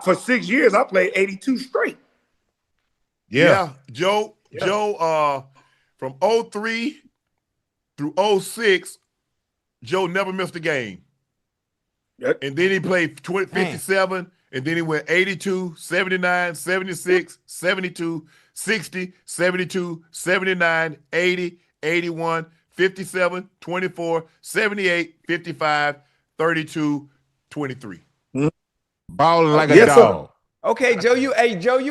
for 6 years, I played 82 straight. Yeah. Joe, from 03 through 06, Joe never missed a game. Yep. And then he played 57, and then he went 82, 79, 76, 72, 60, 72, 79, 80, 81, 57, 24, 78, 55, 32, 23. Balling like a dog. Sir. Okay, Joe, you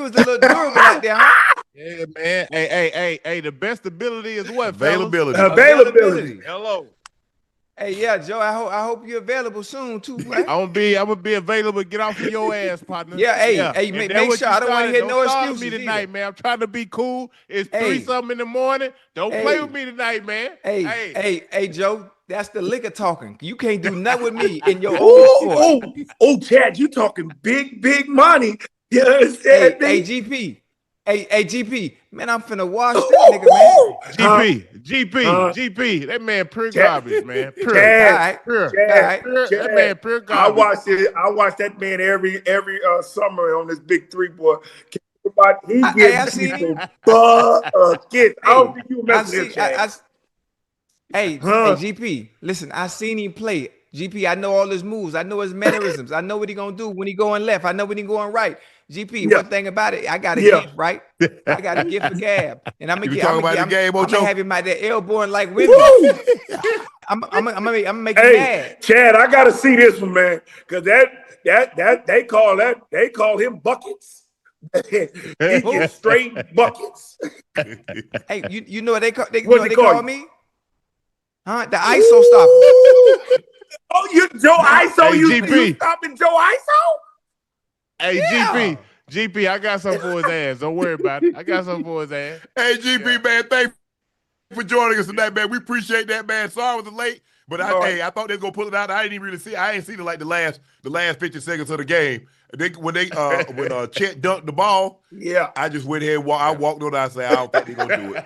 was a little durable out there, huh? Yeah, man. Hey, the best ability is what? Availability. Availability. Hello. Hey, yeah, Joe. I hope you're available soon too, man. I'm gonna be available. Get off of your ass, partner. Yeah, hey, And make, that's make what sure you I don't want to started. hear Don't no start with excuses me tonight, either. man. I'm trying to be cool. It's Hey. 3-something in the morning. Don't play with me tonight, man. Hey, Joe. That's the liquor talking. You can't do nothing with me in your own sport. Oh, Chad, you talking big money. You Hey, understand me? GP. Hey, GP. Man, I'm finna wash that nigga, man. GP. That man pure Chad, garbage, man. Pure, All Chad, right. pure, All right. pure. That man Chad. pure I garbage. watched it. I watched that man every summer on this big three, boy. He I gives me seen him. some buckets. I don't Hey, think you I mess with him, see. Chad. Hey, Huh? GP. Listen, I seen him play. GP, I know all his moves. I know his mannerisms. I know what he gonna do when he going left. I know when he going right. GP, Yeah, one thing about it, I got a yeah. gift, right? I got a gift for Gab, and I'm gonna You get, talking about the game, I'm gonna Ocho? have him out there elbowing like Wemby. Woo! I'm gonna make him Hey, mad. Chad, I gotta see this one, man, because they call him buckets. He Who? gets straight buckets. Hey, you know what they call you What know what they they call call you? me? Huh? The ISO stopper. Oh, you Joe ISO? Hey, You GP. stopping Joe ISO? Hey, Yeah. GP, I got something for his ass. Don't worry about it. I got something for his ass. Hey, GP, man, thanks for joining us tonight, man. We appreciate that, man. Sorry it was late, but All right. I thought they was gonna pull it out. I didn't even really see. I ain't seen it like the last 50 seconds of the game. When Chet dunked the ball, Yeah. I just went ahead. I walked on. I said, I don't think they're gonna do it.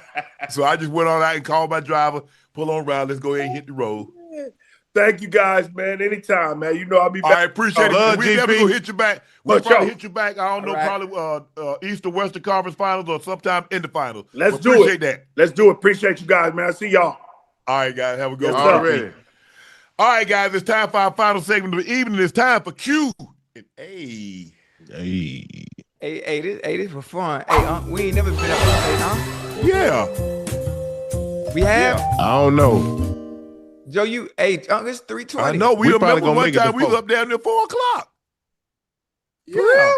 So I just went on out and called my driver. Pull on around. Let's go ahead and hit the road. Thank you guys, man. Anytime, man. You know I'll be All back. right, appreciate it. Love We definitely GP. gonna hit you back. We'll For probably sure. hit you back. I don't know, right. probably Eastern Western Conference Finals or sometime in the finals. Let's But do appreciate it. that. Let's do it. Appreciate you guys, man. See y'all. All right, guys. Have a good Yes, one. sir. Already. All right, guys. It's time for our final segment of the evening. It's time for Q and A. Hey. This for fun. Hey, we ain't never been up there, Yeah. We have. I don't know. Joe, it's I 3:20. know. We We probably remember gonna one make it time to we was 4. up down there 4:00. For real?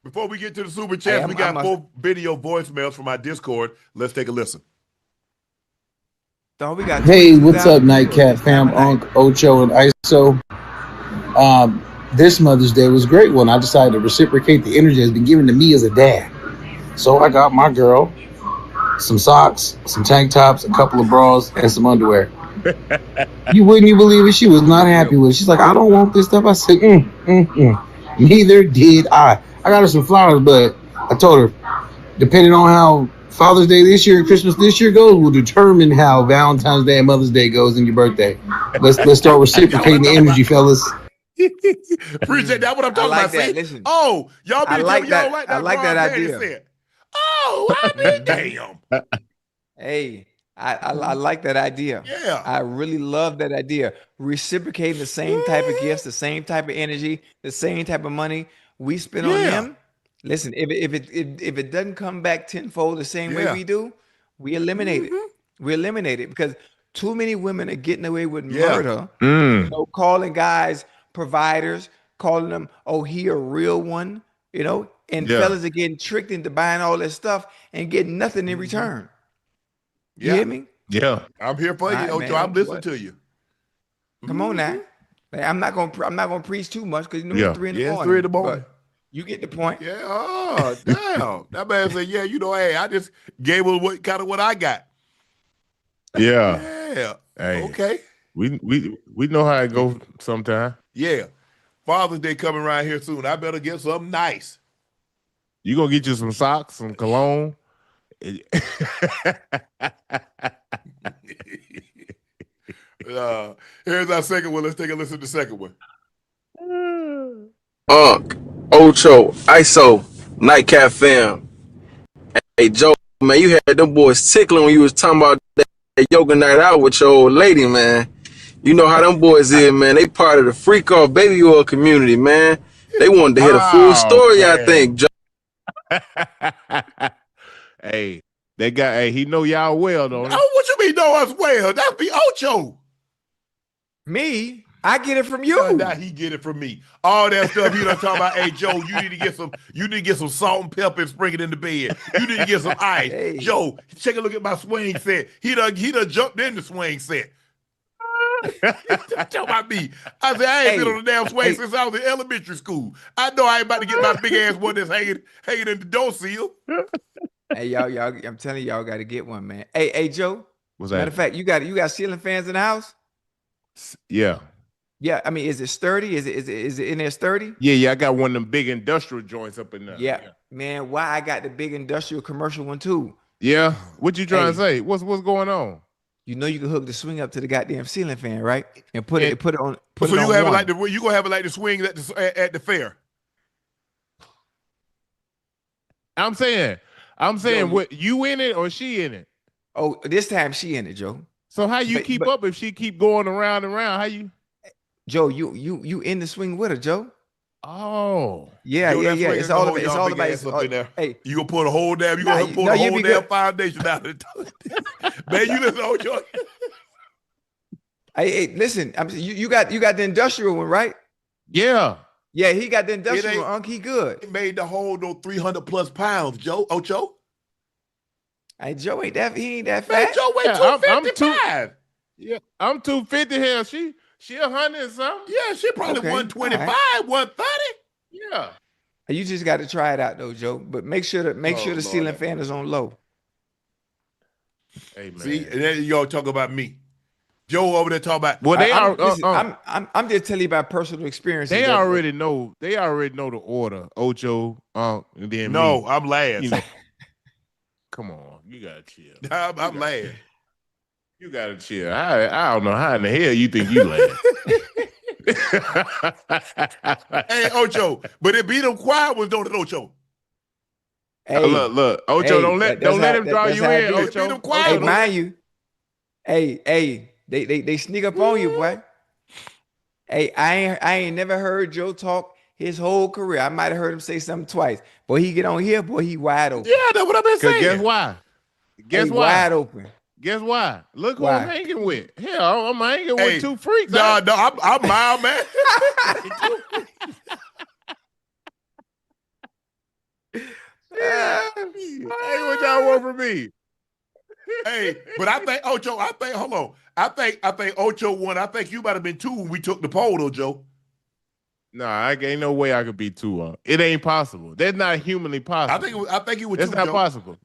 Before we get to the super Hey, chats, we got 4 video voicemails from our Discord. Let's take a listen. Dog, we got Hey, what's 22,000 up, Nightcap viewers. fam? Have a night. Unc, Ocho, and Iso. This Mother's Day was a great one. I decided to reciprocate the energy that's been given to me as a dad. So I got my girl some socks, some tank tops, a couple of bras, and some underwear. You wouldn't even believe it. She was not happy with it. She's like, I don't want this stuff. I said, Neither did I. I got her some flowers, but I told her, depending on how Father's Day this year and Christmas this year goes, will determine how Valentine's Day and Mother's Day goes and your birthday. Let's start reciprocating the energy, fellas. Appreciate that. What I'm I talking like about. that. See? Listen, Oh, y'all I be like y'all that. like I that. like that Ron Danny idea. said. Oh, I mean, damn. Hey, I like that idea. Yeah. I really love that idea. Reciprocating the same type of gifts, the same type of energy, the same type of money we spend on Yeah. them. Listen, if it doesn't come back tenfold the same way Yeah. we do, we eliminate it. We eliminate it because too many women are getting away with Yeah. murder. Calling guys providers, calling them, oh, he a real one, and Yeah. fellas are getting tricked into buying all this stuff and getting nothing in return. You Yeah. hear me? Yeah. I'm here for All you, right, Ocho. man. I'm listening to you. Come on now. Hey, I'm not gonna preach too much because Yeah. it's 3 in the Yeah, it's morning. 3 in the morning. But you get the point. Yeah. Oh, damn. That man said, yeah, hey, I just gave her what I got. Yeah. Yeah. Hey. Okay. We know how it goes sometime. Yeah. Father's Day coming around here soon. I better get something nice. You gonna get you some socks, some cologne. Here's our second one. Let's take a listen to the second one. Unc, Ocho, Iso, Nightcap fam. Hey Joe, man, you had them boys tickling when you was talking about that yoga night out with your old lady, man. You know how them boys is, man. They part of the freak off baby oil community, man. They wanted to hear the full story, I think, Joe. Hey, that guy, hey, he know y'all well, don't he? Oh, what you mean know us well? That'd be Ocho. Me, I get it from you. Now he get it from me. All that stuff he done talking about. Hey Joe, you need to get some salt and pepper and spring it in the bed. You need to get some ice. Hey. Joe, take a look at my swing set. He done jumped in the swing set. Tell about me. I said, I ain't been on the damn swing since I was in elementary school. I know I ain't about to get my big ass one that's hanging in the door seal. Hey, y'all, I'm telling y'all got to get one, man. Hey, Joe. What's Matter that? of fact, you got ceiling fans in the house? Yeah. Yeah, I mean, is it sturdy? Is it in there sturdy? Yeah. I got one of them big industrial joints up in there. Yeah. Man, why I got the big industrial commercial one too? Yeah. What you trying to Hey. say? What's going on? You know you can hook the swing up to the goddamn ceiling fan, right? And put it on. So it on you have one. it like you gonna have it like the swing at the fair. I'm saying, what you in it or she in it? Oh, this time she in it, Joe. So how you keep up if she keep going around and around? How you? Joe, you in the swing with her, Joe? Oh, yeah. It's all about. Hey, you gonna pull the whole damn. You gonna pull the whole damn foundation out of it. Man, you listen, Ocho. Hey, listen. You got the industrial one, right? Yeah. Yeah, he got the industrial one. Unc, he good. He made the whole 300 plus pounds, Joe. Ocho. Hey, Joe ain't that. He ain't that Man, fat. Joe weigh 255. Yeah, I'm 250. Hell, she 100 and something. Yeah, she probably 125, 130. Yeah. You just got to try it out though, Joe. But make sure the ceiling fan is on low. Hey man. See, and then you all talk about me. Joe over there talking about. Well, they are. I'm just telling you about personal experiences. They already know. They already know the order. Ocho, and then no, me. I'm last. You know, come on, you gotta chill. I'm last. You gotta chill. I don't know how in the hell you think you last. Hey, Ocho, but it be them quiet ones, don't it, Ocho? Hey, look, Ocho, don't let him draw you in, Ocho. Hey, mind you, they sneak up on you, boy. Hey, I ain't never heard Joe talk his whole career. I might have heard him say something twice. Boy, he get on here, boy, he wide open. Yeah, that's what I've been saying. Guess why? Wide open. Guess why? Look who I'm hanging with. Hell, I'm hanging with two freaks. No, I'm mild, man. Hey, what y'all want from me? Hey, but I think Ocho. Hold on. I think Ocho won. I think you might have been 2 when we took the poll, though, Joe. Nah, I ain't no way I could be 2. It ain't possible. That's not humanly possible. I think it was. That's 2, not Joe. possible.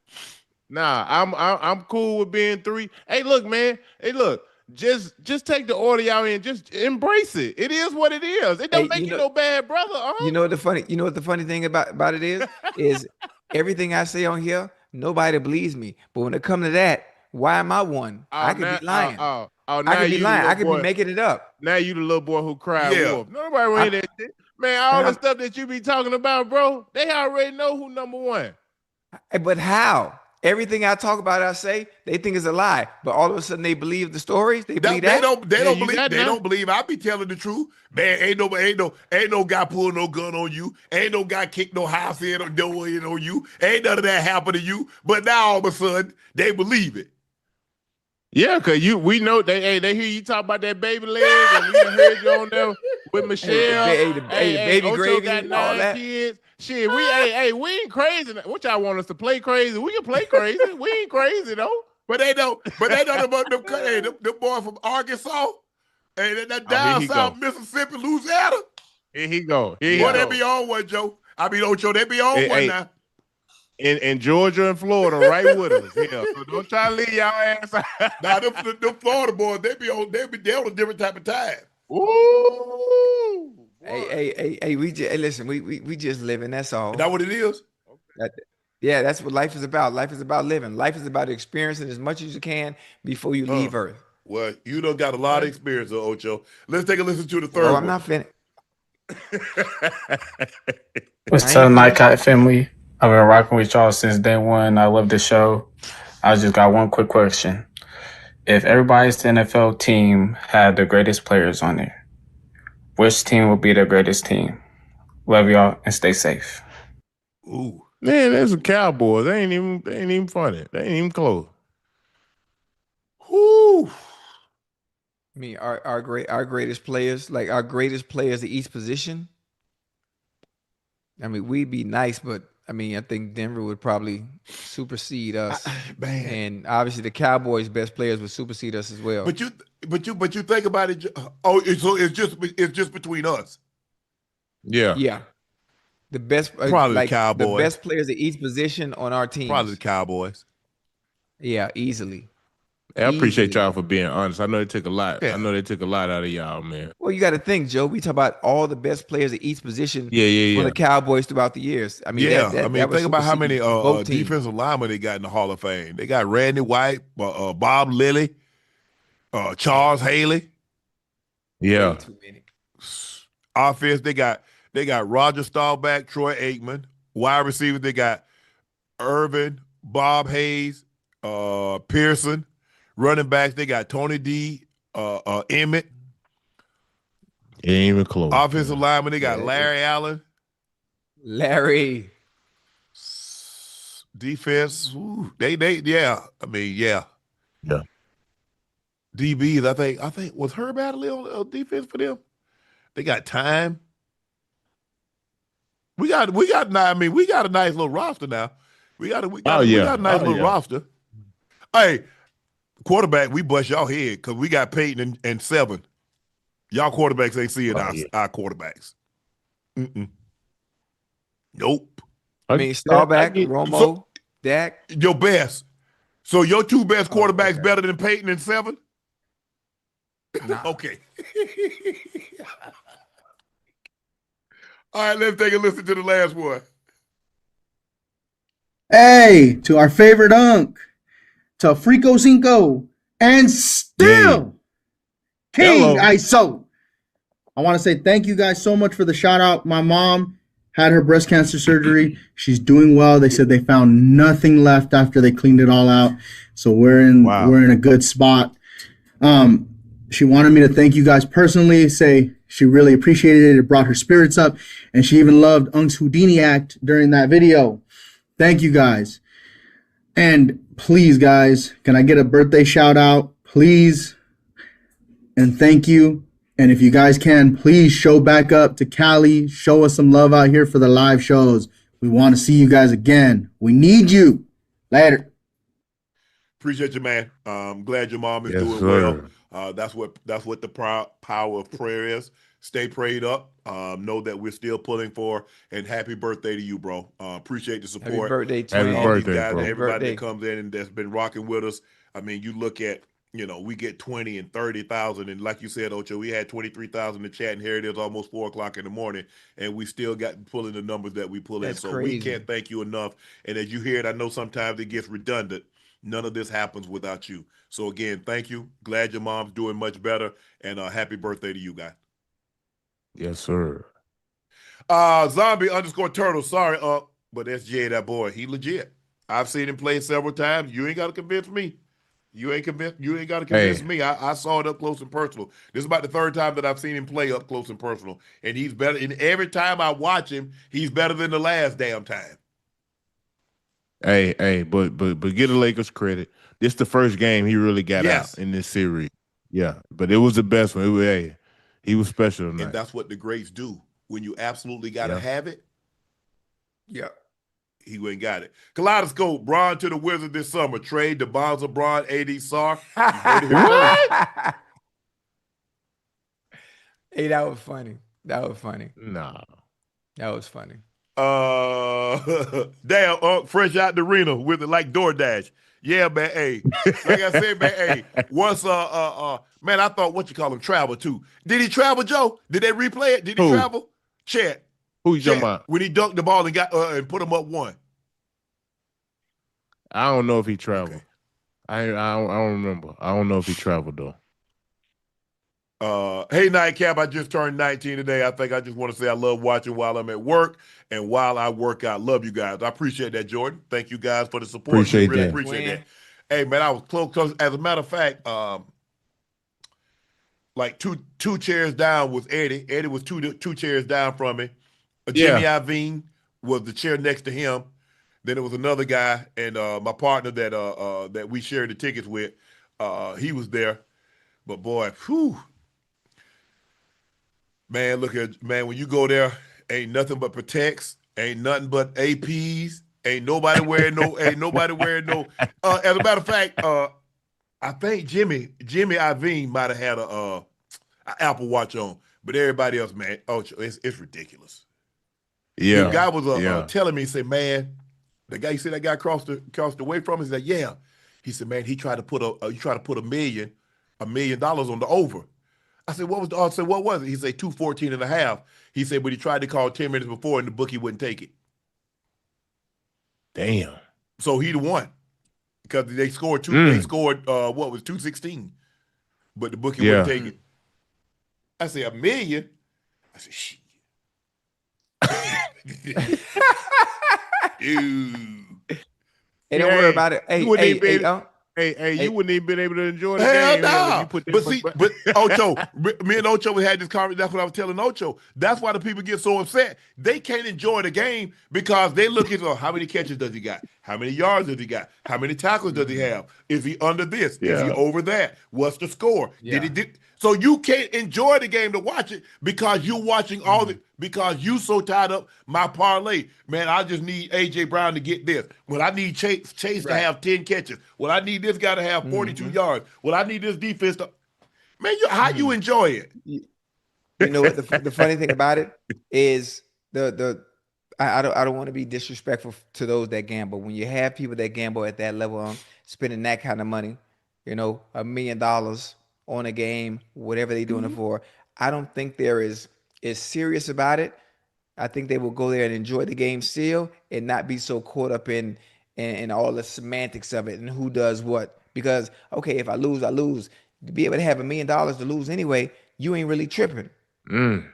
Nah, I'm cool with being 3. Hey, look, man. Hey, look. Just take the order y'all in. Just embrace it. It is what it is. It don't make you no bad brother. You know what the funny thing about it is everything I say on here, nobody believes me. But when it comes to that, why am I one? I could be lying. I could be lying. I could be making it up. Now you the little boy who cried wolf. Nobody want that shit. Man, all the stuff that you be talking about, bro, they already know who number 1. But how? Everything I talk about, I say, they think is a lie. But all of a sudden, they believe the stories. They believe that. They don't believe I be telling the truth. Man, ain't no guy pulling no gun on you. Ain't no guy kick no house in or door in on you. Ain't none of that happen to you. But now all of a sudden, they believe it. Yeah, cause we know they hear you talk about that baby leg, and we heard you on there with Michelle. The baby Ocho gravy got and all 9 that. kids. Shit, we ain't crazy. What y'all want us to play crazy? We can play crazy. We ain't crazy though. But they know about them. Hey, them boy from Arkansas, and that down south Mississippi, Louisiana. Here he go. They be on one, Joe. I mean, Ocho, they be on one now. In Georgia and Florida, right with us. Yeah, so don't try to leave y'all ass out. Now, them Florida boys, they be on a different type of time. Ooh. Hey, listen, we just living. That's all. Is that what it is? Yeah, that's what life is about. Life is about living. Life is about experiencing as much as you can before you leave Earth. Well, you done got a lot of experience, Ocho. Let's take a listen to the third one. I'm not finished. What's up, Nightcap family? I've been rocking with y'all since day one. I love the show. I just got one quick question. If everybody's NFL team had the greatest players on it, which team would be the greatest team? Love y'all and stay safe. Ooh. Man, there's some Cowboys. They ain't even funny. They ain't even close. Whoo. I mean, our greatest players, like our greatest players at each position. I mean, we'd be nice, but I mean, I think Denver would probably supersede us, Man. and obviously the Cowboys' best players would supersede us as well. But you think about it. Oh, so it's just between us. Yeah. Yeah, the best, Probably the like the Cowboys. best players at each position on our Probably the teams. Cowboys. Yeah, easily. Hey, I appreciate Easily. y'all for being honest. I know they took a lot. Yeah. I know they took a lot out of y'all, man. Well, you got to think, Joe. We talk about all the best players at each position Yeah. for the Cowboys throughout the years. I mean, Yeah, that think was about how many superseding both teams. defensive linemen they got in the Hall of Fame. They got Randy White, Bob Lilly, Charles Haley. Yeah. Way too many. Offense, they got Roger Staubach, Troy Aikman. Wide receivers, they got Irvin, Bob Hayes, Pearson. Running backs, they got Tony D, Emmett. It ain't even close. Offensive lineman, they got Larry Allen. Larry. Defense, yeah. I mean, yeah. Yeah. DBs, I think was Herb Adderley on defense for them. They got time. We got I mean, we got a nice little roster now. We got a nice little roster. Hey, quarterback, we bust y'all head because we got Payton and 7. Y'all quarterbacks ain't seeing our quarterbacks. Nope. I mean, Staubach, Romo, Dak. Your best. So your 2 best quarterbacks better than Payton and 7? Nah. Okay. All right, let's take a listen to the last one. Hey, to our favorite Unc, to Ochocinco, and still King Iso. I want to say thank you guys so much for the shout out. My mom had her breast cancer surgery. She's doing well. They said they found nothing left after they cleaned it all out. So we're in a good spot. She wanted me to thank you guys personally, say she really appreciated it. It brought her spirits up. And she even loved Unc's Houdini act during that video. Thank you guys. And please, guys, can I get a birthday shout out? Please. And thank you. And if you guys can, please show back up to Cali. Show us some love out here for the live shows. We want to see you guys again. We need you. Later. Appreciate you, man. Glad your mom is doing well. That's what the power of prayer is. Stay prayed up. Know that we're still pulling for, and happy birthday to you, bro. Appreciate the support. Happy birthday, Happy twin. birthday, guys, bro. everybody that comes in and that's been rocking with us. I mean, you look at, we get 20 and 30,000, and like you said, Ocho, we had 23,000 in the chat, and here it is, almost 4:00 in the morning, and we still got pulling the numbers that we pull in. So crazy. we can't thank you enough. And as you hear it, I know sometimes it gets redundant. None of this happens without you. So again, thank you. Glad your mom's doing much better, and happy birthday to you, guys. Yes, sir. Zombie_turtle. Sorry, but that's Jay, that boy. He legit. I've seen him play several times. You ain't got to convince me. You ain't got to convince me. I saw it up close and personal. This is about the 3rd time that I've seen him play up close and personal, and he's better. And every time I watch him, he's better than the last damn time. Hey, but give the Lakers credit. This the first game he really got out in this series. Yeah, but it was the best one. He was special tonight. And that's what the greats do. When you absolutely got to have it, he went and got it. Kaleidoscope, Bron to the Wizards this summer. Trade the Bonds of Bron, AD Sar. What? Hey, that was funny. Nah. That was funny. Damn, fresh out the arena with it like DoorDash. Yeah, man. Hey, like I said, man. Hey, once man, I thought what you call him travel too. Did he travel, Joe? Did they replay it? Did he travel? Chad. Who you talking about? When he dunked the ball and got and put him up 1. I don't know if he traveled. Okay. I don't remember. I don't know if he traveled though. Hey, Nightcap, I just turned 19 today. I think I just want to say I love watching while I'm at work and while I work out. Love you guys. I appreciate that, Jordan. Thank you guys for the support. Appreciate that. Hey, man, I was close. As a matter of fact, like two chairs down was Eddie. Eddie was two chairs down from me. Jimmy Iovine was the chair next to him. Then there was another guy, and my partner that we shared the tickets with, he was there. But boy, whew. Man, when you go there, ain't nothing but protects. Ain't nothing but APs. Ain't nobody wearing no. Ain't nobody wearing no. As a matter of fact, I think Jimmy Iovine might have had a Apple Watch on, but everybody else, man, it's ridiculous. The Yeah. guy was Yeah. telling me, he said, man, the guy, you see that guy crossed the way from us? He said, yeah. He said, man, he tried to put $1 million on the over. I said, what was the odds? I said, what was it? He said 214.5. He said, but he tried to call 10 minutes before and the bookie wouldn't take it. Damn. So he'd won because they scored They scored 216, but the bookie wouldn't take it. I said, $1 million. I said, shit. Dude. Hey, don't worry about it. Hey, you wouldn't even been able to enjoy the game. Hell You put but Ocho, me and Ocho had this conversation. That's what I was telling Ocho. That's why the people get so upset. They can't enjoy the game because they look at how many catches does he got? How many yards does he got? How many tackles does he have? Is he under this? Is he over that? What's the score? Yeah. So you can't enjoy the game to watch it because you're watching because you so tied up my parlay. Man, I just need A.J. Brown to get this. Well, I need Chase to have 10 catches. Well, I need this guy to have 42 yards. Well, I need this defense to. Man, how you enjoy it? You know what? The funny thing about it is I don't want to be disrespectful to those that gamble. When you have people that gamble at that level, spending that kind of money, $1 million on a game, whatever they're doing it for, I don't think they're as serious about it. I think they will go there and enjoy the game still and not be so caught up in all the semantics of it and who does what. Because, okay, if I lose, I lose. To be able to have $1 million to lose anyway, you ain't really tripping. You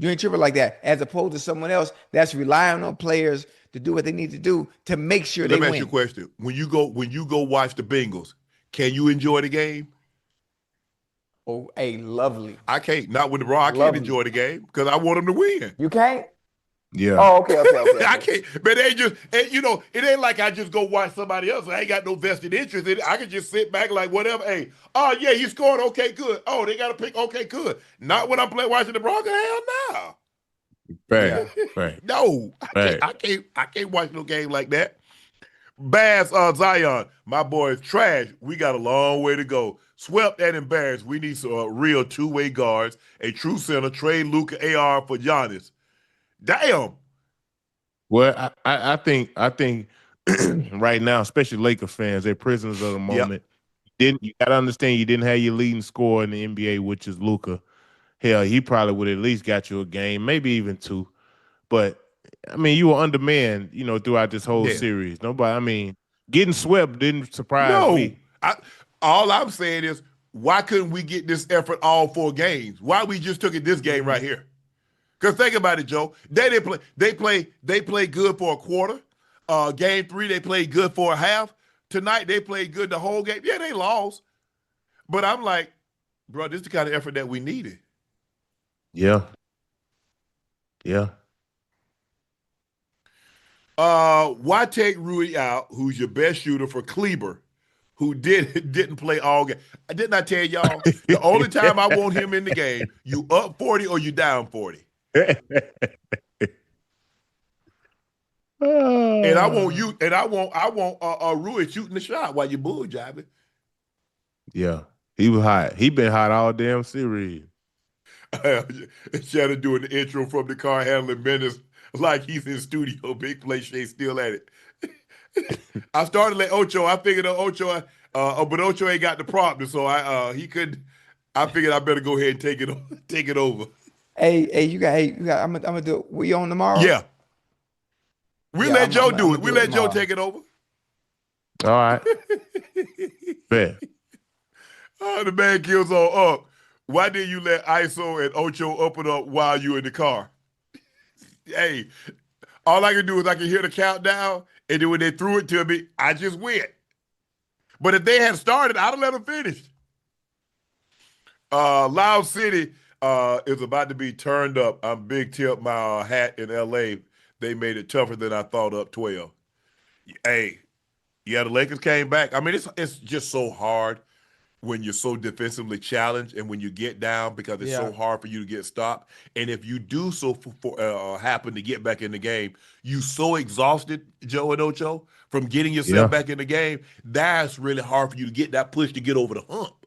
ain't tripping like that, as opposed to someone else that's relying on players to do what they need to do to make sure they win. Let me ask you a question. When you go watch the Bengals, can you enjoy the game? Oh, hey, lovely. I can't. Not with LeBron. I can't enjoy the game because I want them to win. You can't? Yeah. Oh, okay. I can't. But it ain't like I just go watch somebody else. I ain't got no vested interest in it. I can just sit back like whatever. Hey, yeah, he scored. Okay, good. Oh, they got a pick. Okay, good. Not when I'm watching the Broncos. Hell no. Right. No, I can't watch no game like that. Bass Zion, my boy is trash. We got a long way to go. Swept and embarrassed. We need some real two-way guards, a true center. Trade Luka AR for Giannis. Damn. Well, I think right now, especially Laker fans, they're prisoners of the moment. You got to understand you didn't have your leading scorer in the NBA, which is Luka. Hell, he probably would at least got you a game, maybe even two. But I mean, you were undermanned, throughout this whole series. Getting swept didn't surprise me. All I'm saying is, why couldn't we get this effort all 4 games? Why we just took it this game right here? Because think about it, Joe. They played good for a quarter. Game 3, they played good for a half. Tonight, they played good the whole game. Yeah, they lost. But I'm like, bro, this is the kind of effort that we needed. Yeah. Why take Rui out, who's your best shooter, for Kleber, who didn't play all game? Didn't I tell y'all the only time I want him in the game, you up 40 or you down 40? And I want Rui shooting the shot while you bull jiving. Yeah, he was hot. He been hot all damn series. Shannon doing the intro from the car handling business like he's in studio. Big play, Shay still at it. I started like Ocho. I figured Ocho, but Ocho ain't got the prompt, so he could. I figured I better go ahead and take it over. Hey, you got. I'm gonna do it. We on tomorrow? Yeah. Let Joe do it. We let Joe take it over. All right. Bet. The man kills on up. Why did you let Iso and Ocho open up while you in the car? Hey, all I can do is I can hear the countdown, and then when they threw it to me, I just went. But if they had started, I'd have let them finish. Loud City is about to be turned up. I'm big tip my hat in L.A. They made it tougher than I thought up 12. Hey, yeah, the Lakers came back. I mean, it's just so hard when you're so defensively challenged and when you get down because it's so hard for you to get stopped. And if you do so happen to get back in the game, you so exhausted, Joe and Ocho, from getting yourself back in the game, that's really hard for you to get that push to get over the hump.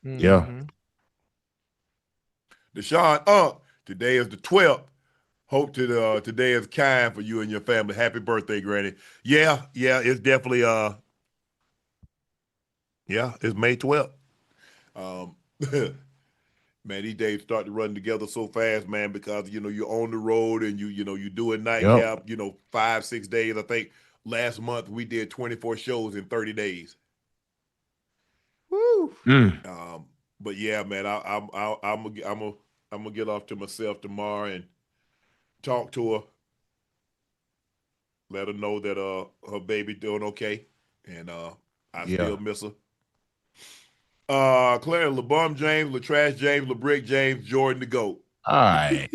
Yeah. Deshaun, today is the 12th. Hope today is kind for you and your family. Happy birthday, Granny. Yeah, it's definitely it's May 12th. Man, these days start to run together so fast, man, because you're on the road and you're doing Nightcap, 5-6 days. I think last month we did 24 shows in 30 days. Woo. But yeah, man, I'm gonna get off to myself tomorrow and talk to her, let her know that her baby doing okay, and I still miss her. Claire, LeBron James, LaTrash James, LeBrick James, Jordan the GOAT. All right.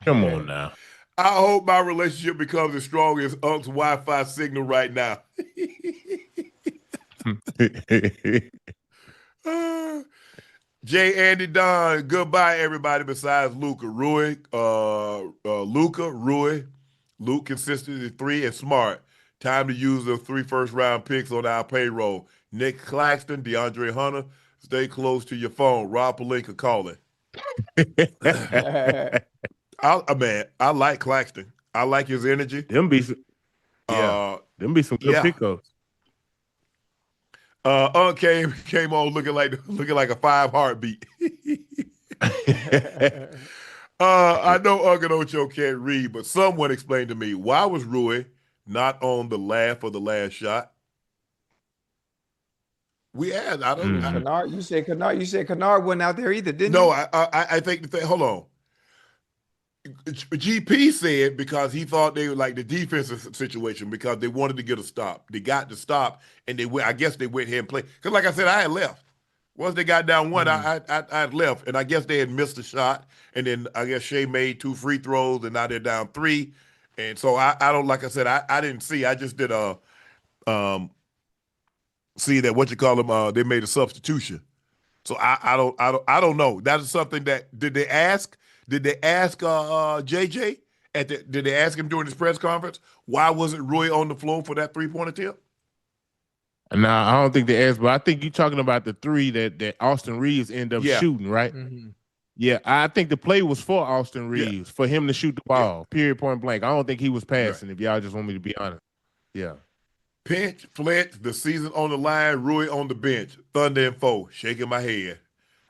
Come on now. I hope my relationship becomes as strong as Unc's Wi-Fi signal right now. Jay, Andy, Don, goodbye, everybody besides Luca. Rui, Luke consistently 3 and smart. Time to use the 3 first-round picks on our payroll. Nick Claxton, DeAndre Hunter, stay close to your phone. Rob Pelinka calling. I like Claxton. I like his energy. Them be some good pickups. Unc came on looking like a 5 heartbeat. I know Unc and Ocho can't read, but someone explained to me, why was Rui not on the laugh of the last shot? We had. I don't. Kennard, you said Kennard wasn't out there either, didn't you? No, I think hold on. GP said because he thought they were like the defensive situation because they wanted to get a stop. They got the stop and they went. I guess they went here and played because, like I said, I had left. Once they got down 1, I had left, and I guess they had missed a shot, and then I guess Shai made 2 free throws, and now they're down 3, and so I don't. Like I said, I didn't see. I just did see that they made a substitution. So I don't know. That is something that did they ask JJ did they ask him during his press conference why wasn't Rui on the floor for that 3-pointer tip? No, I don't think they asked, but I think you're talking about the 3 that Austin Reeves ended up shooting, right? Yeah, I think the play was for Austin Reeves for him to shoot the ball. Period, point blank. I don't think he was passing. If y'all just want me to be honest, Pinch, Flint, the season on the line, Rui on the bench. Thunder and foe. Shaking my head.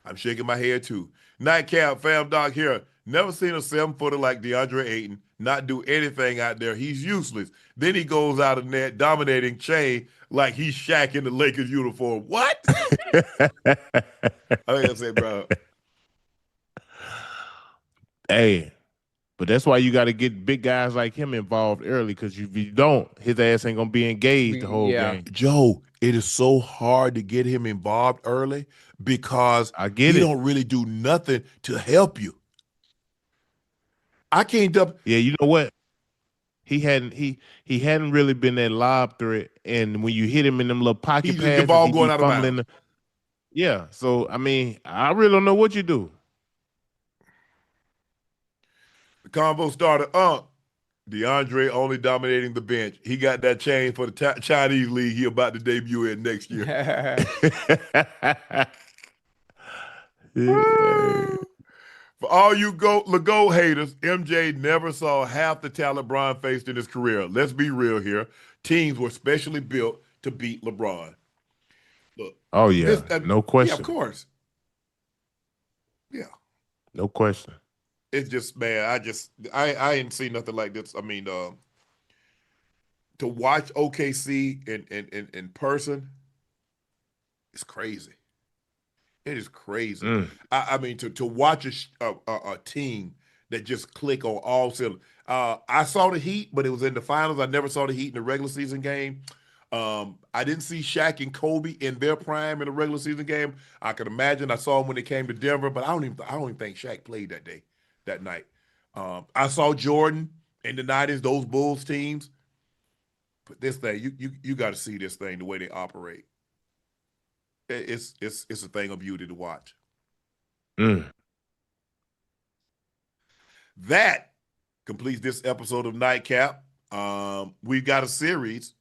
I'm shaking my head too. Nightcap, fam doc here. Never seen a 7-footer like DeAndre Ayton not do anything out there. He's useless. Then he goes out of net dominating Chain like he's Shaq in the Lakers uniform. What? I think I said, bro. Hey, but that's why you got to get big guys like him involved early because if you don't, his ass ain't going to be engaged the whole game. Joe, it is so hard to get him involved early because he don't really do nothing to help you. I can't dump. Yeah, you know what? He hadn't really been that lob threat, and when you hit him in them little pocket passes, the ball going out of bounds. Yeah, so I mean, I really don't know what you do. The convo started DeAndre only dominating the bench. He got that chain for the Chinese league he about to debut in next year. For all you Lego haters, MJ never saw half the talent Bron faced in his career. Let's be real here. Teams were specially built to beat LeBron. Look. Oh, yeah. No question. Yeah, of course. Yeah. No question. It's just, man, I ain't seen nothing like this. I mean, to watch OKC in person, it's crazy. It is crazy. I mean, to watch a team that just click on all cylinders. I saw the Heat, but it was in the finals. I never saw the Heat in the regular season game. I didn't see Shaq and Kobe in their prime in the regular season game. I can imagine I saw them when they came to Denver, but I don't even think Shaq played that night. I saw Jordan in the 90s, those Bulls teams. But this thing, you got to see this thing, the way they operate. it's a thing of beauty to watch. That completes this episode of Nightcap. We've got a series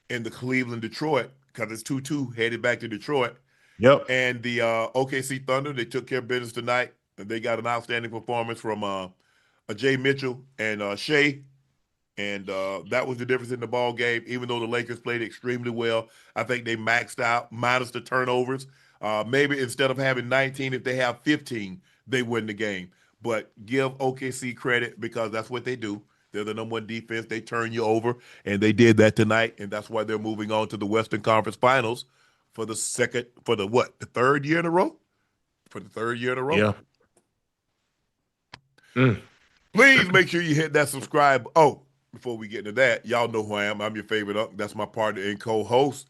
in the Cleveland-Detroit because it's 2-2 headed back to Detroit. Yep. And the OKC Thunder, they took care of business tonight. And they got an outstanding performance from Jay Mitchell and Shai. And that was the difference in the ball game. Even though the Lakers played extremely well, I think they maxed out, minus the turnovers. Maybe instead of having 19, if they have 15, they win the game. But give OKC credit because that's what they do. They're the number one defense. They turn you over, and they did that tonight, and that's why they're moving on to the Western Conference Finals for the third year in a row? For the third year in a row. Yeah. Please make sure you hit that subscribe. Oh, before we get into that, y'all know who I am. I'm your favorite Unc. That's my partner and co-host.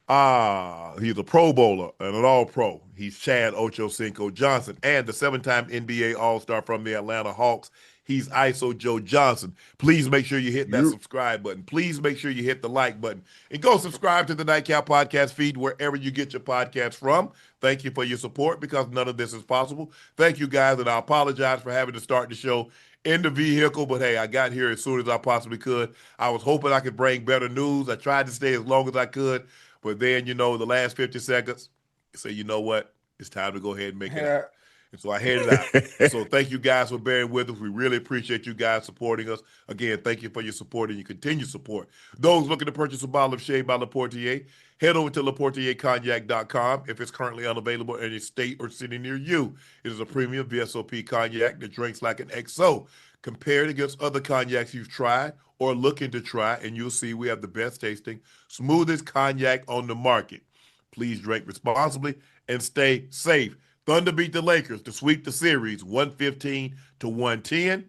He's a Pro Bowler and an All-Pro. He's Chad Ochocinco Johnson and the 7-time NBA All-Star from the Atlanta Hawks. He's ISO Joe Johnson. Please make sure you hit that subscribe button. Please make sure you hit the like button. And go subscribe to the Nightcap Podcast feed wherever you get your podcasts from. Thank you for your support because none of this is possible. Thank you, guys, and I apologize for having to start the show in the vehicle, but hey, I got here as soon as I possibly could. I was hoping I could bring better news. I tried to stay as long as I could, but then, the last 50 seconds, say, you know what? It's time to go ahead and make it out. And so I headed out. So thank you guys for bearing with us. We really appreciate you guys supporting us. Again, thank you for your support and your continued support. Those looking to purchase a bottle of Shai by LaPortier, head over to LaPortierCognac.com if it's currently unavailable in any state or city near you. It is a premium VSOP cognac that drinks like an XO. Compare it against other cognacs you've tried or looking to try, and you'll see we have the best tasting, smoothest cognac on the market. Please drink responsibly and stay safe. Thunder beat the Lakers to sweep the series 115-110.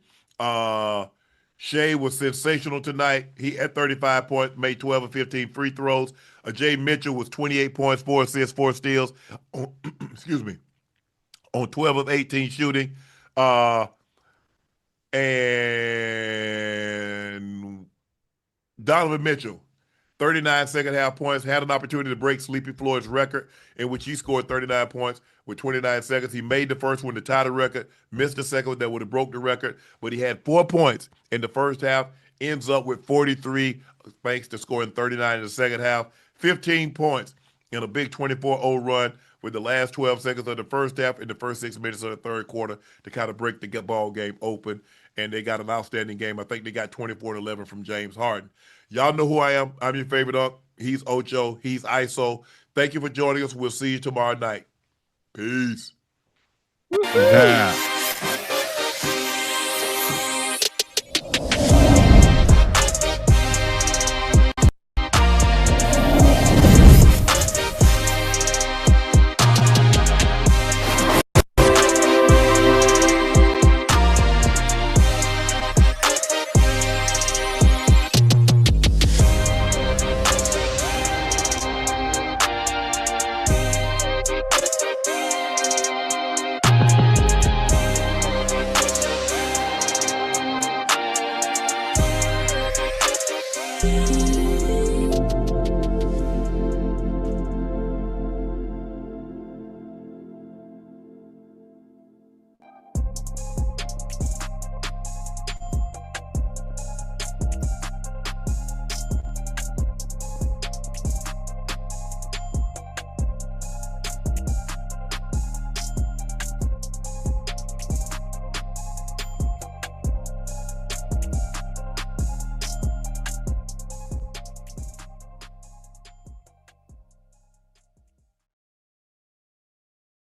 Shai was sensational tonight. He had 35 points, made 12 of 15 free throws. Jay Mitchell was 28 points, 4 assists, 4 steals. Excuse me. On 12 of 18 shooting. And Donovan Mitchell, 39 second half points, had an opportunity to break Sleepy Floyd's record in which he scored 39 points with 29 seconds. He made the first one to tie the record, missed the second one that would have broke the record, but he had 4 points in the first half, ends up with 43 thanks to scoring 39 in the second half, 15 points in a big 24-0 run with the last 12 seconds of the first half and the first 6 minutes of the third quarter to kind of break the ball game open. And they got an outstanding game. I think they got 24-11 from James Harden. Y'all know who I am. I'm your favorite Unc. He's Ocho. He's ISO. Thank you for joining us. We'll see you tomorrow night. Peace. Yeah.